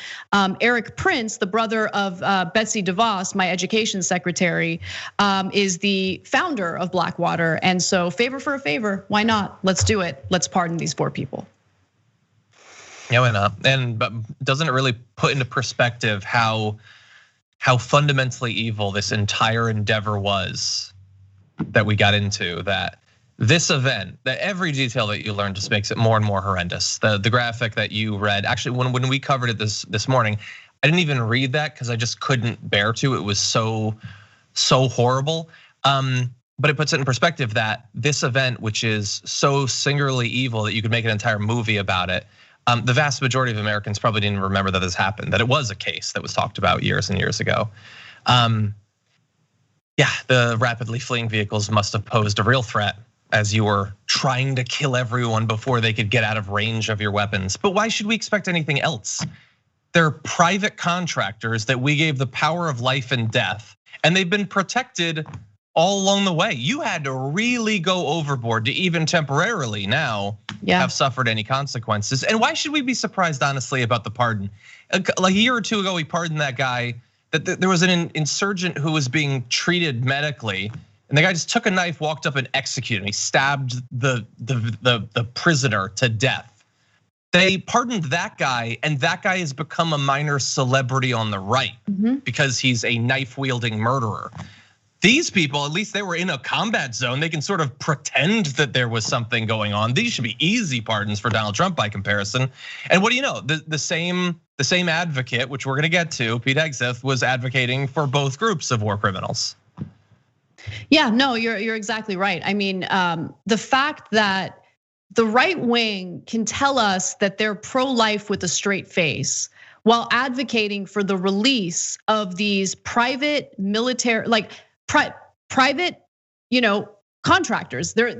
Eric Prince, the brother of Betsy DeVos, my education secretary, is the founder of Blackwater. And so favor for a favor, why not? Let's do it. Let's pardon these 4 people. Yeah, why not? But doesn't it really put into perspective how fundamentally evil this entire endeavor was that we got into, that this event, that every detail that you learned just makes it more and more horrendous. The graphic that you read, actually when we covered it this morning, I didn't even read that because I just couldn't bear to. It was so horrible. But it puts it in perspective that this event, which is so singularly evil that you could make an entire movie about it, the vast majority of Americans probably didn't remember that this happened, that it was a case that was talked about years and years ago. Yeah, the rapidly fleeing vehicles must have posed a real threat as you were trying to kill everyone before they could get out of range of your weapons. But why should we expect anything else? They're private contractors that we gave the power of life and death, and they've been protected all along the way. You had to really go overboard to even temporarily now have suffered any consequences. And why should we be surprised, honestly, about the pardon? Like a year or 2 ago, we pardoned that guy, that there was an insurgent who was being treated medically, and the guy just took a knife, walked up and executed him. He stabbed the prisoner to death. They pardoned that guy, and that guy has become a minor celebrity on the right because he's a knife-wielding murderer. These people, at least they were in a combat zone. They can sort of pretend that there was something going on. These should be easy pardons for Donald Trump by comparison. And what do you know? The same advocate, which we're gonna get to, Pete Hegseth, was advocating for both groups of war criminals. Yeah, no, you're exactly right. I mean, the fact that the right wing can tell us that they're pro-life with a straight face while advocating for the release of these private military, like private, contractors. They're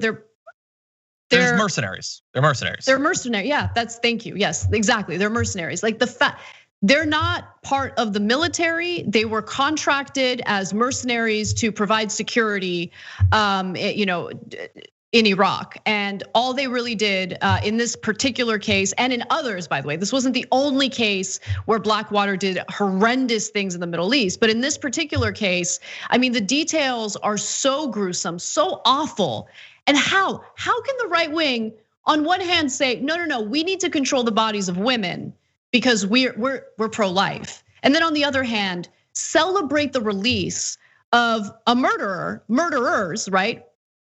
mercenaries. They're mercenaries. They're mercenaries. Yeah, thank you. Yes, exactly. They're mercenaries. Like they're not part of the military. They were contracted as mercenaries to provide security, in Iraq. And all they really did in this particular case, and in others, by the way, this wasn't the only case where Blackwater did horrendous things in the Middle East. But in this particular case, I mean, the details are so gruesome, so awful. And how can the right wing on one hand say, no, we need to control the bodies of women because we're pro-life. And then on the other hand, celebrate the release of a murderers, right?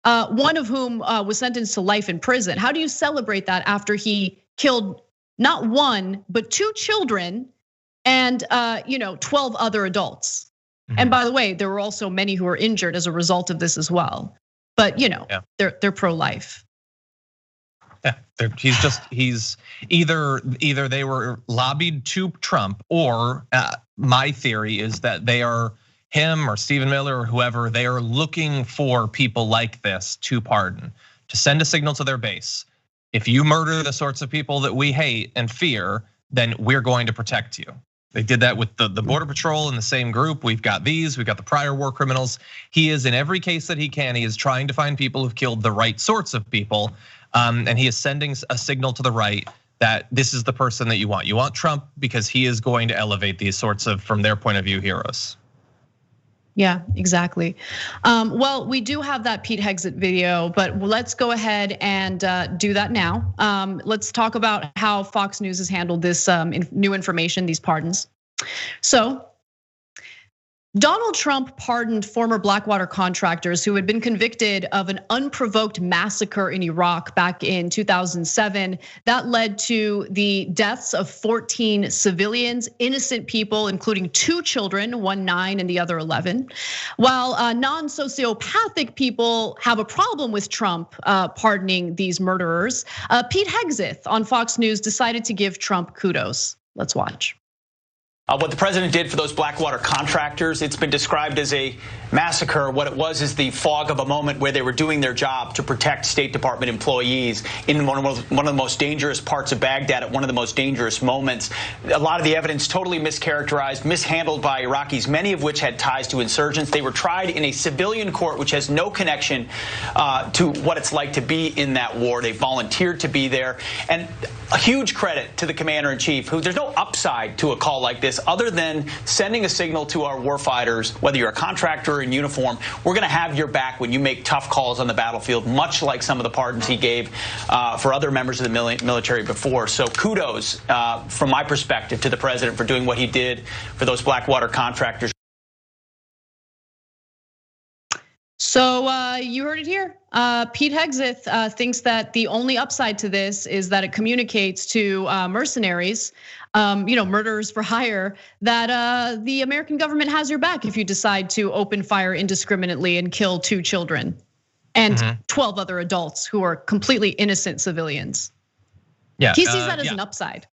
One of whom was sentenced to life in prison. How do you celebrate that after he killed not 1, but 2 children and 12 other adults? And by the way, there were also many who were injured as a result of this as well. But they're pro-life. Yeah, he's either they were lobbied to Trump, or my theory is that they are, him or Stephen Miller or whoever, they are looking for people like this to pardon, to send a signal to their base. If you murder the sorts of people that we hate and fear, then we're going to protect you. They did that with the Border Patrol in the same group. We've got the prior war criminals. He is in every case that he can. He is trying to find people who've killed the right sorts of people. And he is sending a signal to the right that this is the person that you want. You want Trump because he is going to elevate these sorts of, from their point of view, heroes. Yeah, exactly. Well, we do have that Pete Hegseth video, but let's go ahead and do that now. Let's talk about how Fox News has handled this new information, these pardons. So, Donald Trump pardoned former Blackwater contractors who had been convicted of an unprovoked massacre in Iraq back in 2007. That led to the deaths of 14 civilians, innocent people, including 2 children, one 9 and the other 11. While non-sociopathic people have a problem with Trump pardoning these murderers, Pete Hegseth on Fox News decided to give Trump kudos. Let's watch. What the president did for those Blackwater contractors, it's been described as a massacre. What it was is the fog of a moment where they were doing their job to protect State Department employees in one of the most dangerous parts of Baghdad at one of the most dangerous moments. A lot of the evidence totally mischaracterized, mishandled by Iraqis, many of which had ties to insurgents. They were tried in a civilian court, which has no connection to what it's like to be in that war. They volunteered to be there. And a huge credit to the commander-in-chief, who there's no upside to a call like this other than sending a signal to our warfighters, whether you're a contractor or in uniform, we're going to have your back when you make tough calls on the battlefield, much like some of the pardons he gave for other members of the military before. So kudos, from my perspective, to the president for doing what he did for those Blackwater contractors. So you heard it here. Pete Hegseth thinks that the only upside to this is that it communicates to mercenaries, murderers for hire, that the American government has your back if you decide to open fire indiscriminately and kill 2 children and 12 other adults who are completely innocent civilians. Yeah, he sees that as an upside.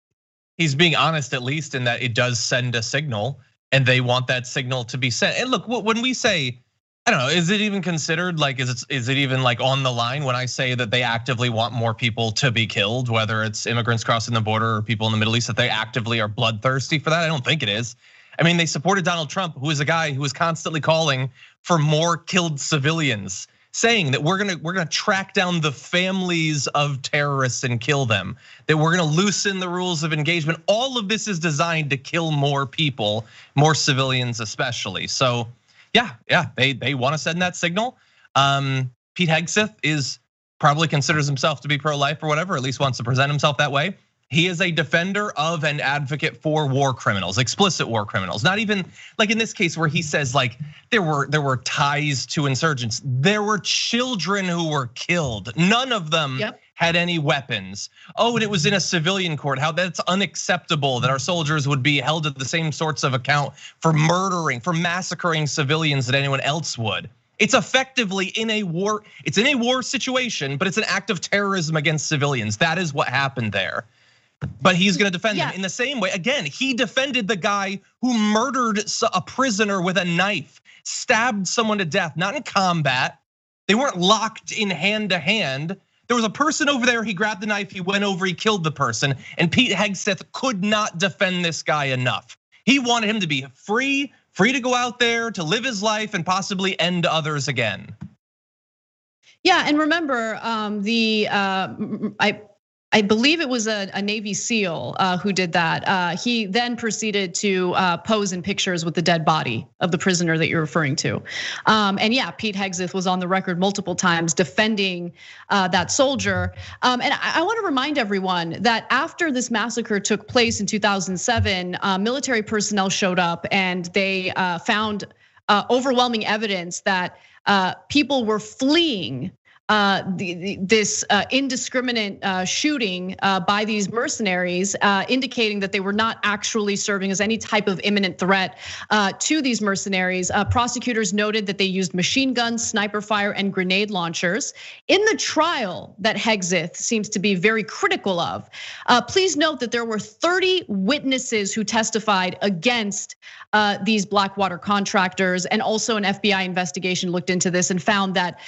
He's being honest, at least, in that it does send a signal, and they want that signal to be sent. And look, when we say, I don't know, is it even considered like, is it even like on the line when I say that they actively want more people to be killed, whether it's immigrants crossing the border or people in the Middle East, that they actively are bloodthirsty for that? I don't think it is. I mean, they supported Donald Trump, who is a guy who was constantly calling for more killed civilians, saying that we're gonna track down the families of terrorists and kill them, that we're gonna loosen the rules of engagement. All of this is designed to kill more people, more civilians especially. So yeah, they want to send that signal. Pete Hegseth probably considers himself to be pro-life or whatever, at least wants to present himself that way. He is a defender of and advocate for war criminals, explicit war criminals. Not even like in this case where he says like there were ties to insurgents. There were children who were killed. None of them had any weapons. Oh, and it was in a civilian court. How that's unacceptable that our soldiers would be held to the same sorts of account for murdering, for massacring civilians that anyone else would. It's effectively in a war. It's in a war situation, but it's an act of terrorism against civilians. That is what happened there. But he's going to defend them in the same way. Again, he defended the guy who murdered a prisoner with a knife, stabbed someone to death, not in combat. They weren't locked in hand to hand. There was a person over there, he grabbed the knife, he went over, he killed the person. And Pete Hegseth could not defend this guy enough. He wanted him to be free to go out there, to live his life and possibly end others again. Yeah, and remember, I believe it was a Navy SEAL who did that. He then proceeded to pose in pictures with the dead body of the prisoner that you're referring to. And yeah, Pete Hegseth was on the record multiple times defending that soldier. And I want to remind everyone that after this massacre took place in 2007, military personnel showed up and they found overwhelming evidence that people were fleeing this indiscriminate shooting by these mercenaries, indicating that they were not actually serving as any type of imminent threat to these mercenaries. Prosecutors noted that they used machine guns, sniper fire, and grenade launchers. In the trial that Hegseth seems to be very critical of, please note that there were 30 witnesses who testified against these Blackwater contractors, and also an FBI investigation looked into this and found that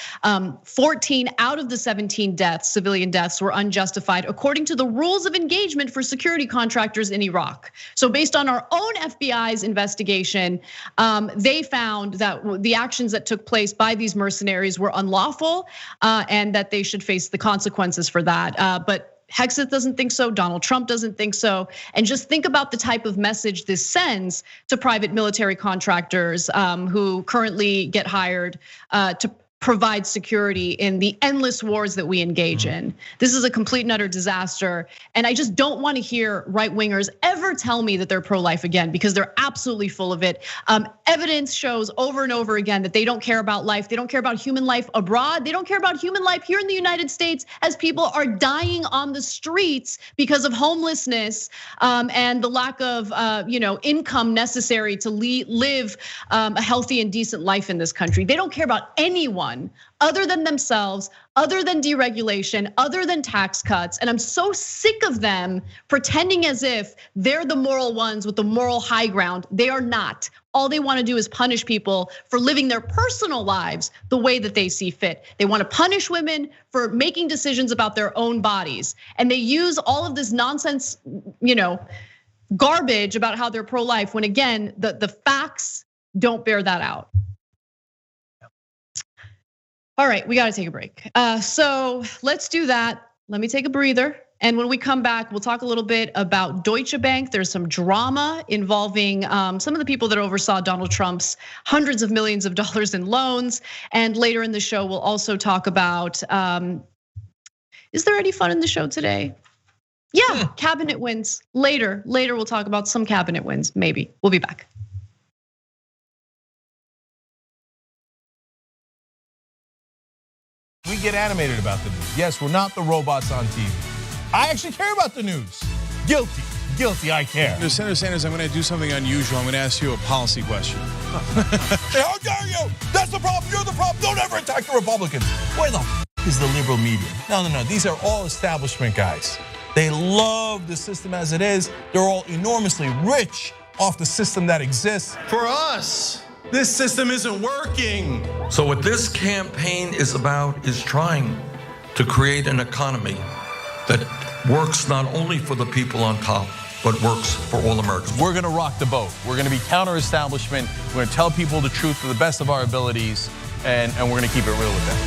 14 out of the 17 deaths, civilian deaths, were unjustified according to the rules of engagement for security contractors in Iraq. So based on our own FBI's investigation, they found that the actions that took place by these mercenaries were unlawful and that they should face the consequences for that. But Hegseth doesn't think so, Donald Trump doesn't think so. And just think about the type of message this sends to private military contractors who currently get hired to provide security in the endless wars that we engage in. This is a complete and utter disaster. And I just don't want to hear right-wingers ever tell me that they're pro-life again, because they're absolutely full of it. Evidence shows over and over again that they don't care about life. They don't care about human life abroad. They don't care about human life here in the United States as people are dying on the streets because of homelessness and the lack of income necessary to live a healthy and decent life in this country. They don't care about anyone anyone other than themselves, other than deregulation, other than tax cuts. And I'm so sick of them pretending as if they're the moral ones with the moral high ground. They are not. All they want to do is punish people for living their personal lives the way that they see fit. They want to punish women for making decisions about their own bodies. And they use all of this nonsense, garbage about how they're pro-life, when again, the facts don't bear that out. All right, we gotta take a break. So let's do that. Let me take a breather. And when we come back, we'll talk a little bit about Deutsche Bank. There's some drama involving some of the people that oversaw Donald Trump's hundreds of millions of dollars in loans. And later in the show, we'll also talk about, is there any fun in the show today? Yeah, cabinet wins. Later we'll talk about some cabinet wins, maybe. We'll be back. We get animated about the news. Yes, we're not the robots on TV. I actually care about the news. Guilty, I care. Senator Sanders, I'm gonna do something unusual. I'm gonna ask you a policy question. Hey, how dare you? That's the problem, you're the problem. Don't ever attack the Republicans. Where the is the liberal media? No, these are all establishment guys. They love the system as it is. They're all enormously rich off the system that exists. For us, this system isn't working. So what this campaign is about is trying to create an economy that works not only for the people on top, but works for all Americans. We're gonna rock the boat. We're gonna be counter-establishment. We're gonna tell people the truth to the best of our abilities, and we're gonna keep it real with them.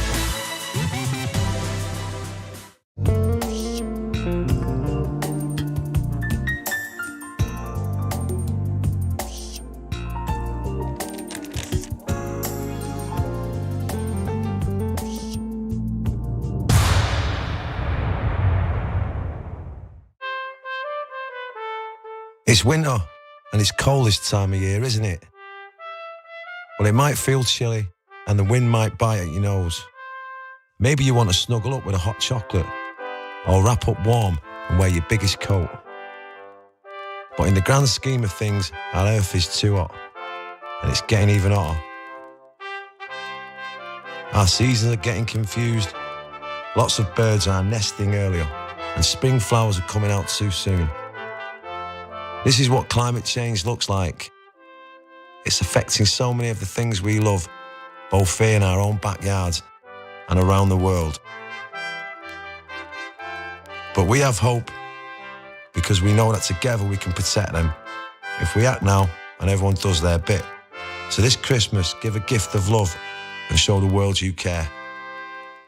It's winter, and it's cold this time of year, isn't it? Well, it might feel chilly, and the wind might bite at your nose. Maybe you want to snuggle up with a hot chocolate, or wrap up warm and wear your biggest coat. But in the grand scheme of things, our earth is too hot, and it's getting even hotter. Our seasons are getting confused. Lots of birds are nesting earlier, and spring flowers are coming out too soon. This is what climate change looks like. It's affecting so many of the things we love, both here in our own backyards and around the world. But we have hope because we know that together we can protect them if we act now and everyone does their bit. So this Christmas, give a gift of love and show the world you care.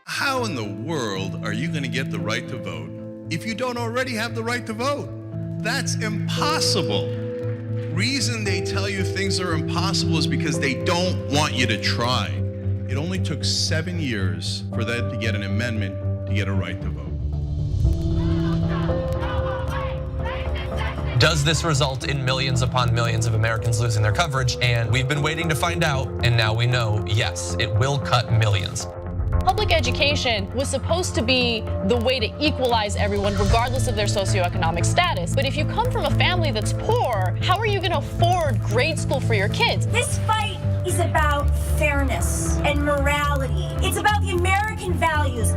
How in the world are you gonna get the right to vote if you don't already have the right to vote? That's impossible. Reason they tell you things are impossible is because they don't want you to try. It only took 7 years for that to get an amendment to get a right to vote. Does this result in millions upon millions of Americans losing their coverage? And we've been waiting to find out, and now we know, yes, it will cut millions. Public education was supposed to be the way to equalize everyone regardless of their socioeconomic status. But if you come from a family that's poor, how are you gonna afford grade school for your kids? This fight is about fairness and morality. It's about the American values.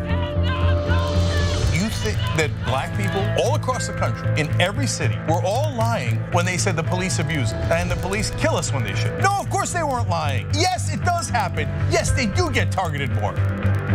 You think that black people all across the country, in every city, were all lying when they said the police abuse and the police kill us when they should? No, of course they weren't lying. Yes, it does happen. Yes, they do get targeted more.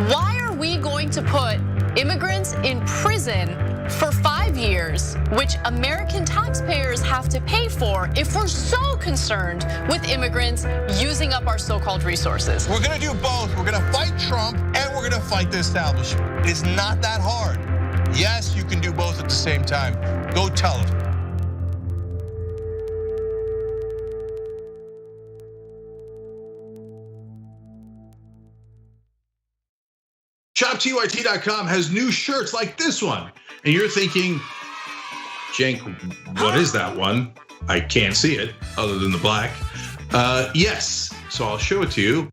Why are we going to put immigrants in prison for 5 years, which American taxpayers have to pay for, if we're so concerned with immigrants using up our so-called resources? We're gonna do both. We're gonna fight Trump and we're gonna fight the establishment. It's not that hard. Yes, you can do both at the same time. Go tell them. ShopTYT.com has new shirts like this one. And you're thinking, Cenk, what is that one? I can't see it other than the black. Yes, so I'll show it to you.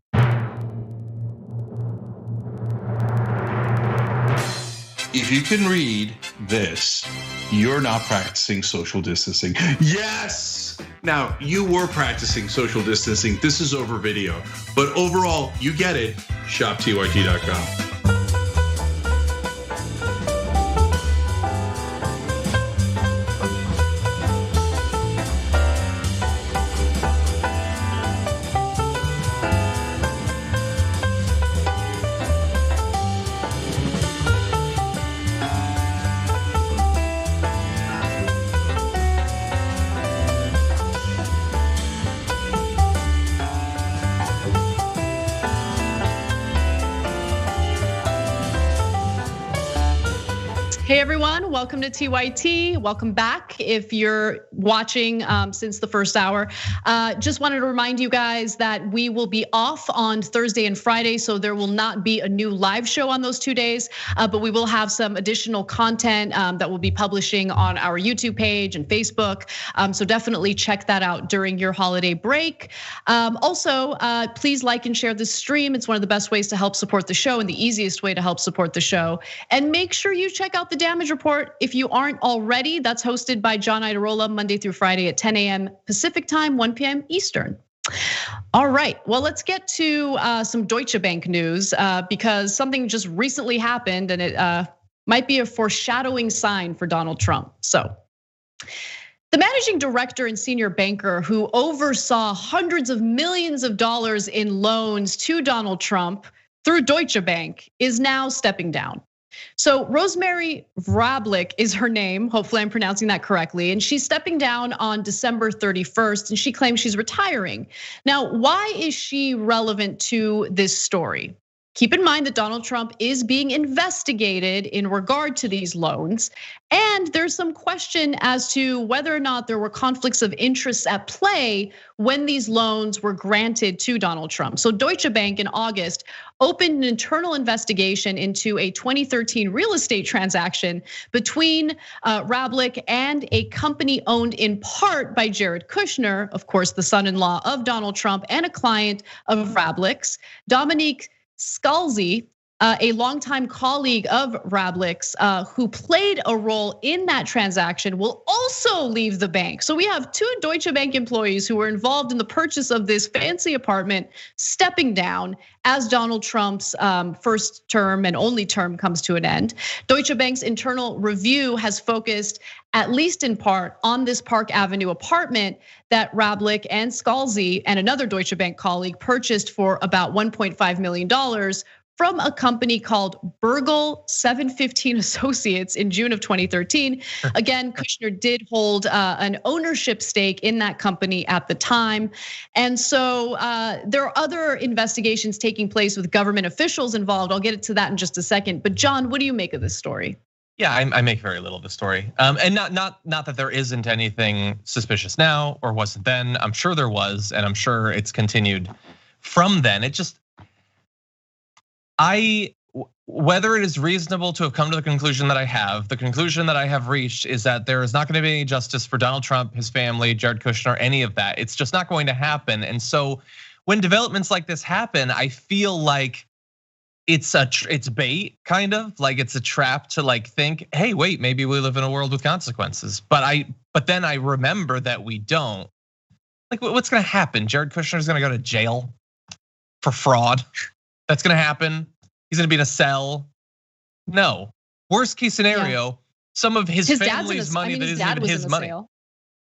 If you can read this, you're not practicing social distancing. Yes, Now, you were practicing social distancing. This is over video. But overall, you get it. ShopTYT.com. Hey everyone, welcome to TYT. Welcome back if you're watching since the first hour. Just wanted to remind you guys that we will be off on Thursday and Friday, so there will not be a new live show on those 2 days, but we will have some additional content that we'll be publishing on our YouTube page and Facebook. So definitely check that out during your holiday break. Also, please like and share this stream. It's one of the best ways to help support the show and the easiest way to help support the show. And make sure you check out the Damage Report if you aren't already. That's hosted by John Idarola Monday through Friday at 10 a.m. Pacific time, 1 p.m. Eastern. All right, well, let's get to some Deutsche Bank news because something just recently happened and it might be a foreshadowing sign for Donald Trump. So the managing director and senior banker who oversaw hundreds of millions of dollars in loans to Donald Trump through Deutsche Bank is now stepping down. So Rosemary Vrablic is her name. Hopefully I'm pronouncing that correctly. And she's stepping down on December 31st and she claims she's retiring. Now, why is she relevant to this story? Keep in mind that Donald Trump is being investigated in regard to these loans. And there's some question as to whether or not there were conflicts of interest at play when these loans were granted to Donald Trump. So Deutsche Bank in August opened an internal investigation into a 2013 real estate transaction between Vrablic and a company owned in part by Jared Kushner, of course, the son-in-law of Donald Trump and a client of Vrablic's, Dominique Scalzi, a longtime colleague of Vrablic's, who played a role in that transaction, will also leave the bank. So we have two Deutsche Bank employees who were involved in the purchase of this fancy apartment stepping down as Donald Trump's first term and only term comes to an end. Deutsche Bank's internal review has focused, at least in part, on this Park Avenue apartment that Vrablic and Scalzi and another Deutsche Bank colleague purchased for about $1.5 million from a company called Burgle 715 Associates in June of 2013. Again, Kushner did hold an ownership stake in that company at the time. And so there are other investigations taking place with government officials involved. I'll get to that in just a second. But John, what do you make of this story? Yeah, I make very little of the story. And not that there isn't anything suspicious now or wasn't then. I'm sure there was, and I'm sure it's continued from then. It just, whether it is reasonable to have come to the conclusion that I have, the conclusion that I have reached is that there is not going to be any justice for Donald Trump, his family, Jared Kushner, any of that. It's just not going to happen. And so when developments like this happen, I feel like it's bait, kind of like it's a trap to like think, hey, wait, maybe we live in a world with consequences. But then I remember that we don't. Like, what's going to happen? Jared Kushner is going to go to jail for fraud. That's going to happen. He's going to be in a cell. No. Worst case scenario, some of his family's money that isn't even his money.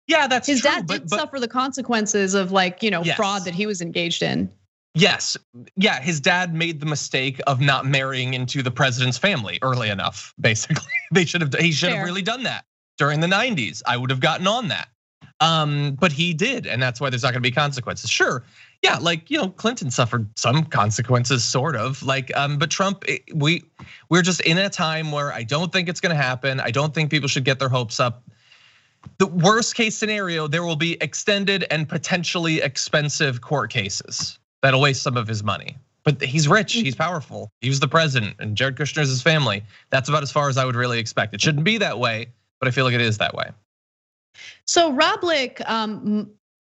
Yeah, that's true. His dad did suffer the consequences of fraud that he was engaged in. Yes, yeah, his dad made the mistake of not marrying into the president's family early enough. Basically, he should have really done that during the 90s. I would have gotten on that, but he did, and that's why there's not going to be consequences. Sure, yeah, like Clinton suffered some consequences, sort of. But Trump, we're just in a time where I don't think it's going to happen. I don't think people should get their hopes up. The worst case scenario, there will be extended and potentially expensive court cases that'll waste some of his money. But he's rich, he's powerful. He was the president and Jared Kushner's his family. That's about as far as I would really expect. It shouldn't be that way, but I feel like it is that way. So Vrablic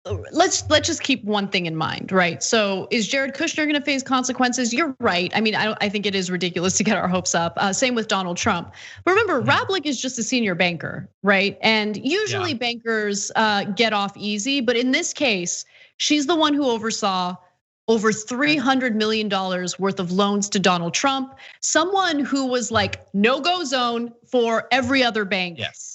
let's just keep one thing in mind, right? So is Jared Kushner gonna face consequences? You're right. I mean, I think it is ridiculous to get our hopes up. Same with Donald Trump. But remember, Rablick is just a senior banker, right? And usually bankers get off easy, but in this case, she's the one who oversaw over $300 million worth of loans to Donald Trump, someone who was like no-go zone for every other bank. Yes.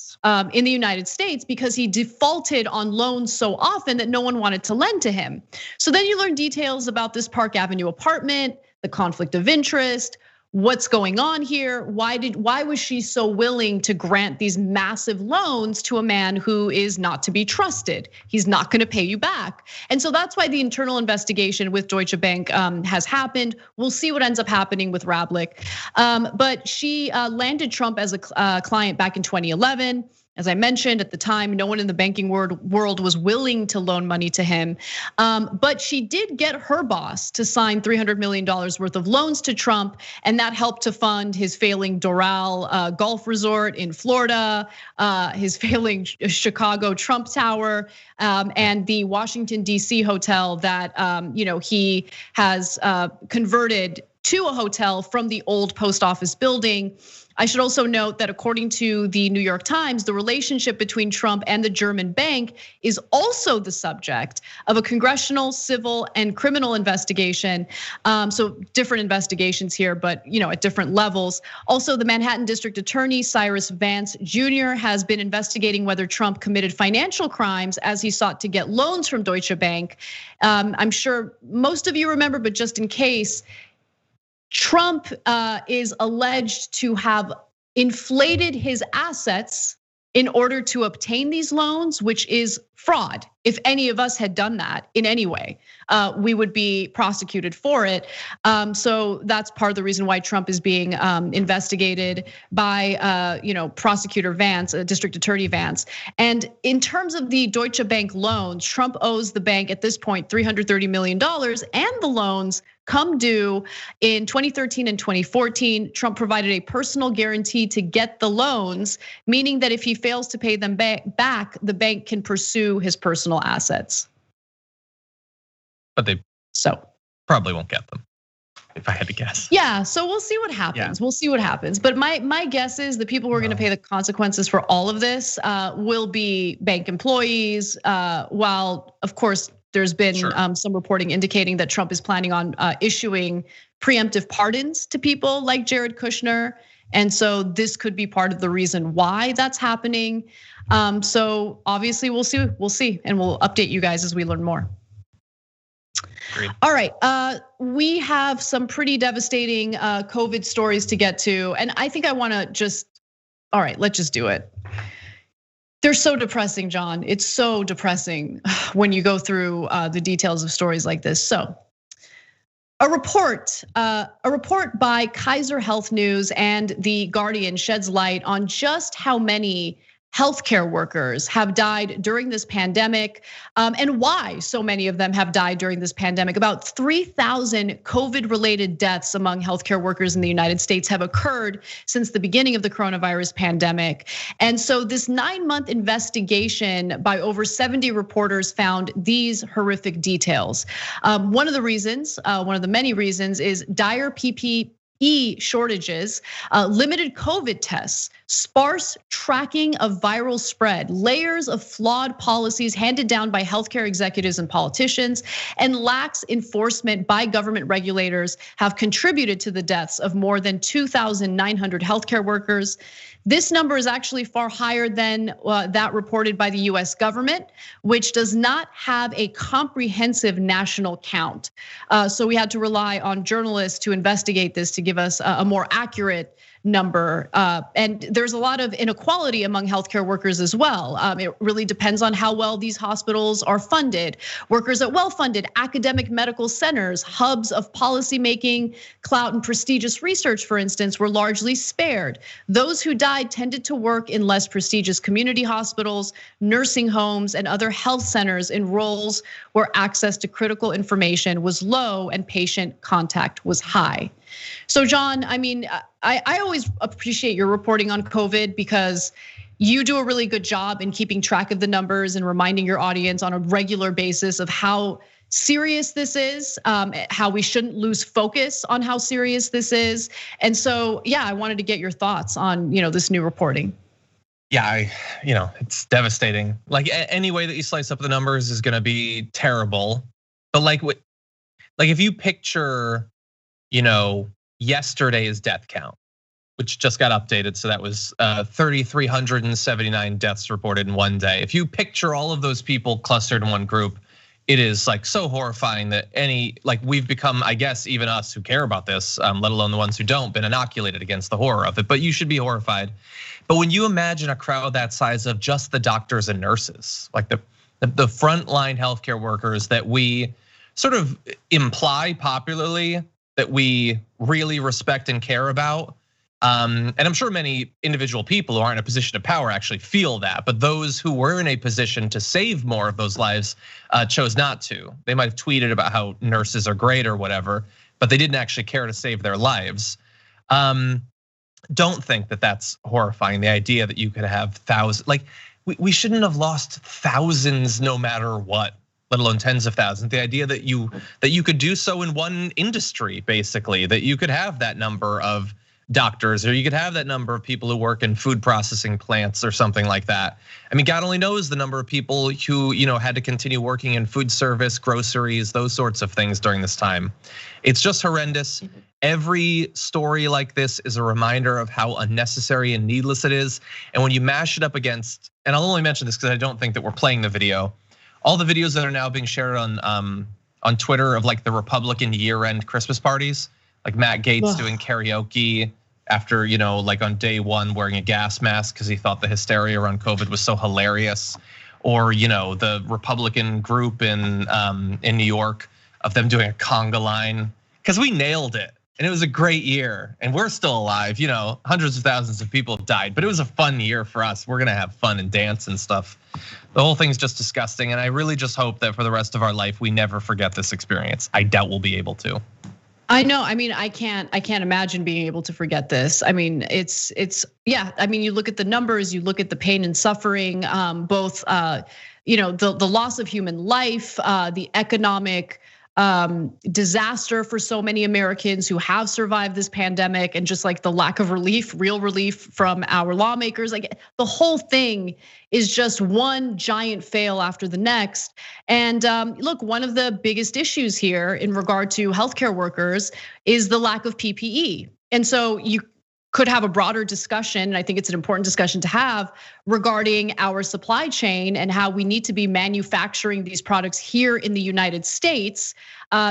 In the United States, because he defaulted on loans so often that no one wanted to lend to him. So then you learn details about this Park Avenue apartment, the conflict of interest, what's going on here. Why was she so willing to grant these massive loans to a man who is not to be trusted? He's not going to pay you back. And so that's why the internal investigation with Deutsche Bank has happened. We'll see what ends up happening with Rablick. But she landed Trump as a client back in 2011. As I mentioned at the time, no one in the banking world was willing to loan money to him. But she did get her boss to sign $300 million worth of loans to Trump, and that helped to fund his failing Doral golf resort in Florida, his failing Chicago Trump Tower, and the Washington DC hotel that he has converted to a hotel from the old post office building. I should also note that according to the New York Times, the relationship between Trump and the German bank is also the subject of a congressional, civil, and criminal investigation. So different investigations here, but at different levels. Also, the Manhattan District Attorney, Cyrus Vance Jr., has been investigating whether Trump committed financial crimes as he sought to get loans from Deutsche Bank. I'm sure most of you remember, but just in case, Trump is alleged to have inflated his assets in order to obtain these loans, which is fraud. If any of us had done that in any way, we would be prosecuted for it. So that's part of the reason why Trump is being investigated by prosecutor Vance, District Attorney Vance. And in terms of the Deutsche Bank loans, Trump owes the bank at this point $330 million, and the loans come due in 2013 and 2014. Trump provided a personal guarantee to get the loans, meaning that if he fails to pay them back, the bank can pursue his personal assets. But they probably won't get them, if I had to guess. Yeah, so we'll see what happens. We'll see what happens. But my guess is the people who are going to pay the consequences for all of this will be bank employees. While of course there's been some reporting indicating that Trump is planning on issuing preemptive pardons to people like Jared Kushner. And so this could be part of the reason why that's happening. So obviously we'll see, and we'll update you guys as we learn more. Great. All right, we have some pretty devastating COVID stories to get to, and I think I want to all right, let's just do it. They're so depressing, John. It's so depressing when you go through the details of stories like this. So, a report by Kaiser Health News and The Guardian sheds light on just how many healthcare workers have died during this pandemic, and why so many of them have died during this pandemic. About 3,000 COVID-related deaths among healthcare workers in the United States have occurred since the beginning of the coronavirus pandemic. And so this 9-month investigation by over 70 reporters found these horrific details. One of the many reasons is dire PPE shortages, limited COVID tests, sparse tracking of viral spread, layers of flawed policies handed down by healthcare executives and politicians, and lax enforcement by government regulators have contributed to the deaths of more than 2,900 healthcare workers. This number is actually far higher than that reported by the US government, which does not have a comprehensive national count. So we had to rely on journalists to investigate this to give us a more accurate number. And there's a lot of inequality among healthcare workers as well. It really depends on how well these hospitals are funded. Workers at well-funded academic medical centers, hubs of policymaking, clout, and prestigious research, for instance, were largely spared. Those who died tended to work in less prestigious community hospitals, nursing homes, and other health centers in roles where access to critical information was low and patient contact was high. So John, I mean, I always appreciate your reporting on COVID because you do a really good job in keeping track of the numbers and reminding your audience on a regular basis of how serious this is, how we shouldn't lose focus on how serious this is. And so, yeah, I wanted to get your thoughts on this new reporting. Yeah, it's devastating. Like any way that you slice up the numbers is gonna be terrible. But like if you picture, yesterday's death count, which just got updated. So that was 3,379 deaths reported in one day. If you picture all of those people clustered in one group, it is like so horrifying that we've become, I guess, even us who care about this, let alone the ones who don't, been inoculated against the horror of it. But you should be horrified. But when you imagine a crowd that size of just the doctors and nurses, like the frontline healthcare workers that we sort of imply popularly that we really respect and care about. And I'm sure many individual people who aren't in a position of power actually feel that, but those who were in a position to save more of those lives chose not to. They might have tweeted about how nurses are great or whatever, but they didn't actually care to save their lives. Don't think that that's horrifying. The idea that you could have thousands, we shouldn't have lost thousands no matter what, let alone tens of thousands. The idea that you could do so in one industry, basically, that you could have that number of doctors, or you could have that number of people who work in food processing plants or something like that. I mean, God only knows the number of people who had to continue working in food service, groceries, those sorts of things during this time. It's just horrendous. Every story like this is a reminder of how unnecessary and needless it is. And when you mash it up against, and I'll only mention this because I don't think that we're playing the video, all the videos that are now being shared on Twitter of like the Republican year-end Christmas parties, like Matt Gaetz doing karaoke after, like on day one wearing a gas mask because he thought the hysteria around COVID was so hilarious. Or, the Republican group in New York of them doing a conga line, because we nailed it. And it was a great year, and we're still alive. Hundreds of thousands of people have died, but it was a fun year for us. We're gonna have fun and dance and stuff. The whole thing's just disgusting, and I really just hope that for the rest of our life, we never forget this experience. I doubt we'll be able to. I know. I mean, I can't imagine being able to forget this. I mean, it's yeah. I mean, you look at the numbers, you look at the pain and suffering, both the loss of human life, the economic disaster for so many Americans who have survived this pandemic, and just like the lack of relief, real relief from our lawmakers. Like the whole thing is just one giant fail after the next. And look, one of the biggest issues here in regard to healthcare workers is the lack of PPE. And so you could have a broader discussion, and I think it's an important discussion to have regarding our supply chain and how we need to be manufacturing these products here in the United States.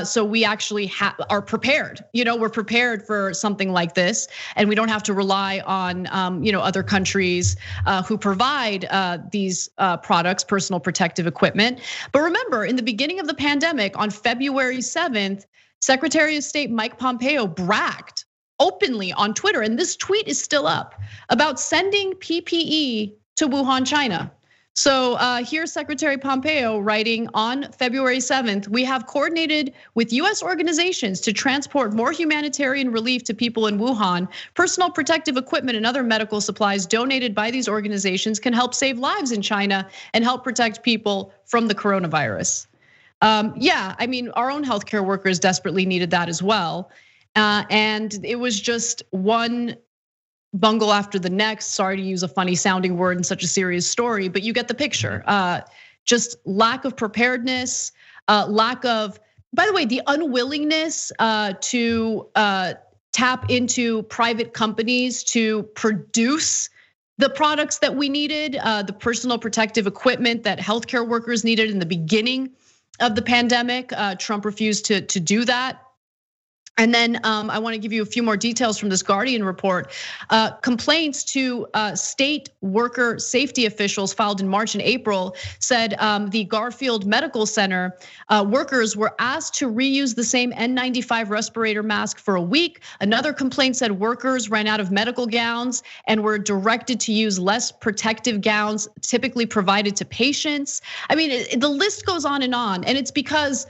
So we actually are prepared. We're prepared for something like this, and we don't have to rely on other countries who provide these products, personal protective equipment. But remember, in the beginning of the pandemic, on February 7th, Secretary of State Mike Pompeo bragged openly on Twitter, and this tweet is still up, about sending PPE to Wuhan, China. So here's Secretary Pompeo writing on February 7th, we have coordinated with US organizations to transport more humanitarian relief to people in Wuhan. Personal protective equipment and other medical supplies donated by these organizations can help save lives in China and help protect people from the coronavirus. Yeah, I mean, our own healthcare workers desperately needed that as well. And it was just one bungle after the next. Sorry to use a funny sounding word in such a serious story, but you get the picture. Just lack of preparedness, lack of, by the way, the unwillingness to tap into private companies to produce the products that we needed, the personal protective equipment that healthcare workers needed in the beginning of the pandemic. Trump refused to do that. And then I want to give you a few more details from this Guardian report. Complaints to state worker safety officials filed in March and April said the Garfield Medical Center workers were asked to reuse the same N95 respirator mask for a week. Another complaint said workers ran out of medical gowns and were directed to use less protective gowns typically provided to patients. I mean, the list goes on, and it's because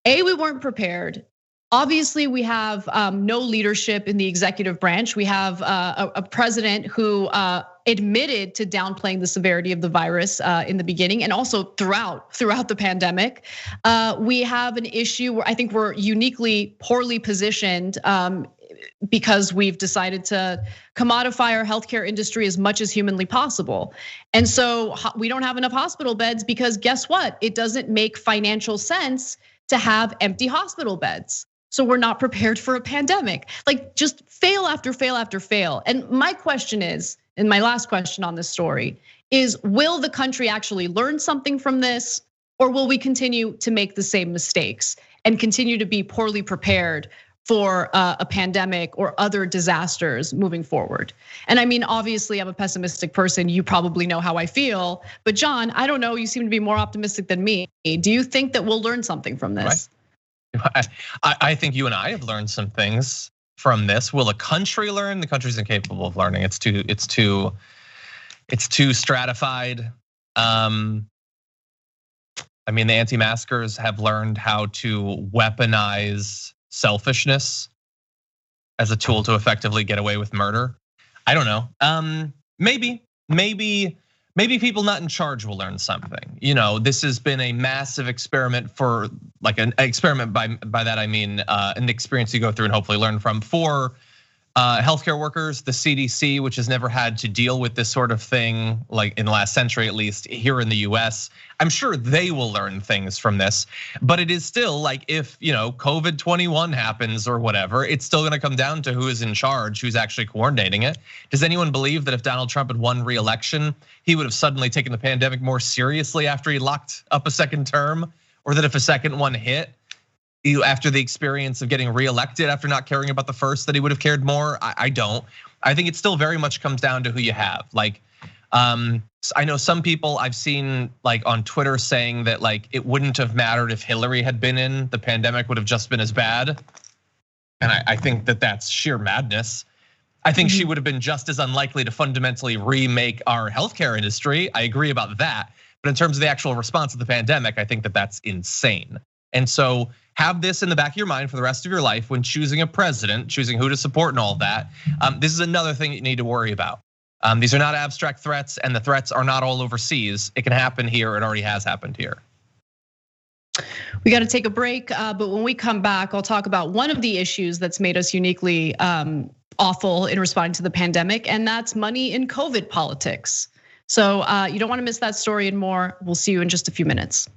A, we weren't prepared. Obviously, we have no leadership in the executive branch. We have a president who admitted to downplaying the severity of the virus in the beginning and also throughout the pandemic. We have an issue where I think we're uniquely poorly positioned because we've decided to commodify our healthcare industry as much as humanly possible. And so we don't have enough hospital beds because guess what? It doesn't make financial sense to have empty hospital beds. So we're not prepared for a pandemic. Like just fail after fail after fail. And my question is, and my last question on this story is, will the country actually learn something from this? Or will we continue to make the same mistakes and continue to be poorly prepared for a pandemic or other disasters moving forward? And I mean, obviously I'm a pessimistic person. You probably know how I feel, but John, I don't know, you seem to be more optimistic than me. Do you think that we'll learn something from this? Right. I think you and I have learned some things from this. Will a country learn? The country's incapable of learning. It's too stratified. I mean, the anti-maskers have learned how to weaponize selfishness as a tool to effectively get away with murder. I don't know. Maybe people not in charge will learn something. You know, this has been a massive experiment for like an experiment by that I mean an experience you go through and hopefully learn from for healthcare workers, the CDC, which has never had to deal with this sort of thing, like in the last century at least here in the US. I'm sure they will learn things from this, but it is still like if COVID-21 happens or whatever, it's still gonna come down to who is in charge, who's actually coordinating it. Does anyone believe that if Donald Trump had won re-election, he would have suddenly taken the pandemic more seriously after he locked up a second term? Or that if a second one hit, after the experience of getting reelected after not caring about the first, that he would have cared more? I don't. I think it still very much comes down to who you have. Like, I know some people I've seen like on Twitter saying that like it wouldn't have mattered if Hillary had been in, the pandemic would have just been as bad. And I think that that's sheer madness. I think she would have been just as unlikely to fundamentally remake our healthcare industry. I agree about that. But in terms of the actual response to the pandemic, I think that that's insane. And so have this in the back of your mind for the rest of your life when choosing a president, choosing who to support and all that. This is another thing you need to worry about. These are not abstract threats and the threats are not all overseas. It can happen here, it already has happened here. We got to take a break, but when we come back, I'll talk about one of the issues that's made us uniquely awful in responding to the pandemic, and that's money in COVID politics. So you don't want to miss that story and more. We'll see you in just a few minutes.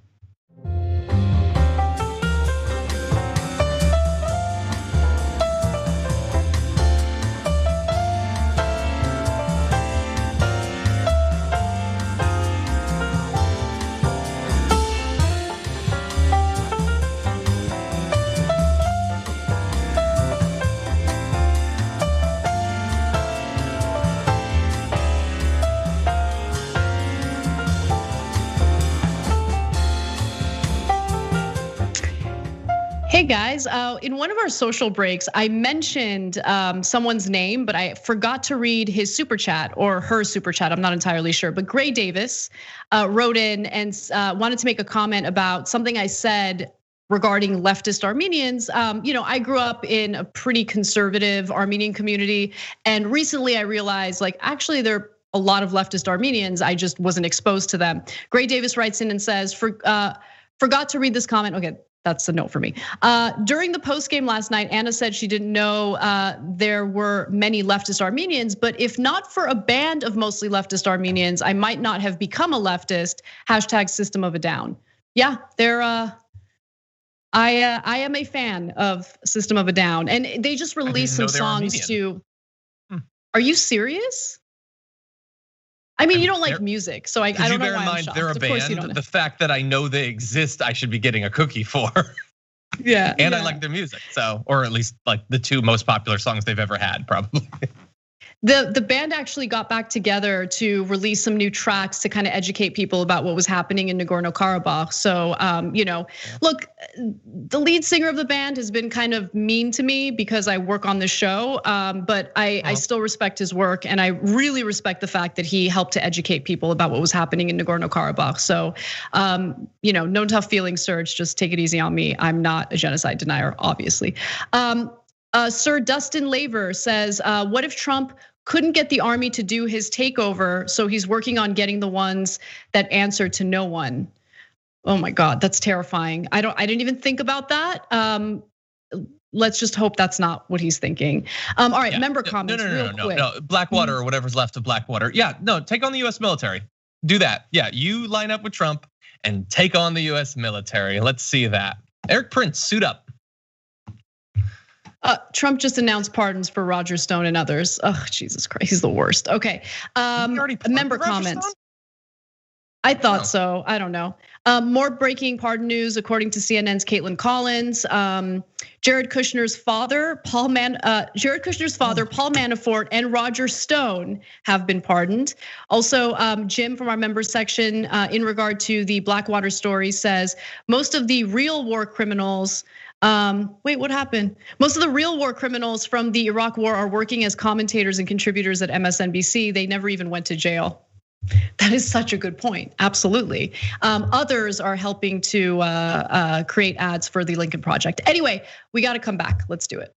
Hey guys, in one of our social breaks, I mentioned someone's name, but I forgot to read his super chat or her super chat. I'm not entirely sure, but Gray Davis wrote in and wanted to make a comment about something I said regarding leftist Armenians. I grew up in a pretty conservative Armenian community, and recently I realized, like, actually there are a lot of leftist Armenians. I just wasn't exposed to them. Gray Davis writes in and says, forgot to read this comment. Okay. That's a note for me. During the post game last night, Anna said she didn't know there were many leftist Armenians, but if not for a band of mostly leftist Armenians, I might not have become a leftist. # System of a Down. Yeah, I am a fan of System of a Down, and they just released some songs too. Are you serious? I mean, you don't like music, so I don't know why I'm shocked. They're a band. The fact that I know they exist, I should be getting a cookie for. Yeah. And I like their music, so, or at least like the two most popular songs they've ever had, probably. The band actually got back together to release some new tracks to kind of educate people about what was happening in Nagorno-Karabakh. So, look, the lead singer of the band has been kind of mean to me because I work on the show, but I still respect his work, and I really respect the fact that he helped to educate people about what was happening in Nagorno-Karabakh. So, no tough feelings, Serge. Just take it easy on me. I'm not a genocide denier, obviously. Sir Dustin Laver says, what if Trump couldn't get the army to do his takeover, so he's working on getting the ones that answer to no one? Oh my God, that's terrifying. I didn't even think about that. Let's just hope that's not what he's thinking. All right, member comments real quick. No, Blackwater or whatever's left of Blackwater. Yeah, no, take on the US military. Do that. Yeah, you line up with Trump and take on the US military. Let's see that. Eric Prince, suit up. Trump just announced pardons for Roger Stone and others. Oh, Jesus Christ, he's the worst. Okay, member comments. I thought so. I don't know. More breaking pardon news according to CNN's Caitlin Collins. Jared Kushner's father, Paul Manafort, and Roger Stone have been pardoned. Also, Jim from our members section, in regard to the Blackwater story, says most of the real war criminals. Wait, what happened? Most of the real war criminals from the Iraq War are working as commentators and contributors at MSNBC. They never even went to jail. That is such a good point. Absolutely. Others are helping to create ads for the Lincoln Project. Anyway, we got to come back. Let's do it.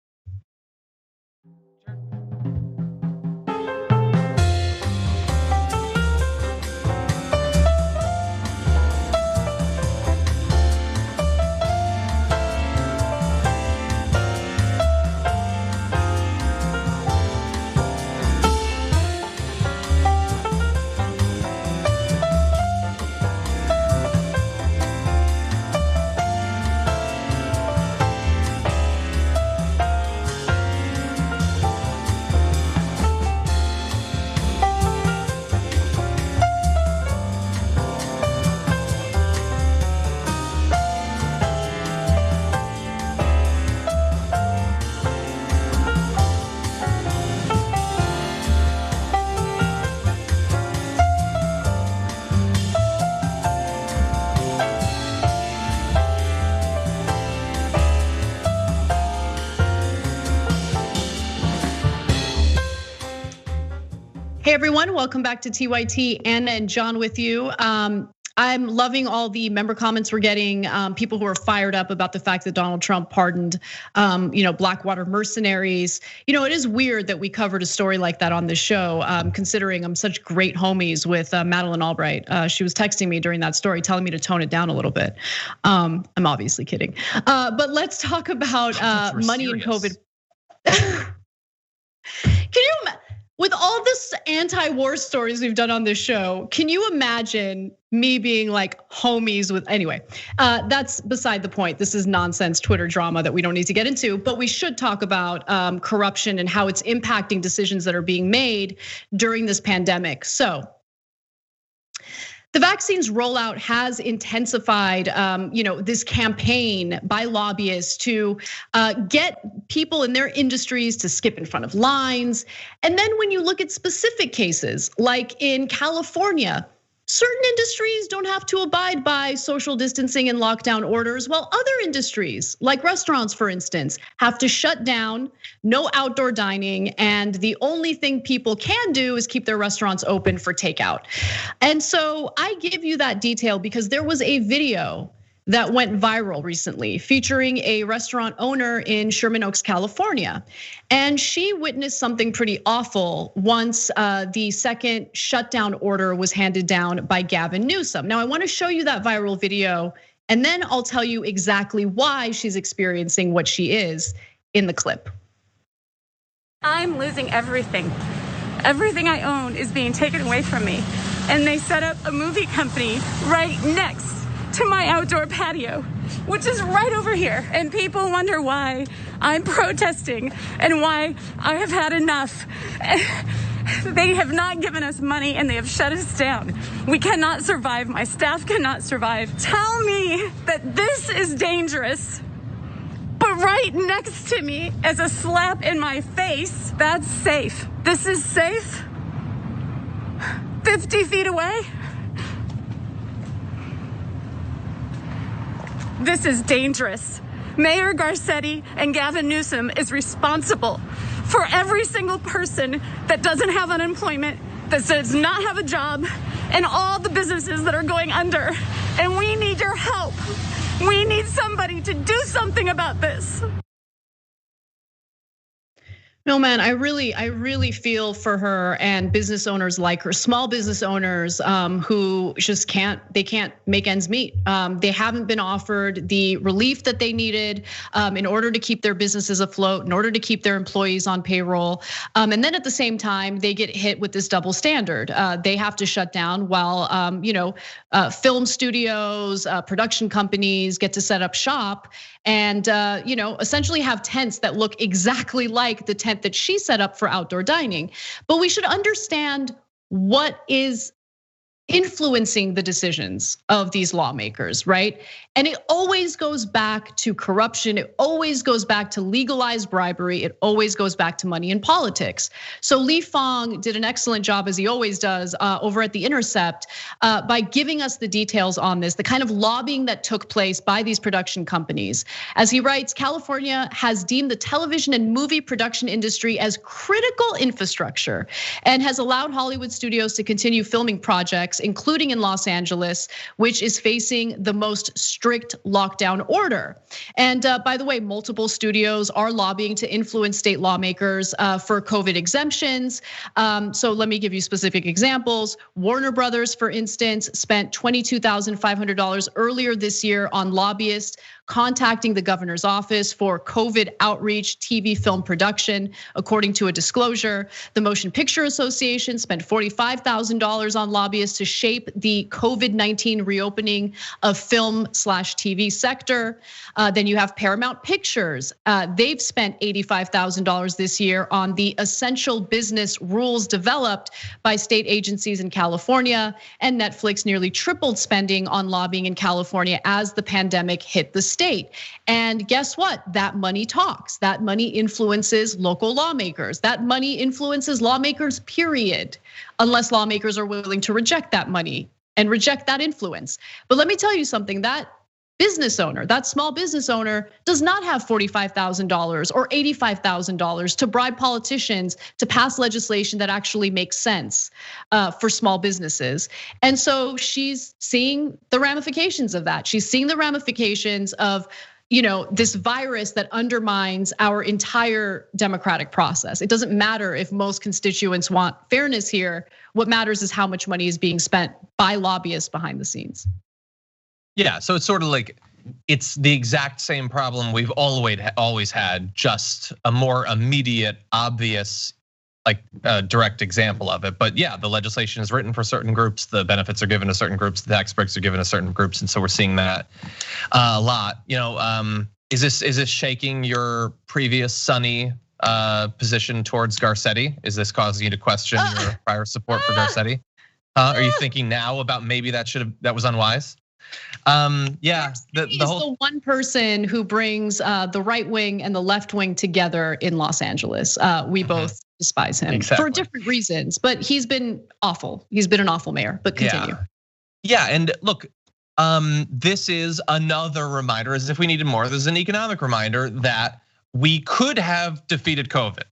Hey everyone, welcome back to TYT. Anna and John with you. I'm loving all the member comments we're getting. People who are fired up about the fact that Donald Trump pardoned, Blackwater mercenaries. It is weird that we covered a story like that on this show, considering I'm such great homies with Madeleine Albright. She was texting me during that story, telling me to tone it down a little bit. I'm obviously kidding, but let's talk about money and COVID. Can you? With all this anti-war stories we've done on this show, can you imagine me being like homies with, anyway, that's beside the point. This is nonsense Twitter drama that we don't need to get into, but we should talk about corruption and how it's impacting decisions that are being made during this pandemic. So, the vaccines rollout has intensified, this campaign by lobbyists to get people in their industries to skip in front of lines. And then when you look at specific cases, like in California, certain industries don't have to abide by social distancing and lockdown orders, while other industries, like restaurants, for instance, have to shut down, no outdoor dining, and the only thing people can do is keep their restaurants open for takeout. And so I give you that detail because there was a video that went viral recently featuring a restaurant owner in Sherman Oaks, California. And she witnessed something pretty awful once the second shutdown order was handed down by Gavin Newsom. Now I wanna show you that viral video, and then I'll tell you exactly why she's experiencing what she is in the clip. I'm losing everything. Everything I own is being taken away from me. And they set up a movie company right next to my outdoor patio, which is right over here. And people wonder why I'm protesting and why I have had enough. They have not given us money and they have shut us down. We cannot survive, my staff cannot survive. Tell me that this is dangerous, But right next to me, as a slap in my face, that's safe. This is safe. 50 feet away. This is dangerous. Mayor Garcetti and Gavin Newsom is responsible for every single person that doesn't have unemployment, that does not have a job, and all the businesses that are going under. And we need your help. We need somebody to do something about this. No, man, I really feel for her and business owners like her, small business owners who just can't make ends meet. They haven't been offered the relief that they needed in order to keep their businesses afloat, in order to keep their employees on payroll. And then at the same time, they get hit with this double standard. They have to shut down while film studios, production companies get to set up shop and essentially have tents that look exactly like the tent that she set up for outdoor dining. But we should understand what is influencing the decisions of these lawmakers, right? And it always goes back to corruption. It always goes back to legalized bribery. It always goes back to money in politics. So Lee Fong did an excellent job, as he always does, over at The Intercept by giving us the details on this, the kind of lobbying that took place by these production companies. As he writes, California has deemed the television and movie production industry as critical infrastructure and has allowed Hollywood studios to continue filming projects, including in Los Angeles, which is facing the most strict lockdown order. And by the way, multiple studios are lobbying to influence state lawmakers for COVID exemptions. So let me give you specific examples. Warner Brothers, for instance, spent $22,500 earlier this year on lobbyists contacting the governor's office for COVID outreach TV film production, according to a disclosure. The Motion Picture Association spent $45,000 on lobbyists to shape the COVID-19 reopening of film/TV sector. Then you have Paramount Pictures. They've spent $85,000 this year on the essential business rules developed by state agencies in California. And Netflix nearly tripled spending on lobbying in California as the pandemic hit the state. And guess what? That money talks. That money influences local lawmakers. That money influences lawmakers, period, unless lawmakers are willing to reject that money and reject that influence. But let me tell you something, that business owner, that small business owner does not have $45,000 or $85,000 to bribe politicians to pass legislation that actually makes sense for small businesses. And so she's seeing the ramifications of that. She's seeing the ramifications of this virus that undermines our entire democratic process. It doesn't matter if most constituents want fairness here. What matters is how much money is being spent by lobbyists behind the scenes. Yeah, so it's sort of like it's the exact same problem we've always had, just a more immediate, obvious, like direct example of it. But yeah, the legislation is written for certain groups, the benefits are given to certain groups, the tax breaks are given to certain groups, and so we're seeing that a lot. Is this shaking your previous sunny position towards Garcetti? Is this causing you to question your prior support for Garcetti? Are you thinking now about maybe that was unwise? Yeah, the whole the one person who brings the right wing and the left wing together in Los Angeles. We both despise him for different reasons, but he's been awful. He's been an awful mayor. But continue. Yeah, and look, this is another reminder, as if we needed more. There's an economic reminder that we could have defeated COVID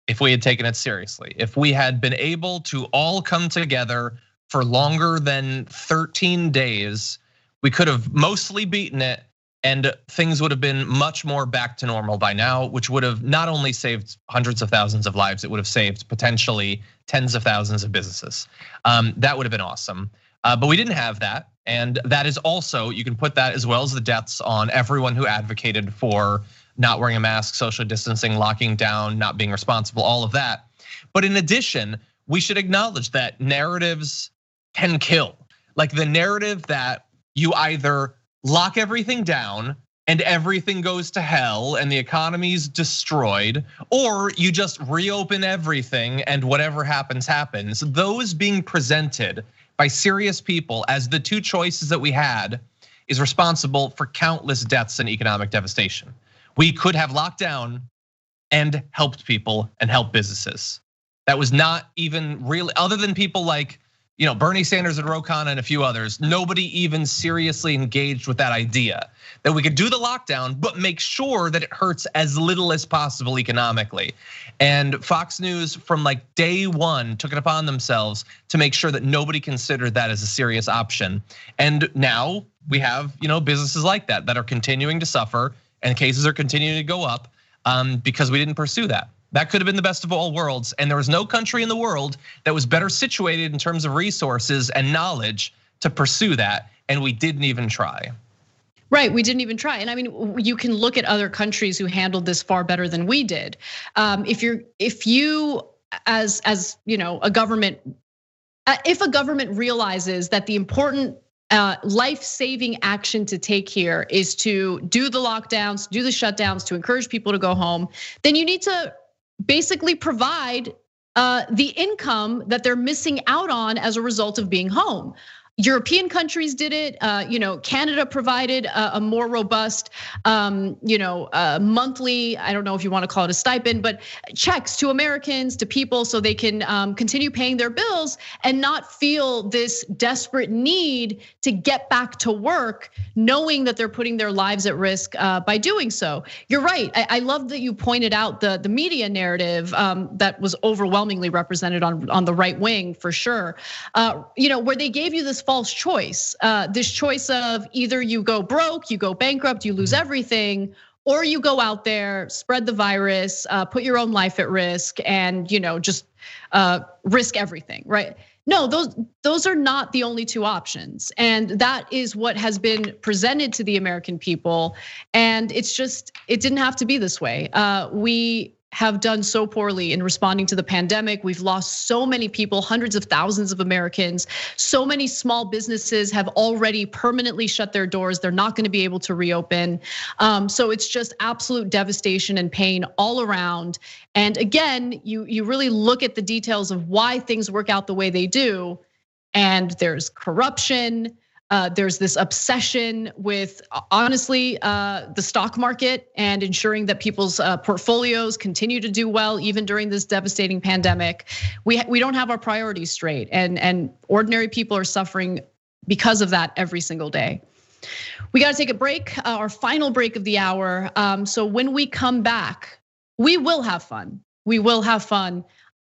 if we had taken it seriously. If we had been able to all come together for longer than 13 days. We could have mostly beaten it, and things would have been much more back to normal by now, which would have not only saved hundreds of thousands of lives, it would have saved potentially tens of thousands of businesses. That would have been awesome, but we didn't have that. And that is also, you can put that as well as the deaths on everyone who advocated for not wearing a mask, social distancing, locking down, not being responsible, all of that. But in addition, we should acknowledge that narratives can kill. Like the narrative that you either lock everything down and everything goes to hell and the economy's destroyed, or you just reopen everything and whatever happens, happens. Those being presented by serious people as the two choices that we had is responsible for countless deaths and economic devastation. We could have locked down and helped people and helped businesses. That was not even really, other than people like, Bernie Sanders and Ro Khanna and a few others, nobody even seriously engaged with that idea that we could do the lockdown, but make sure that it hurts as little as possible economically. And Fox News from like day one took it upon themselves to make sure that nobody considered that as a serious option. And now we have, businesses like that are continuing to suffer and cases are continuing to go up because we didn't pursue that. That could have been the best of all worlds. And there was no country in the world that was better situated in terms of resources and knowledge to pursue that. And we didn't even try. Right, we didn't even try. And I mean, you can look at other countries who handled this far better than we did. If you as a government, if a government realizes that the important life-saving action to take here is to do the lockdowns, do the shutdowns, to encourage people to go home, then you need to basically provide the income that they're missing out on as a result of being home. European countries did it. Canada provided a more robust, monthly, I don't know if you want to call it a stipend, but checks to Americans, to people, so they can continue paying their bills and not feel this desperate need to get back to work, knowing that they're putting their lives at risk by doing so. You're right. I love that you pointed out the media narrative that was overwhelmingly represented on the right wing, for sure. Where they gave you this false choice, this choice of either you go broke, you go bankrupt, you lose everything, or you go out there, spread the virus, put your own life at risk, and just risk everything, right? No, those are not the only two options, and that is what has been presented to the American people. And it didn't have to be this way. We have done so poorly in responding to the pandemic. We've lost so many people, hundreds of thousands of Americans. So many small businesses have already permanently shut their doors. They're not going to be able to reopen. So it's just absolute devastation and pain all around. And again, you really look at the details of why things work out the way they do. And there's corruption. There's this obsession with, honestly, the stock market and ensuring that people's portfolios continue to do well even during this devastating pandemic. We don't have our priorities straight, and ordinary people are suffering because of that every single day. We got to take a break, our final break of the hour. So when we come back, we will have fun. We will have fun.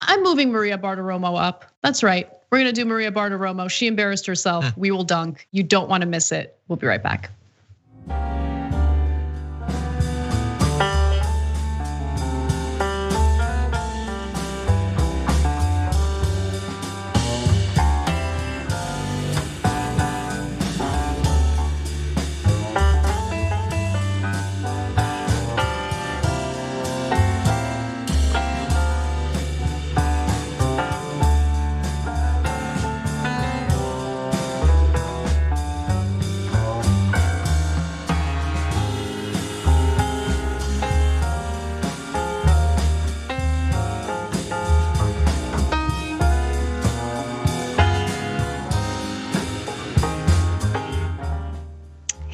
I'm moving Maria Bartiromo up. That's right. We're gonna do Maria Bartiromo. She embarrassed herself. We will dunk. You don't wanna miss it. We'll be right back.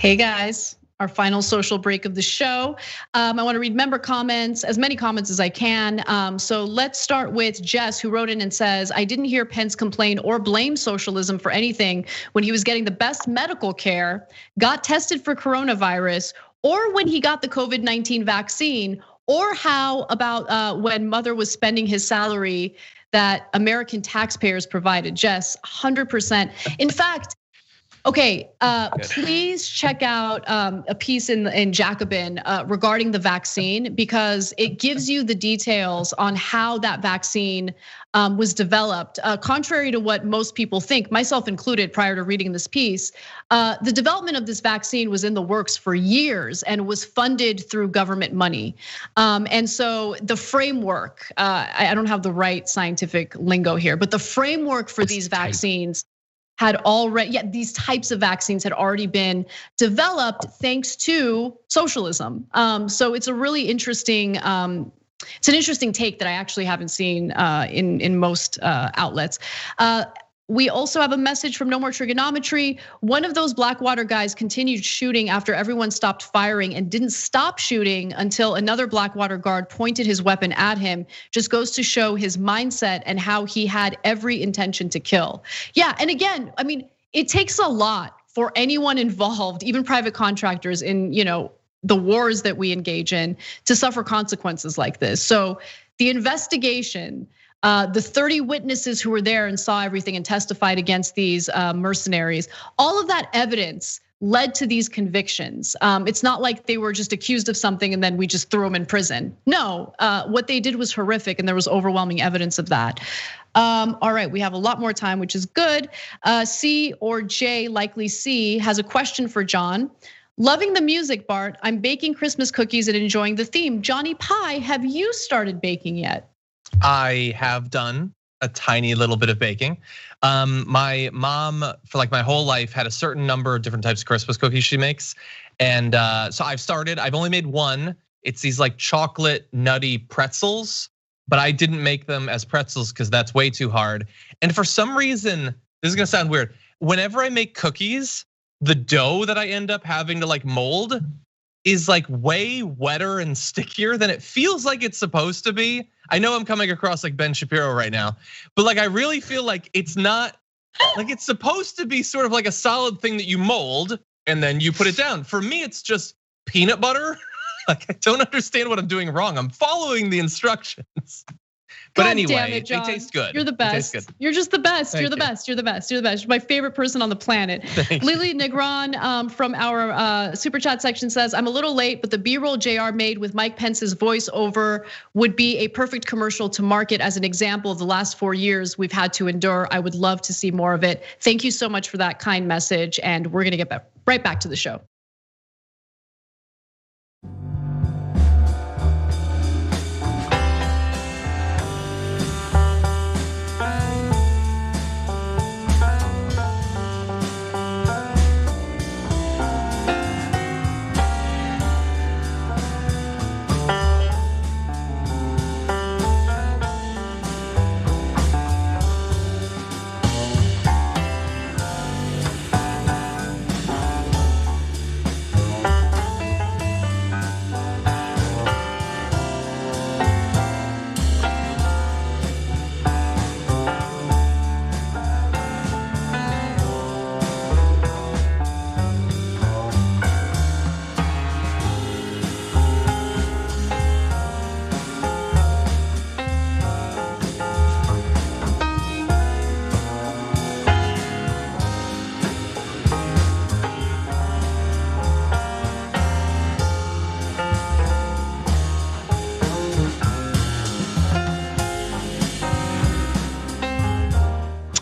Hey guys, our final social break of the show. I want to read member comments, as many comments as I can. So let's start with Jess, who wrote in and says, I didn't hear Pence complain or blame socialism for anything when he was getting the best medical care, got tested for coronavirus, or when he got the COVID-19 vaccine, or how about when Mother was spending his salary that American taxpayers provided. Jess, 100%. In fact, okay, please check out a piece in Jacobin regarding the vaccine, because it gives you the details on how that vaccine was developed. Contrary to what most people think, myself included, prior to reading this piece, the development of this vaccine was in the works for years and was funded through government money. And so the framework, I don't have the right scientific lingo here, but the framework for these vaccines had already, these types of vaccines had already been developed thanks to socialism. So it's a really interesting, it's an interesting take that I actually haven't seen in most outlets. We also have a message from No More Trigonometry. One of those Blackwater guys continued shooting after everyone stopped firing and didn't stop shooting until another Blackwater guard pointed his weapon at him. Just goes to show his mindset and how he had every intention to kill. Yeah, and again, I mean, it takes a lot for anyone involved, even private contractors in, the wars that we engage in, to suffer consequences like this. So the investigation, the 30 witnesses who were there and saw everything and testified against these mercenaries, all of that evidence led to these convictions. It's not like they were just accused of something and then we just threw them in prison. No, what they did was horrific and there was overwhelming evidence of that. All right, we have a lot more time, which is good. C or J, likely C, has a question for John. Loving the music, Bart. I'm baking Christmas cookies and enjoying the theme. Johnny Pie, have you started baking yet? I have done a tiny little bit of baking. My mom, for like my whole life, had a certain number of different types of Christmas cookies she makes. And so I've started, I've only made one. It's these like chocolate nutty pretzels, but I didn't make them as pretzels because that's way too hard. And for some reason, this is gonna sound weird. Whenever I make cookies, the dough that I end up having to like mold is like way wetter and stickier than it feels like it's supposed to be. I know I'm coming across like Ben Shapiro right now, but like I really feel like it's not like it's supposed to be sort of like a solid thing that you mold and then you put it down. For me, it's just peanut butter. Like I don't understand what I'm doing wrong. I'm following the instructions. But anyway, they taste good. You're the best. You're just the best. You're the best. You're the best. You're the best. You're my favorite person on the planet. Lily Negron from our super chat section says, I'm a little late, but the B-roll JR made with Mike Pence's voiceover would be a perfect commercial to market as an example of the last 4 years we've had to endure. I would love to see more of it. Thank you so much for that kind message. And we're gonna get right back to the show.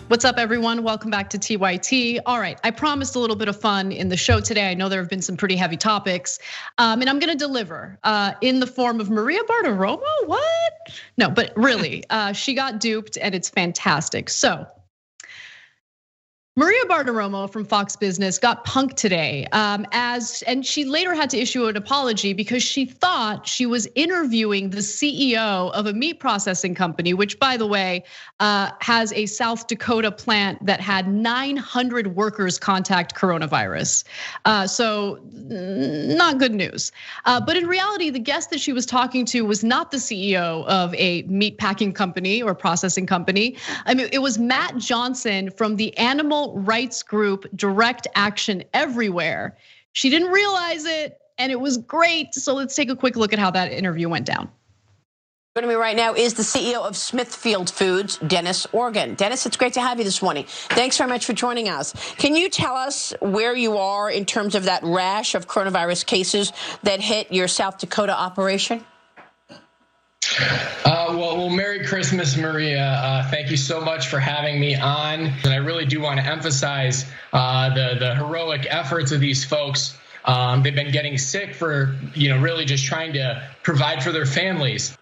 What's up, everyone? Welcome back to TYT. All right, I promised a little bit of fun in the show today. I know there have been some pretty heavy topics, and I'm gonna deliver in the form of Maria Bartiromo. What? No, but really, she got duped, and it's fantastic. So, Maria Bartiromo from Fox Business got punked today, and she later had to issue an apology because she thought she was interviewing the CEO of a meat processing company, which, by the way, has a South Dakota plant that had 900 workers contact coronavirus. So not good news. But in reality, the guest that she was talking to was not the CEO of a meat packing company or processing company. I mean, it was Matt Johnson from the animal rights group Direct Action Everywhere. She didn't realize it, and it was great. So let's take a quick look at how that interview went down. Joining me right now is the CEO of Smithfield Foods, Dennis Organ. Dennis, it's great to have you this morning. Thanks very much for joining us. Can you tell us where you are in terms of that rash of coronavirus cases that hit your South Dakota operation? Well, Merry Christmas, Maria. Thank you so much for having me on. And I really do want to emphasize the heroic efforts of these folks. They've been getting sick for, really just trying to provide for their families.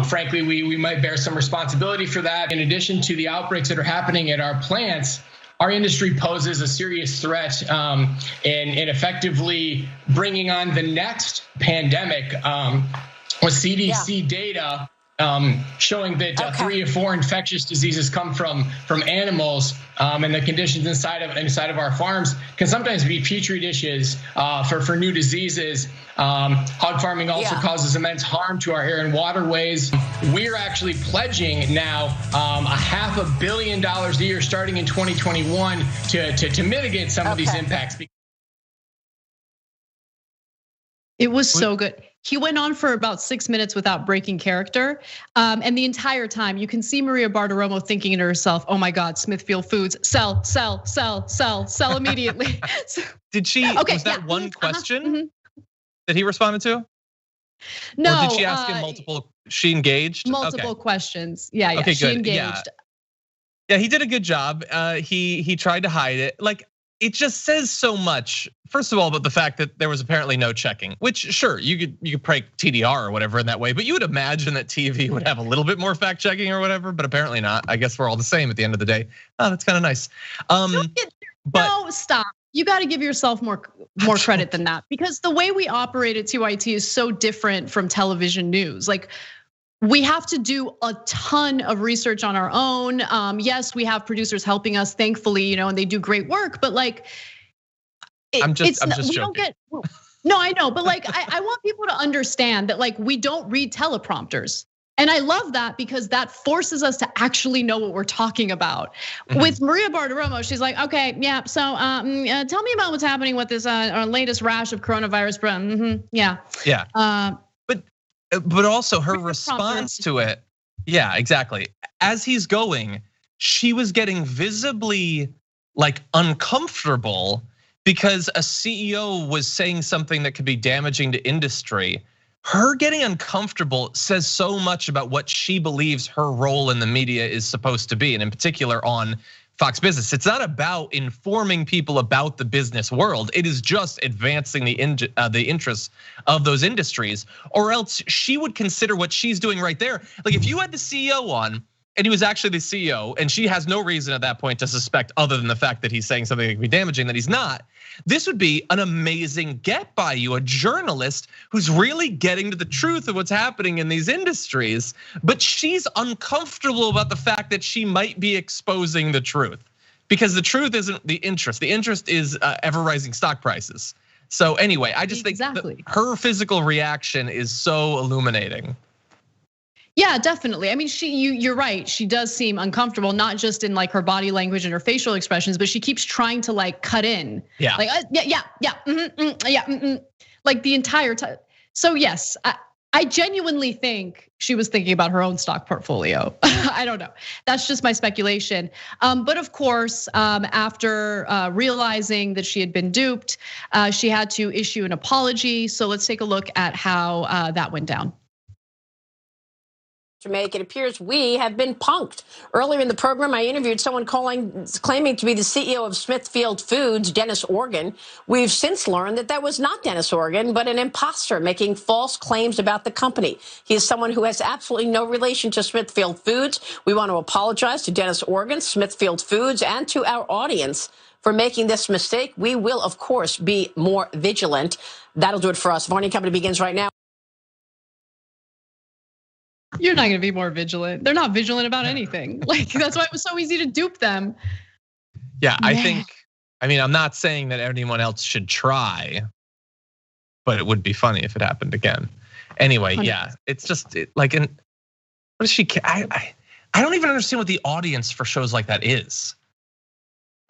Frankly, we might bear some responsibility for that. In addition to the outbreaks that are happening at our plants, our industry poses a serious threat in effectively bringing on the next pandemic. With CDC data, showing that 3 of 4 infectious diseases come from animals, and the conditions inside of our farms can sometimes be petri dishes for new diseases. Hog farming also causes immense harm to our air and waterways. We're actually pledging now $500 million a year starting in 2021 to mitigate some of these impacts. It was so good. He went on for about 6 minutes without breaking character. And the entire time you can see Maria Bartiromo thinking to herself, oh my God, Smithfield Foods, sell immediately. Did she, was that one question that he responded to? No. Or did she ask him multiple, she engaged? Multiple questions, yeah, okay, she good. engaged. Yeah, he did a good job. He tried to hide it. Like, it just says so much, first of all, about the fact that there was apparently no checking, which sure, you could prank TDR or whatever in that way, but you would imagine that TV would have a little bit more fact checking or whatever, but apparently not. I guess we're all the same at the end of the day. Oh, that's kind of nice. No, stop. You got to give yourself more credit than that, because the way we operate at TYT is so different from television news. Like, we have to do a ton of research on our own. Yes, we have producers helping us, thankfully, and they do great work. But like, I'm just joking. No, I know, but like, I want people to understand that like we don't read teleprompters, and I love that because that forces us to actually know what we're talking about. With Maria Bartiromo, she's like, okay, yeah. So tell me about what's happening with this our latest rash of coronavirus. Yeah. But also her response to it, yeah, exactly. As he's going, she was getting visibly like uncomfortable because a CEO was saying something that could be damaging to industry. Her getting uncomfortable says so much about what she believes her role in the media is supposed to be, and in particular on Fox Business. It's not about informing people about the business world. It is just advancing the interests of those industries, or else she would consider what she's doing right there. Like if you had the CEO on and he was actually the CEO and she has no reason at that point to suspect other than the fact that he's saying something that could be damaging that he's not, this would be an amazing get by you, a journalist who's really getting to the truth of what's happening in these industries, but she's uncomfortable about the fact that she might be exposing the truth because the truth isn't the interest. The interest is ever rising stock prices. So anyway, I just think her physical reaction is so illuminating. Yeah, definitely. I mean, you're right. She does seem uncomfortable, not just in like her body language and her facial expressions, but she keeps trying to like cut in. Yeah. Like like the entire time. So yes, I genuinely think she was thinking about her own stock portfolio. I don't know. That's just my speculation. But of course, after realizing that she had been duped, she had to issue an apology. So let's take a look at how that went down. Make it appears we have been punked. Earlier in the program, I interviewed someone claiming to be the CEO of Smithfield Foods, Dennis Organ. We've since learned that was not Dennis Organ, but an imposter making false claims about the company. He is someone who has absolutely no relation to Smithfield Foods. We want to apologize to Dennis Organ, Smithfield Foods, and to our audience for making this mistake. We will, of course, be more vigilant. That'll do it for us. Varney Company begins right now. You're not going to be more vigilant. They're not vigilant about anything. Like that's why it was so easy to dupe them. Yeah, I mean, I'm not saying that anyone else should try, but it would be funny if it happened again. Anyway, 100%. Yeah, it's just like, what is she? I don't even understand what the audience for shows like that is.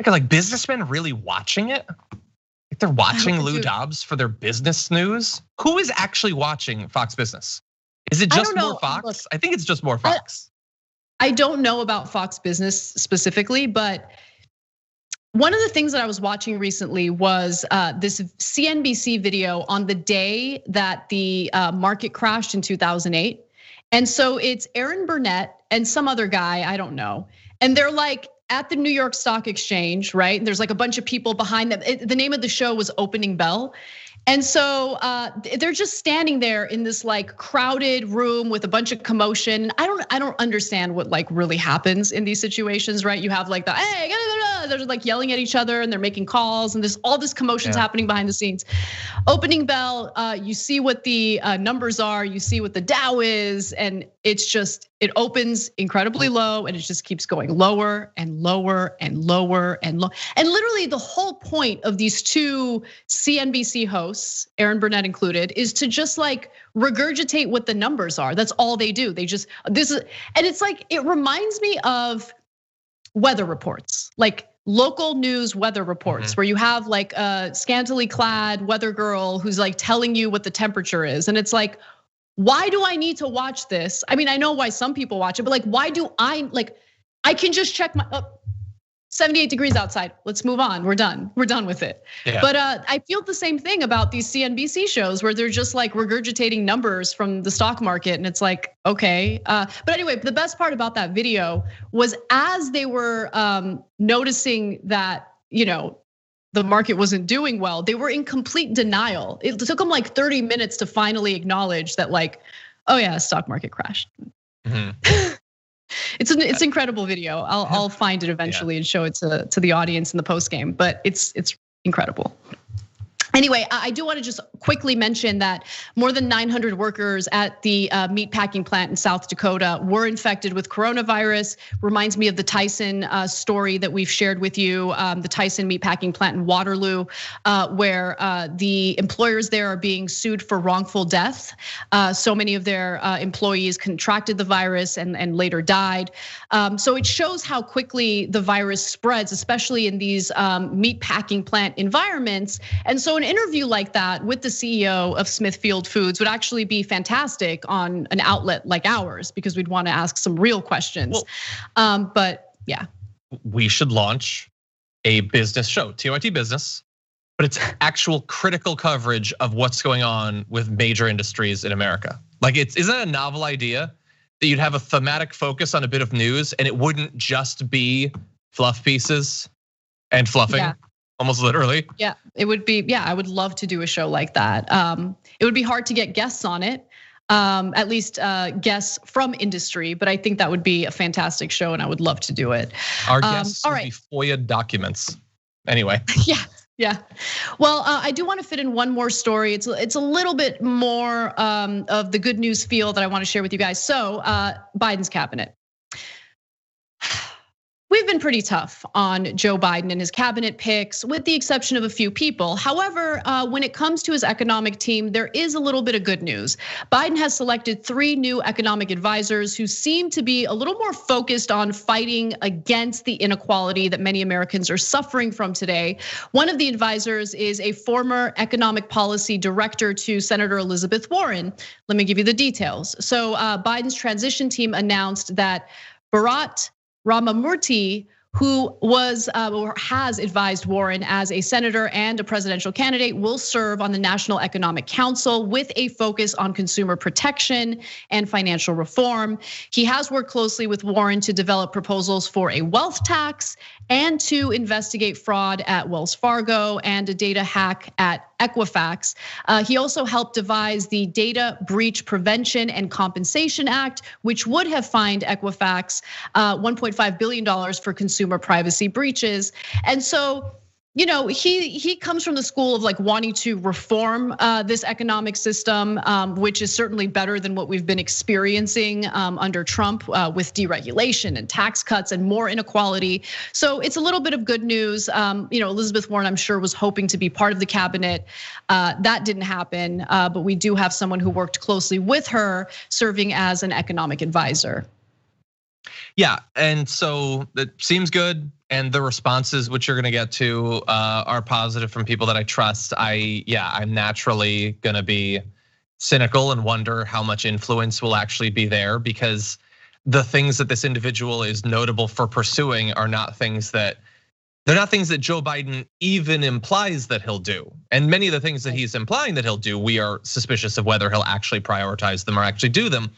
Like businessmen really watching it? Like they're watching Lou Dobbs for their business news? Who is actually watching Fox Business? Is it just more Fox? Look, I think it's just more Fox. I don't know about Fox Business specifically, but one of the things that I was watching recently was this CNBC video on the day that the market crashed in 2008. And so it's Aaron Burnett and some other guy, I don't know. And they're like at the New York Stock Exchange, right? And there's like a bunch of people behind them. The name of the show was Opening Bell. And so they're just standing there in this like crowded room with a bunch of commotion. I don't understand what like really happens in these situations, right? You have like the hey, they're like yelling at each other and they're making calls and there's all this commotion's happening behind the scenes. Opening bell, you see what the numbers are, you see what the Dow is, and it opens incredibly low and it just keeps going lower and lower and lower and low. And literally the whole point of these two CNBC hosts, Aaron Burnett included, is to just like regurgitate what the numbers are. That's all they do. And it's like, it reminds me of weather reports, like local news weather reports, where you have like a scantily clad weather girl who's like telling you what the temperature is. And it's like, why do I need to watch this? I mean, I know why some people watch it, but like, why do I can just check my 78 degrees outside. Let's move on. We're done. We're done with it. Yeah. But I feel the same thing about these CNBC shows where they're just like regurgitating numbers from the stock market. And it's like, okay. But anyway, the best part about that video was as they were noticing that, the market wasn't doing well, they were in complete denial. It took them like 30 minutes to finally acknowledge that like, oh yeah, stock market crashed. It's an incredible video. I'll find it eventually and show it to the audience in the post game, but it's incredible. Anyway, I do want to just quickly mention that more than 900 workers at the meatpacking plant in South Dakota were infected with coronavirus. Reminds me of the Tyson story that we've shared with you, the Tyson meatpacking plant in Waterloo, where the employers there are being sued for wrongful death. So many of their employees contracted the virus and later died. So it shows how quickly the virus spreads, especially in these meatpacking plant environments. And so an interview like that with the CEO of Smithfield Foods would actually be fantastic on an outlet like ours, because we'd want to ask some real questions. But yeah. We should launch a business show, TYT Business, but it's actual critical coverage of what's going on with major industries in America. Like, isn't that a novel idea that you'd have a thematic focus on a bit of news and it wouldn't just be fluff pieces and fluffing? Yeah. Almost literally. Yeah, it would be. Yeah, I would love to do a show like that. It would be hard to get guests on it, at least guests from industry. But I think that would be a fantastic show, and I would love to do it. Our guests would be FOIA documents. Anyway. Yeah. Well, I do want to fit in one more story. It's a little bit more of the good news feel that I want to share with you guys. So Biden's cabinet. We've been pretty tough on Joe Biden and his cabinet picks, with the exception of a few people. However, when it comes to his economic team, there is a little bit of good news. Biden has selected 3 new economic advisors who seem to be a little more focused on fighting against the inequality that many Americans are suffering from today. One of the advisors is a former economic policy director to Senator Elizabeth Warren. Let me give you the details. So Biden's transition team announced that Bharat Ramamurthy, who was or has advised Warren as a senator and a presidential candidate, will serve on the National Economic Council with a focus on consumer protection and financial reform. He has worked closely with Warren to develop proposals for a wealth tax and to investigate fraud at Wells Fargo and a data hack at Equifax. He also helped devise the Data Breach Prevention and Compensation Act, which would have fined Equifax $1.5 billion for consumer privacy breaches. And so, he comes from the school of like wanting to reform this economic system, which is certainly better than what we've been experiencing under Trump with deregulation and tax cuts and more inequality. So it's a little bit of good news. Elizabeth Warren, I'm sure, was hoping to be part of the cabinet. That didn't happen, but we do have someone who worked closely with her serving as an economic advisor. Yeah, and so it seems good. And the responses, which you're gonna get to, are positive from people that I trust. I'm naturally gonna be cynical and wonder how much influence will actually be there, because the things that this individual is notable for pursuing are not things that Joe Biden even implies that he'll do. And many of the things that he's implying that he'll do, we are suspicious of whether he'll actually prioritize them or actually do them.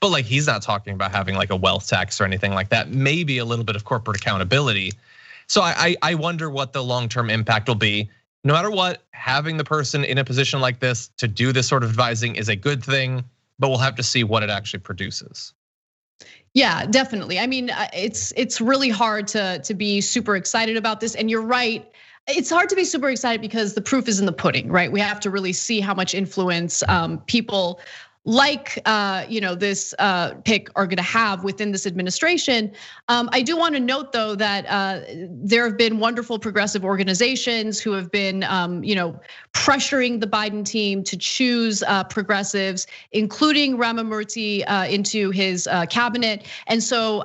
But like, he's not talking about having like a wealth tax or anything like that. Maybe a little bit of corporate accountability. So I wonder what the long-term impact will be. No matter what, having the person in a position like this to do this sort of advising is a good thing, but we'll have to see what it actually produces. Yeah, definitely. I mean, it's really hard to be super excited about this. And you're right. It's hard to be super excited because the proof is in the pudding, right? We have to really see how much influence people like this pick are going to have within this administration. I do want to note though that there have been wonderful progressive organizations who have been pressuring the Biden team to choose progressives, including Ramamurti into his cabinet. And so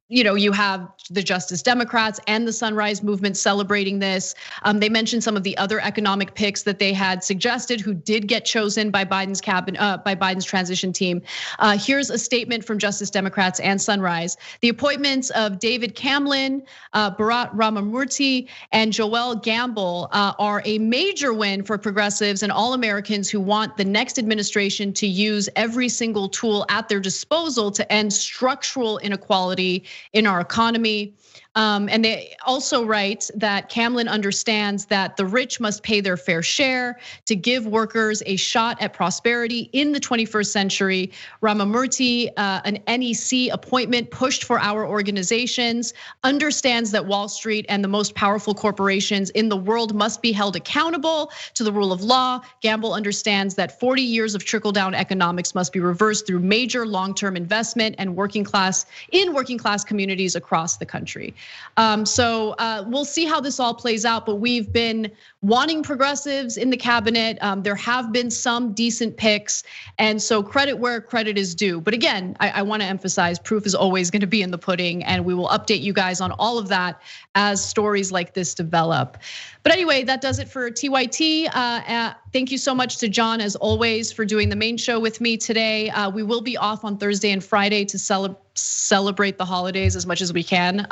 you have the Justice Democrats and the Sunrise Movement celebrating this. They mentioned some of the other economic picks that they had suggested who did get chosen by Biden's cabinet, by Biden's transition team. Here's a statement from Justice Democrats and Sunrise. The appointments of David Camlin, Bharat Ramamurti, and Joel Gamble are a major win for progressives and all Americans who want the next administration to use every single tool at their disposal to end structural inequality in our economy. And they also write that Camlin understands that the rich must pay their fair share to give workers a shot at prosperity in the 21st century. Ramamurti, an NEC appointment pushed for our organizations, understands that Wall Street and the most powerful corporations in the world must be held accountable to the rule of law. Gamble understands that 40 years of trickle-down economics must be reversed through major long-term investment and working class communities across the country. So we'll see how this all plays out, but we've been wanting progressives in the cabinet. There have been some decent picks, and so credit where credit is due. But again, I want to emphasize proof is always going to be in the pudding, and we will update you guys on all of that as stories like this develop. But anyway, that does it for TYT. Thank you so much to John, as always, for doing the main show with me today. We will be off on Thursday and Friday to celebrate the holidays as much as we can.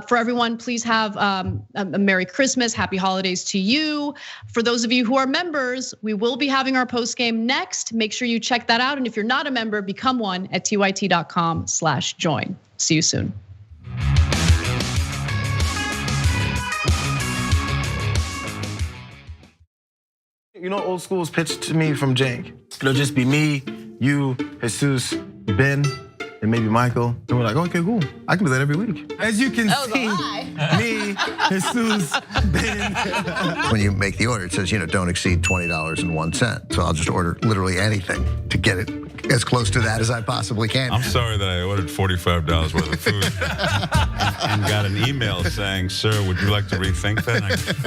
For everyone, please have a Merry Christmas, Happy Holidays to you. For those of you who are members, we will be having our post game next. Make sure you check that out. And if you're not a member, become one at tyt.com/join. See you soon. Old school is pitched to me from Jank. It'll just be me, you, Jesus, Ben, and maybe Michael. And we're like, okay, cool. I can do that every week. As you can see, me, Jesus, Ben. When you make the order, it says, don't exceed $20.01. So I'll just order literally anything to get it as close to that as I possibly can. I'm sorry that I ordered $45 worth of food and got an email saying, sir, would you like to rethink that?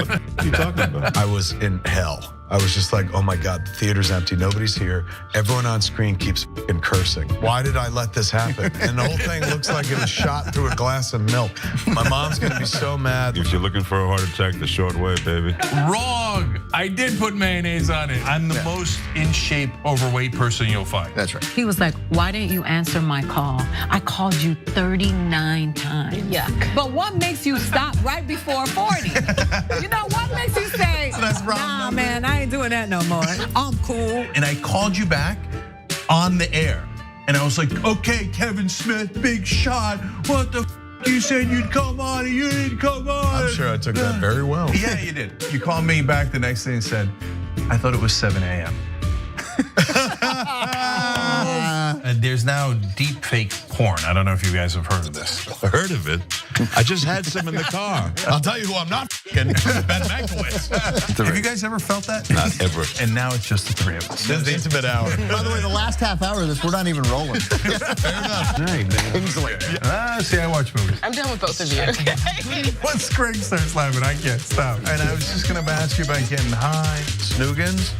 What are you talking about? I was in hell. I was just like, oh my God, the theater's empty, nobody's here. Everyone on screen keeps fucking cursing. Why did I let this happen? And the whole thing looks like it was shot through a glass of milk. My mom's gonna be so mad. If you're looking for a heart attack, the short way, baby. Wrong, I did put mayonnaise on it. I'm the most in shape, overweight person you'll find. That's right. He was like, why didn't you answer my call? I called you 39 times. Yuck. But what makes you stop right before 40? What makes you say, nah, man, I ain't doing that no more. I'm cool. And I called you back on the air. And I was like, okay, Kevin Smith, big shot. What the you said you'd come on and you didn't come on. I'm sure I took that very well. Yeah, you did. You called me back the next day and said, I thought it was 7 a.m. And there's now deep fake porn. I don't know if you guys have heard of this. Heard of it? I just had some in the car. I'll tell you who I'm not f***ing, Ben Mankiewicz. Have you guys ever felt that? Not ever. And now it's just the three of us. This is the intimate hour. By the way, the last half hour of this, we're not even rolling. Fair enough. Right, man. See, I watch movies. I'm done with both of you. Once Greg starts laughing, I can't stop. And I was just gonna ask you about getting high. Snoogans,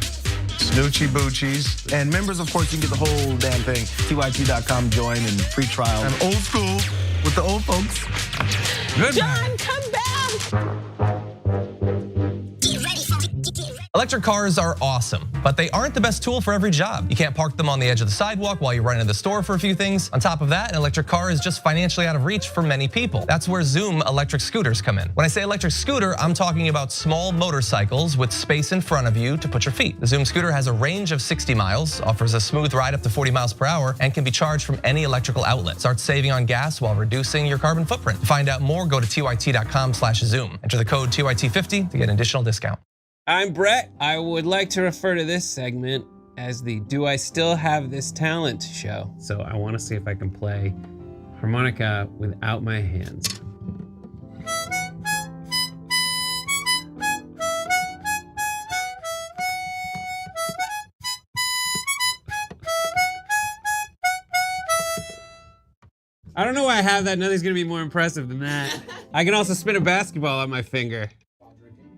Snoochie Boochies, and members, of course, you can get the whole damn thing. tyt.com join and free trial. I'm old school with the old folks. Good. John, come back. Electric cars are awesome, but they aren't the best tool for every job. You can't park them on the edge of the sidewalk while you run into the store for a few things. On top of that, an electric car is just financially out of reach for many people. That's where Zoom electric scooters come in. When I say electric scooter, I'm talking about small motorcycles with space in front of you to put your feet. The Zoom scooter has a range of 60 miles, offers a smooth ride up to 40 miles per hour, and can be charged from any electrical outlet. Start saving on gas while reducing your carbon footprint. To find out more, go to tyt.com/Zoom. Enter the code TYT50 to get an additional discount. I'm Brett. I would like to refer to this segment as the Do I Still Have This Talent show. So I want to see if I can play harmonica without my hands. I don't know why I have that. Nothing's gonna be more impressive than that. I can also spin a basketball on my finger.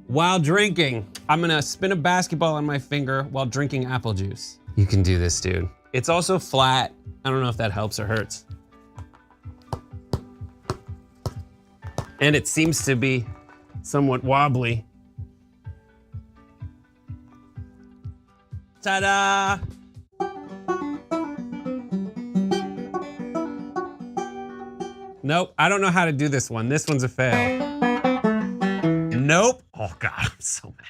While drinking. I'm gonna spin a basketball on my finger while drinking apple juice. You can do this, dude. It's also flat. I don't know if that helps or hurts. And it seems to be somewhat wobbly. Ta-da! Nope, I don't know how to do this one. This one's a fail. Nope. Oh God, I'm so mad.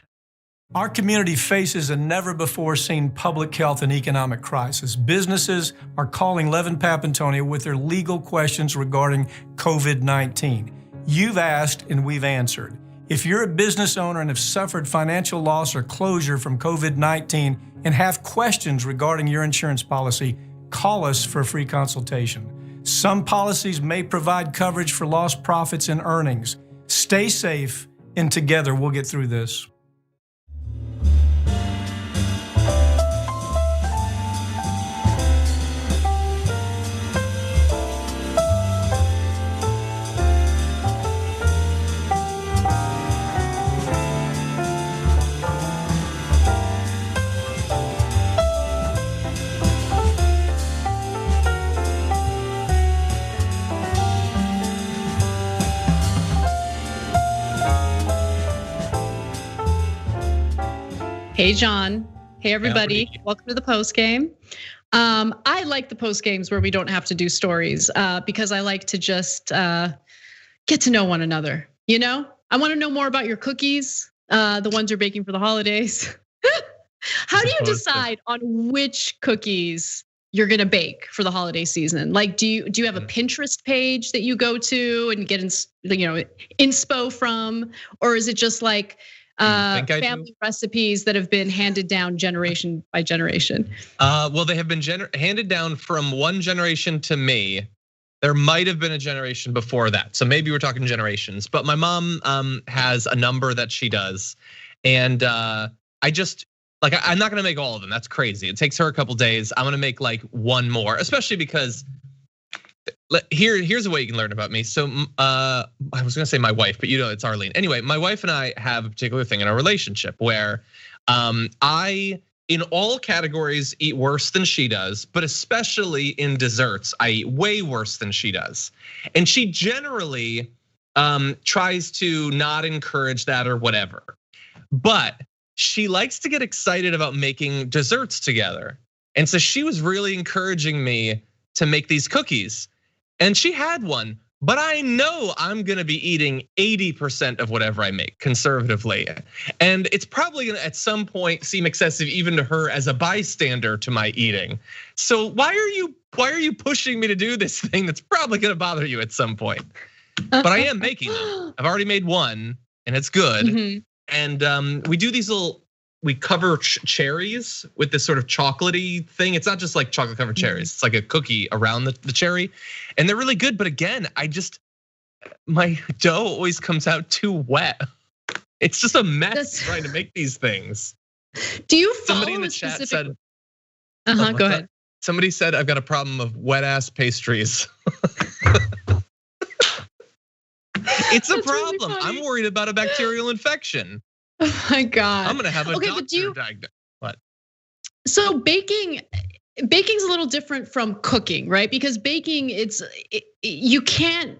Our community faces a never-before-seen public health and economic crisis. Businesses are calling Levin Papantonio with their legal questions regarding COVID-19. You've asked and we've answered. If you're a business owner and have suffered financial loss or closure from COVID-19 and have questions regarding your insurance policy, call us for a free consultation. Some policies may provide coverage for lost profits and earnings. Stay safe, and together we'll get through this. Hey, John. Hey, everybody. Welcome to the post game. I like the post games where we don't have to do stories because I like to just get to know one another. You know, I want to know more about your cookies, the ones you're baking for the holidays. How do you decide on which cookies you're gonna bake for the holiday season? Like, do you have a Pinterest page that you go to and get inspo from, or is it just like family recipes that have been handed down generation by generation? Well, they have been handed down from one generation to me. There might have been a generation before that, so maybe we're talking generations. But my mom has a number that she does, and I just I'm not gonna make all of them. That's crazy. It takes her a couple days. I'm gonna make like one more, especially because here's a way you can learn about me. So I was gonna say my wife, but it's Arlene. Anyway, my wife and I have a particular thing in our relationship where I, in all categories, eat worse than she does, but especially in desserts, I eat way worse than she does. And she generally tries to not encourage that or whatever. But she likes to get excited about making desserts together. And so she was really encouraging me to make these cookies. And she had one, but I know I'm gonna be eating 80% of whatever I make conservatively. And it's probably gonna at some point seem excessive even to her as a bystander to my eating. So why are you pushing me to do this thing that's probably gonna bother you at some point? But I am making them. I've already made one and it's good. Mm-hmm. And we do these we cover cherries with this sort of chocolatey thing. It's not just like chocolate covered cherries. It's like a cookie around the cherry. And they're really good, but again, my dough always comes out too wet. It's just a mess trying to make these things. Do you follow Somebody in the chat said, go ahead. Somebody said I've got a problem of wet ass pastries. It's a problem. Really I'm worried about a bacterial infection. Oh my God. I'm gonna have a doctor diagnose. What? So baking's a little different from cooking, right? Because baking, you can't,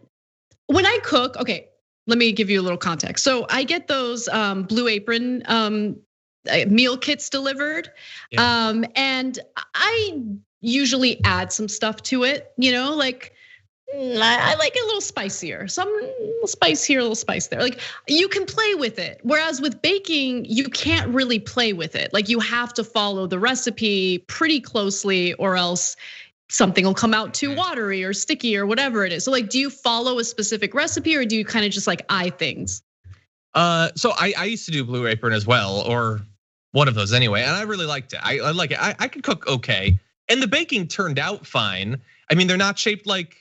when I cook, okay, let me give you a little context. So I get those Blue Apron meal kits delivered. Yeah. And I usually add some stuff to it, like I like it a little spicier. Some little spice here, a little spice there. Like you can play with it. Whereas with baking, you can't really play with it. Like you have to follow the recipe pretty closely or else something will come out too watery or sticky or whatever it is. So like, do you follow a specific recipe or do you kind of just like eye things? So I used to do Blue Apron as well, or one of those anyway. And I really liked it. I like it. I could cook okay. And the baking turned out fine. I mean, they're not shaped like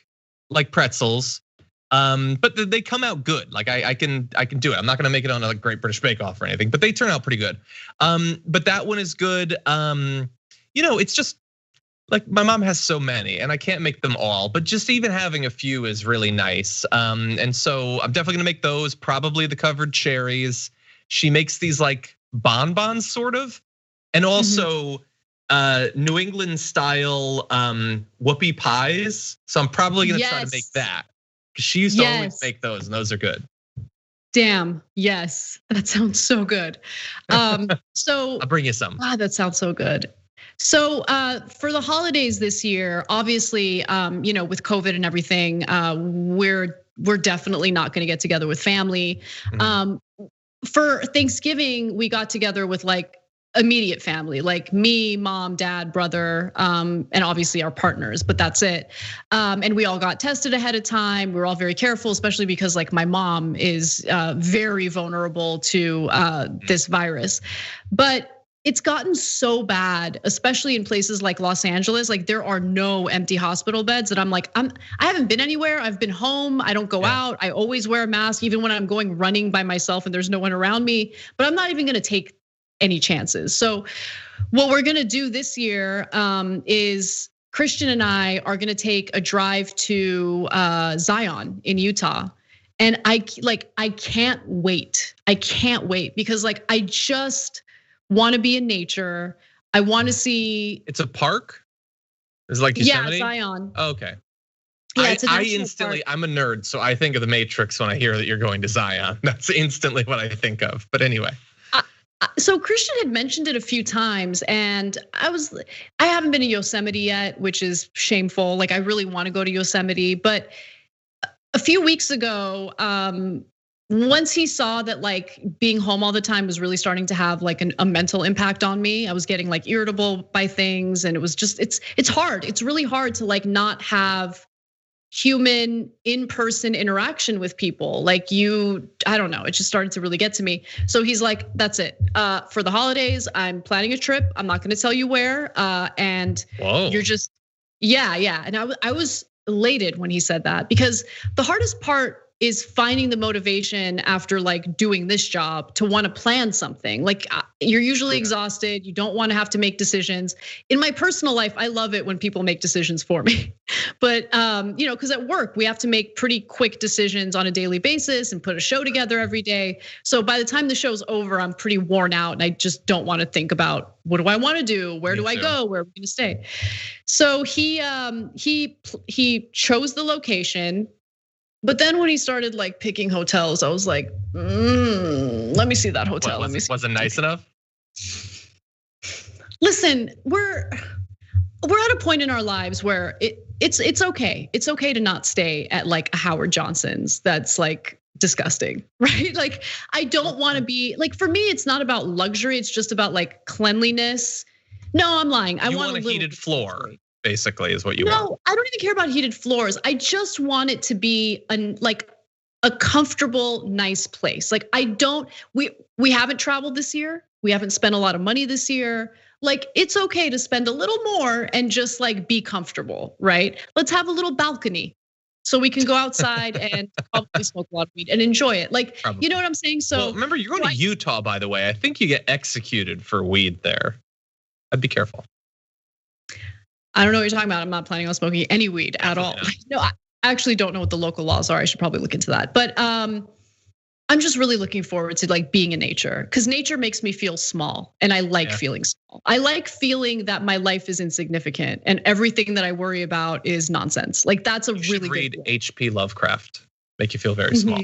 pretzels, but they come out good. Like I can do it. I'm not gonna make it on a Great British Bake Off or anything, but they turn out pretty good. But that one is good. It's just like my mom has so many and I can't make them all, but just even having a few is really nice. And so I'm definitely gonna make those, probably the covered cherries. She makes these like bonbons sort of, and also New England style whoopie pies. So I'm probably gonna try to make that. Because she used to always make those, and those are good. Damn, yes, that sounds so good. So I'll bring you some. Ah, that sounds so good. So for the holidays this year, obviously, with COVID and everything, we're definitely not going to get together with family. For Thanksgiving, we got together with like immediate family, like me, mom, dad, brother, and obviously our partners, but that's it. And we all got tested ahead of time. We were all very careful, especially because like my mom is very vulnerable to this virus. But it's gotten so bad, especially in places like Los Angeles. Like there are no empty hospital beds that I'm like, I haven't been anywhere. I've been home. I don't go out. I always wear a mask, even when I'm going running by myself and there's no one around me. But I'm not even gonna take any chances. So what we're gonna do this year is Christian and I are gonna take a drive to Zion in Utah. And I can't wait. I can't wait because like I just want to be in nature. I want to see. It's a park? Is it like Yosemite? Yeah, Zion. Oh, okay. Yeah, I instantly, I'm a nerd, so I think of the Matrix when I hear that you're going to Zion. That's instantly what I think of. But anyway. So Christian had mentioned it a few times, and I haven't been to Yosemite yet, which is shameful. Like I really want to go to Yosemite, but a few weeks ago, once he saw that like being home all the time was really starting to have like a mental impact on me, I was getting like irritable by things, and it was just it's hard. It's really hard to like not have human in-person interaction with people. Like I don't know, it just started to really get to me. So he's like, that's it. For the holidays, I'm planning a trip. I'm not gonna tell you where. And you're just, yeah. And I was elated when he said that, because the hardest part is finding the motivation after like doing this job to want to plan something. Like you're usually exhausted, you don't want to have to make decisions. In my personal life, I love it when people make decisions for me. But because at work we have to make pretty quick decisions on a daily basis and put a show together every day. So by the time the show's over, I'm pretty worn out and I just don't want to think about what do I want to do? Where do I go? Where are we gonna stay? So he chose the location. But then when he started like picking hotels, I was like, let me see that hotel. Let me see. Was it nice enough? Listen, we're at a point in our lives where it's okay. It's okay to not stay at like a Howard Johnson's. That's like disgusting, right? Like I don't want to be like, for me, it's not about luxury. It's just about like cleanliness. No, I'm lying. I want a heated floor. Basically is what you want. No, I don't even care about heated floors. I just want it to be a comfortable, nice place. Like we haven't traveled this year. We haven't spent a lot of money this year. Like it's okay to spend a little more and just like be comfortable, right? Let's have a little balcony so we can go outside and probably smoke a lot of weed and enjoy it. Like, you know what I'm saying? So remember, you're going to Utah, by the way. I think you get executed for weed there. I'd be careful. I don't know what you're talking about. I'm not planning on smoking any weed at all. No, I actually don't know what the local laws are. I should probably look into that. But I'm just really looking forward to like being in nature, because nature makes me feel small, and I like feeling small. I like feeling that my life is insignificant and everything that I worry about is nonsense. Like that's a really read good H.P. Lovecraft. Make you feel very small.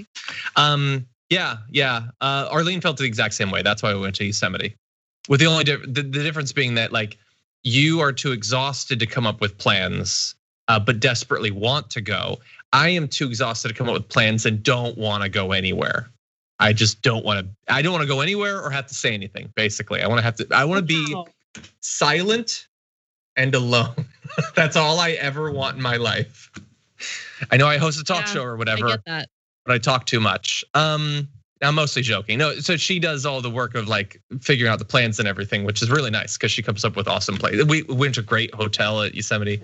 Yeah. Arlene felt the exact same way. That's why we went to Yosemite. With the only the difference being that like, you are too exhausted to come up with plans, but desperately want to go. I am too exhausted to come up with plans and don't want to go anywhere. I just don't want to. I don't want to go anywhere or have to say anything. Basically, I want to be silent and alone. That's all I ever want in my life. I know I host a talk show or whatever, I get that. But I talk too much. I'm mostly joking. No, so she does all the work of like figuring out the plans and everything, which is really nice because she comes up with awesome places. We went to a great hotel at Yosemite.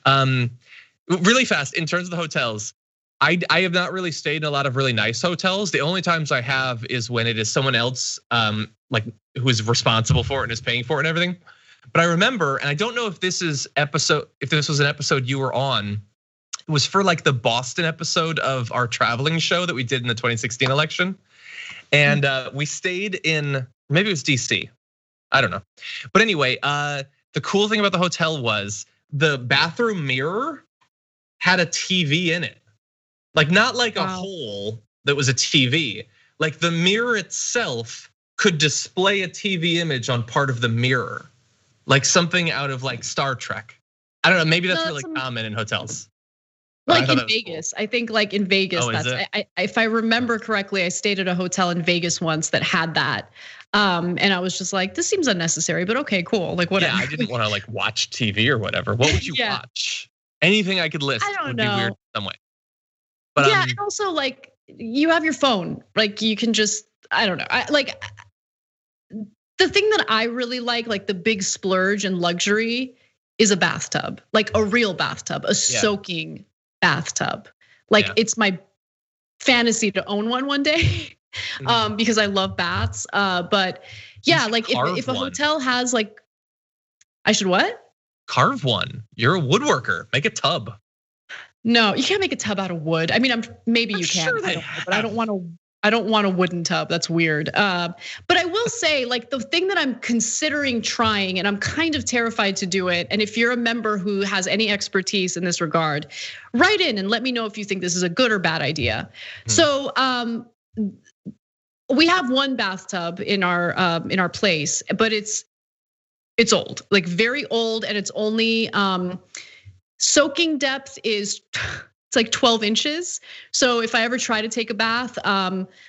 Really fast, in terms of the hotels, I have not really stayed in a lot of really nice hotels. The only times I have is when it is someone else like who is responsible for it and is paying for it and everything. But I remember, and I don't know if this was an episode you were on. It was for like the Boston episode of our traveling show that we did in the 2016 election. And we stayed in, maybe it was DC. I don't know. But anyway, the cool thing about the hotel was the bathroom mirror had a TV in it. Like not like a hole that was a TV. Like the mirror itself could display a TV image on part of the mirror. Like something out of like Star Trek. I don't know, maybe that's really common in hotels. Like in Vegas, I think like in Vegas, if I remember correctly, I stayed at a hotel in Vegas once that had that. And I was just like, this seems unnecessary, but okay, cool. Like whatever. Yeah, I didn't want to like watch TV or whatever. What would you watch? Anything I could list would be weird in some way. But yeah, and also like you have your phone, like you can just, I don't know. Like the thing that I really like the big splurge and luxury is a bathtub, like a real bathtub, a soaking bathtub. Like it's my fantasy to own one day because I love baths. But yeah, like if a hotel has like, I should what? Carve one. You're a woodworker. Make a tub. No, you can't make a tub out of wood. I mean, maybe you can, but I don't want a wooden tub. That's weird. But I will say, like the thing that I'm considering trying, and I'm kind of terrified to do it. And if you're a member who has any expertise in this regard, write in and let me know if you think this is a good or bad idea. So we have one bathtub in our place, but it's old, like very old, and it's only soaking depth is it's like 12 inches. So if I ever try to take a bath,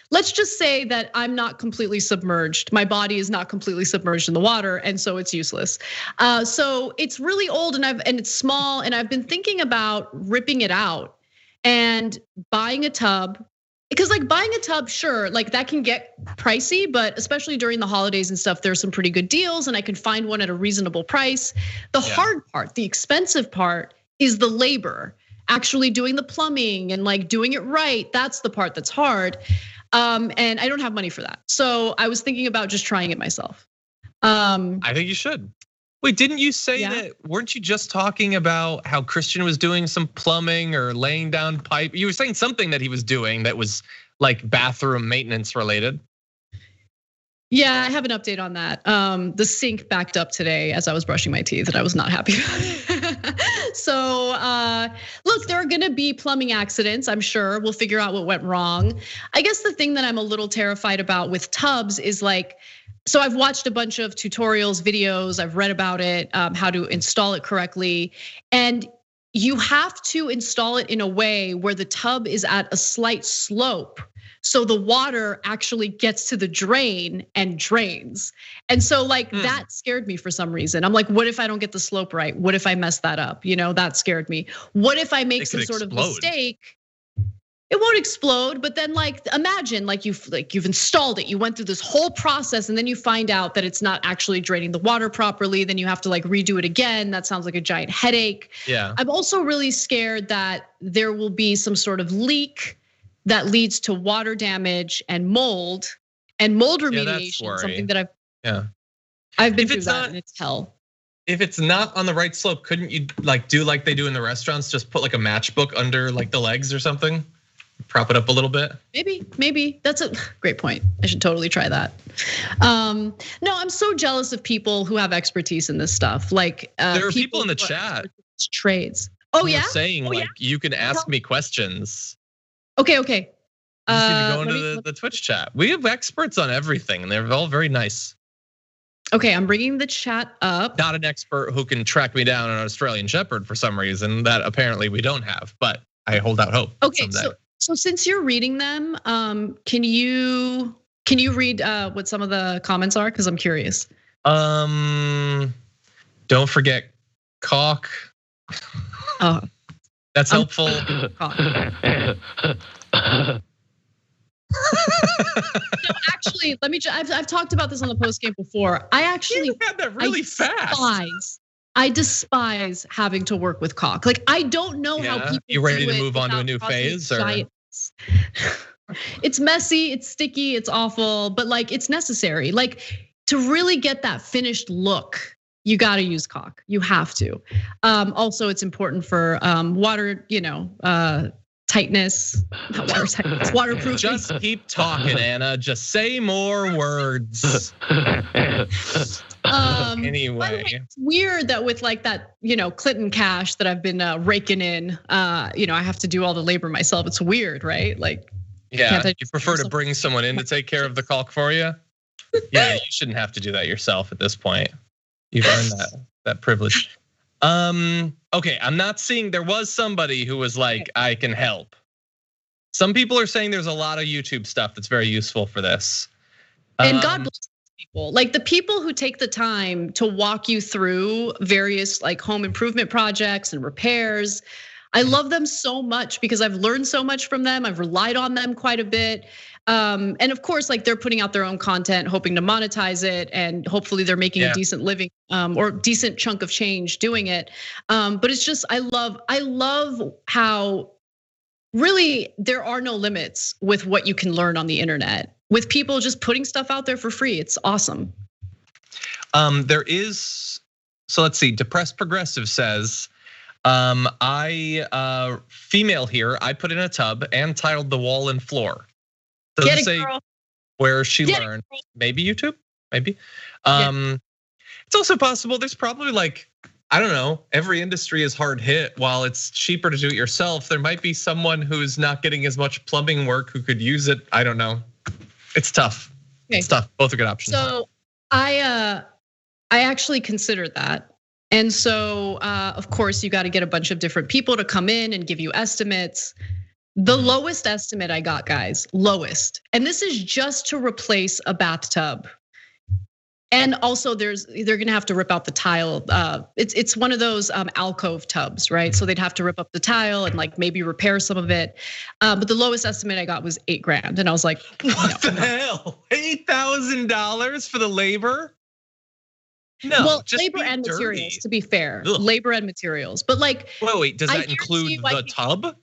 let's just say that I'm not completely submerged. My body is not completely submerged in the water, and so it's useless. So it's really old and it's small, and I've been thinking about ripping it out and buying a tub. Because like buying a tub, sure, like that can get pricey, but especially during the holidays and stuff, there's some pretty good deals, and I can find one at a reasonable price. The hard part, the expensive part, is the labor, actually doing the plumbing and like doing it right. That's the part that's hard, and I don't have money for that. So I was thinking about just trying it myself. I think you should. Wait, didn't you say that? Weren't you just talking about how Christian was doing some plumbing or laying down pipe? You were saying something that he was doing that was like bathroom maintenance related. Yeah, I have an update on that. The sink backed up today as I was brushing my teeth, and I was not happy about it. So look, there are gonna be plumbing accidents, I'm sure. We'll figure out what went wrong. I guess the thing that I'm a little terrified about with tubs is like, so I've watched a bunch of tutorials, videos, I've read about it, how to install it correctly. And you have to install it in a way where the tub is at a slight slope, so the water actually gets to the drain and drains. And so like that scared me for some reason. I'm like, what if I don't get the slope right? What if I mess that up? You know, that scared me. What if I make some sort of mistake? It won't explode, but then like imagine like you've installed it, you went through this whole process, and then you find out that it's not actually draining the water properly. Then you have to like redo it again. That sounds like a giant headache. Yeah. I'm also really scared that there will be some sort of leak that leads to water damage and mold remediation. Something that I've been through that, and it's hell. If it's not on the right slope, couldn't you like do like they do in the restaurants? Just put like a matchbook under like the legs or something? Prop it up a little bit. Maybe that's a great point. I should totally try that. No, I'm so jealous of people who have expertise in this stuff. Like there are people in the chat. Trades. Oh yeah. Saying like you can ask me questions. Okay. You just need to go into the Twitch chat. We have experts on everything, and they're all very nice. Okay, I'm bringing the chat up. Not an expert who can track me down an Australian Shepherd for some reason that apparently we don't have, but I hold out hope. Okay, so since you're reading them, can you read what some of the comments are? Because I'm curious. Don't forget cock. Oh, that's helpful. No, actually, let me. I've talked about this on the post game before. I actually had that really fast. I despise having to work with cock. Like I don't know how people. You ready to move on to a new phase? Or? It's messy, it's sticky, it's awful, but like it's necessary. Like to really get that finished look You got to use caulk. You have to. Also, it's important for water, tightness, not water tightness, waterproofing. Just keep talking, Anna. Just say more words. Anyway, it's weird that with like that, Clinton cash that I've been raking in, I have to do all the labor myself. It's weird, right? Like, yeah, you prefer to bring someone in to take care of the caulk for you? Yeah, you shouldn't have to do that yourself at this point. You've earned that privilege. Okay, I'm not seeing, there was somebody who was like, I can help. Some people are saying there's a lot of YouTube stuff that's very useful for this. And God bless people. Like the people who take the time to walk you through various like home improvement projects and repairs. I love them so much because I've learned so much from them. I've relied on them quite a bit. And of course, like they're putting out their own content, hoping to monetize it, and hopefully they're making a decent living or decent chunk of change doing it. But it's just, I love how really there are no limits with what you can learn on the internet with people just putting stuff out there for free. It's awesome. There is, so let's see, Depressed Progressive says, female here, I put in a tub and tiled the wall and floor. Doesn't say where she learned. Maybe YouTube, maybe. It's also possible there's probably like, I don't know, every industry is hard hit. While it's cheaper to do it yourself, there might be someone who's not getting as much plumbing work who could use it. I don't know. It's tough. It's tough. Both are good options. So I actually considered that. And so, of course, you got to get a bunch of different people to come in and give you estimates. The lowest estimate I got, guys, lowest. And this is just to replace a bathtub. And also they're gonna have to rip out the tile. It's one of those alcove tubs, right? So they'd have to rip up the tile and like maybe repair some of it. But the lowest estimate I got was $8,000. And I was like, what the hell? $8,000 for the labor? No, well, just labor and dirty. materials, to be fair. Ugh. Labor and materials. But like, wait, does that include the tub?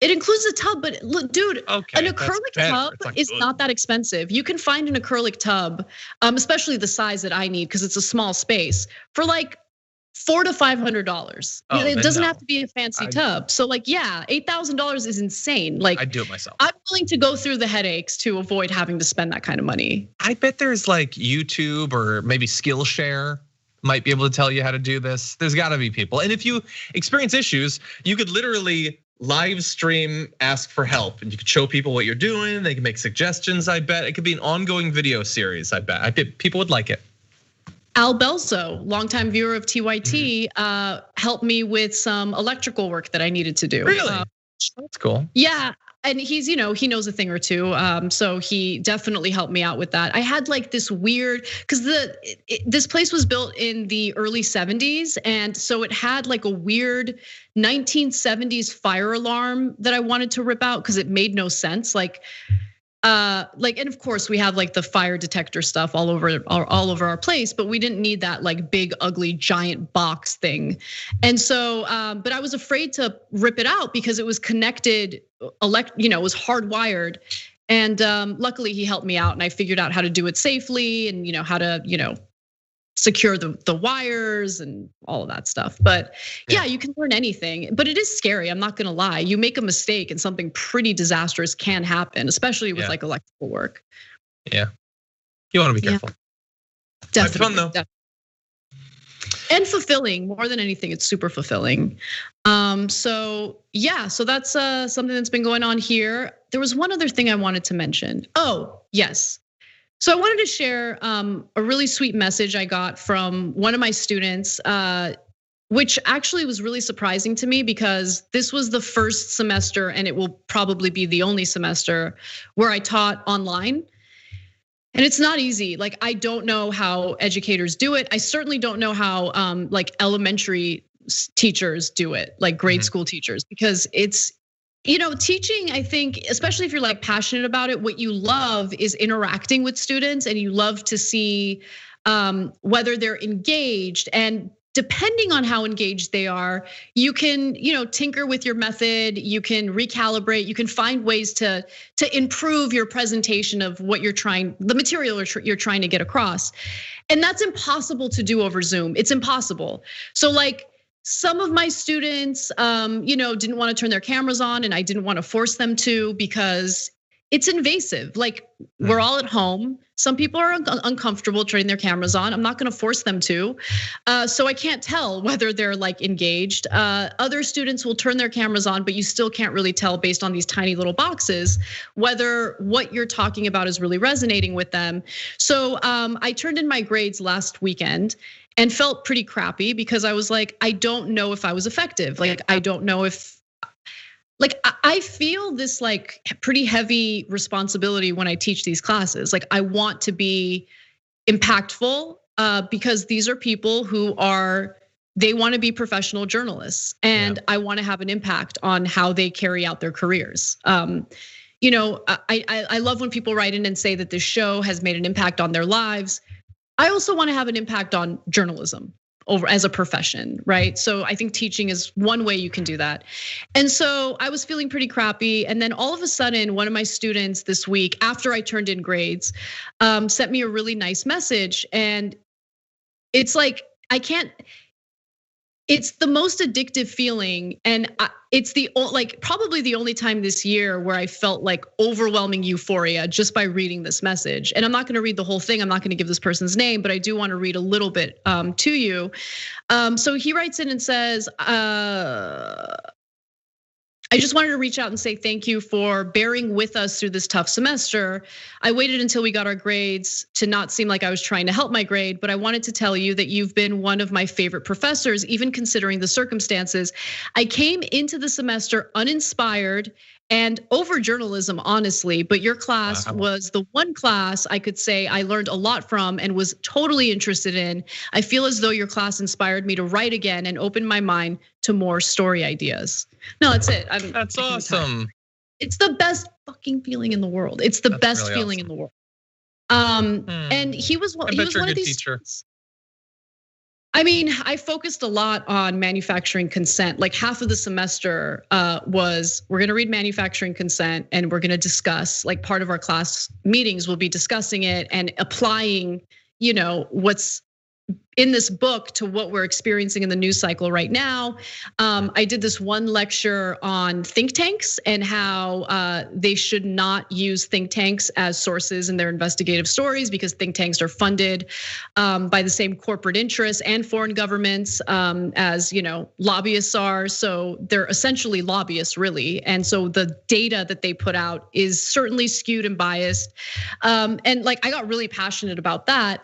It includes the tub, but look, dude, an acrylic tub is not that expensive. You can find an acrylic tub, especially the size that I need because it's a small space, for like $400 to $500. It doesn't have to be a fancy tub. So like, yeah, $8,000 is insane. Like, I'd do it myself. I'm willing to go through the headaches to avoid having to spend that kind of money. I bet there's like YouTube or maybe Skillshare might be able to tell you how to do this. There's got to be people, and if you experience issues, you could literally live stream, ask for help, and you could show people what you're doing. They can make suggestions. I bet it could be an ongoing video series. I bet people would like it. Al Belso, longtime viewer of TYT, helped me with some electrical work that I needed to do. Really? That's cool. Yeah, and he's, he knows a thing or two. So he definitely helped me out with that. I had like this weird, because this place was built in the early 70s. And so it had like a weird 1970s fire alarm that I wanted to rip out because it made no sense. And of course we have like the fire detector stuff all over our place, but we didn't need that like big, ugly, giant box thing. And so, but I was afraid to rip it out because it was connected, it was hardwired. And luckily he helped me out and I figured out how to do it safely and how to, secure the wires and all of that stuff. But yeah, you can learn anything, but it is scary. I'm not gonna lie. You make a mistake and something pretty disastrous can happen, especially with like electrical work. Yeah, you wanna be careful. Definitely. Fun though. And fulfilling, more than anything, it's super fulfilling. So that's something that's been going on here. There was one other thing I wanted to mention. Oh, yes. So I wanted to share a really sweet message I got from one of my students, which actually was really surprising to me because this was the first semester and it will probably be the only semester where I taught online. And it's not easy. Like, I don't know how educators do it. I certainly don't know how like elementary teachers do it, like grade school teachers, because it's, teaching, I think, especially if you're like passionate about it, what you love is interacting with students and you love to see whether they're engaged. And depending on how engaged they are, you can, tinker with your method, you can recalibrate, you can find ways to improve your presentation of what the material you're trying to get across. And that's impossible to do over Zoom. It's impossible. So like some of my students, didn't want to turn their cameras on, and I didn't want to force them to because it's invasive. Like we're all at home. Some people are uncomfortable turning their cameras on. I'm not going to force them to. So I can't tell whether they're like engaged. Other students will turn their cameras on, but you still can't really tell based on these tiny little boxes whether what you're talking about is really resonating with them. So I turned in my grades last weekend and felt pretty crappy because I was like, I don't know if I was effective. Like, I don't know if, I feel this like pretty heavy responsibility when I teach these classes. Like I want to be impactful because these are people who they want to be professional journalists, and I want to have an impact on how they carry out their careers. I love when people write in and say that this show has made an impact on their lives. I also want to have an impact on journalism over as a profession, right? So I think teaching is one way you can do that. And so I was feeling pretty crappy. And then all of a sudden, one of my students this week, after I turned in grades, sent me a really nice message. And it's like, it's the most addictive feeling. And it's probably the only time this year where I felt like overwhelming euphoria just by reading this message. And I'm not gonna read the whole thing. I'm not gonna give this person's name, but I do wanna read a little bit to you. So he writes in and says, I just wanted to reach out and say thank you for bearing with us through this tough semester. I waited until we got our grades to not seem like I was trying to help my grade, but I wanted to tell you that you've been one of my favorite professors, even considering the circumstances. I came into the semester uninspired and over journalism, honestly, but your class was the one class I could say I learned a lot from and was totally interested in. I feel as though your class inspired me to write again and open my mind to more story ideas. No, that's it. That's awesome. It's the best fucking feeling in the world. It's the best really feeling in the world. And he was one of these teachers. I mean, I focused a lot on manufacturing consent. Like half of the semester was we're gonna read manufacturing consent and we're gonna discuss, like part of our class meetings will be discussing it and applying, what's in this book to what we're experiencing in the news cycle right now. I did this one lecture on think tanks and how they should not use think tanks as sources in their investigative stories because think tanks are funded by the same corporate interests and foreign governments as lobbyists are. So they're essentially lobbyists, really. And so the data that they put out is certainly skewed and biased. And like I got really passionate about that.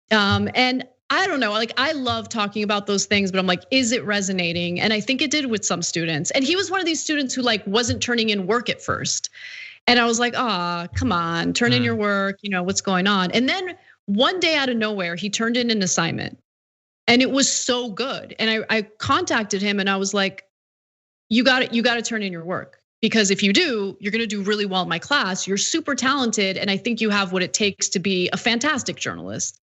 And I don't know, like I love talking about those things, but I'm like, is it resonating? And I think it did with some students. And he was one of these students who like wasn't turning in work at first. And I was like, come on, turn in your work, what's going on? And then one day out of nowhere, he turned in an assignment and it was so good. And I contacted him and I was like, you got to turn in your work. Because if you do, you're gonna do really well in my class. You're super talented, and I think you have what it takes to be a fantastic journalist.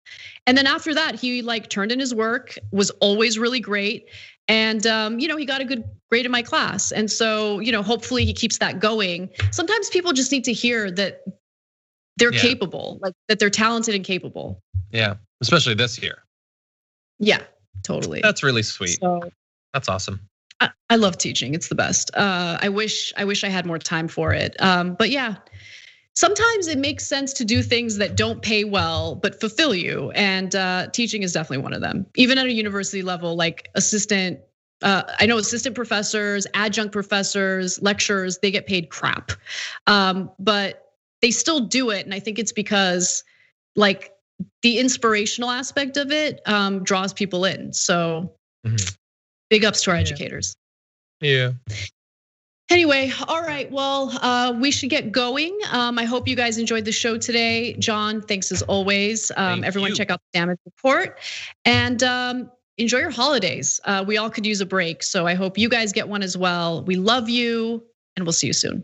And then after that, he like turned in his work, was always really great, and he got a good grade in my class. And so, hopefully he keeps that going. Sometimes people just need to hear that they're capable, like that they're talented and capable. Yeah, especially this year. Yeah, totally. That's really sweet. That's awesome. I love teaching. It's the best. I wish I had more time for it. But yeah, sometimes it makes sense to do things that don't pay well but fulfill you. And teaching is definitely one of them. Even at a university level, like I know assistant professors, adjunct professors, lecturers, they get paid crap. But they still do it. And I think it's because like the inspirational aspect of it draws people in. So big ups to our educators. Yeah. Anyway, all right, well, we should get going. I hope you guys enjoyed the show today. John, thanks as always. Everyone check out the damage report and enjoy your holidays. We all could use a break, so I hope you guys get one as well. We love you and we'll see you soon.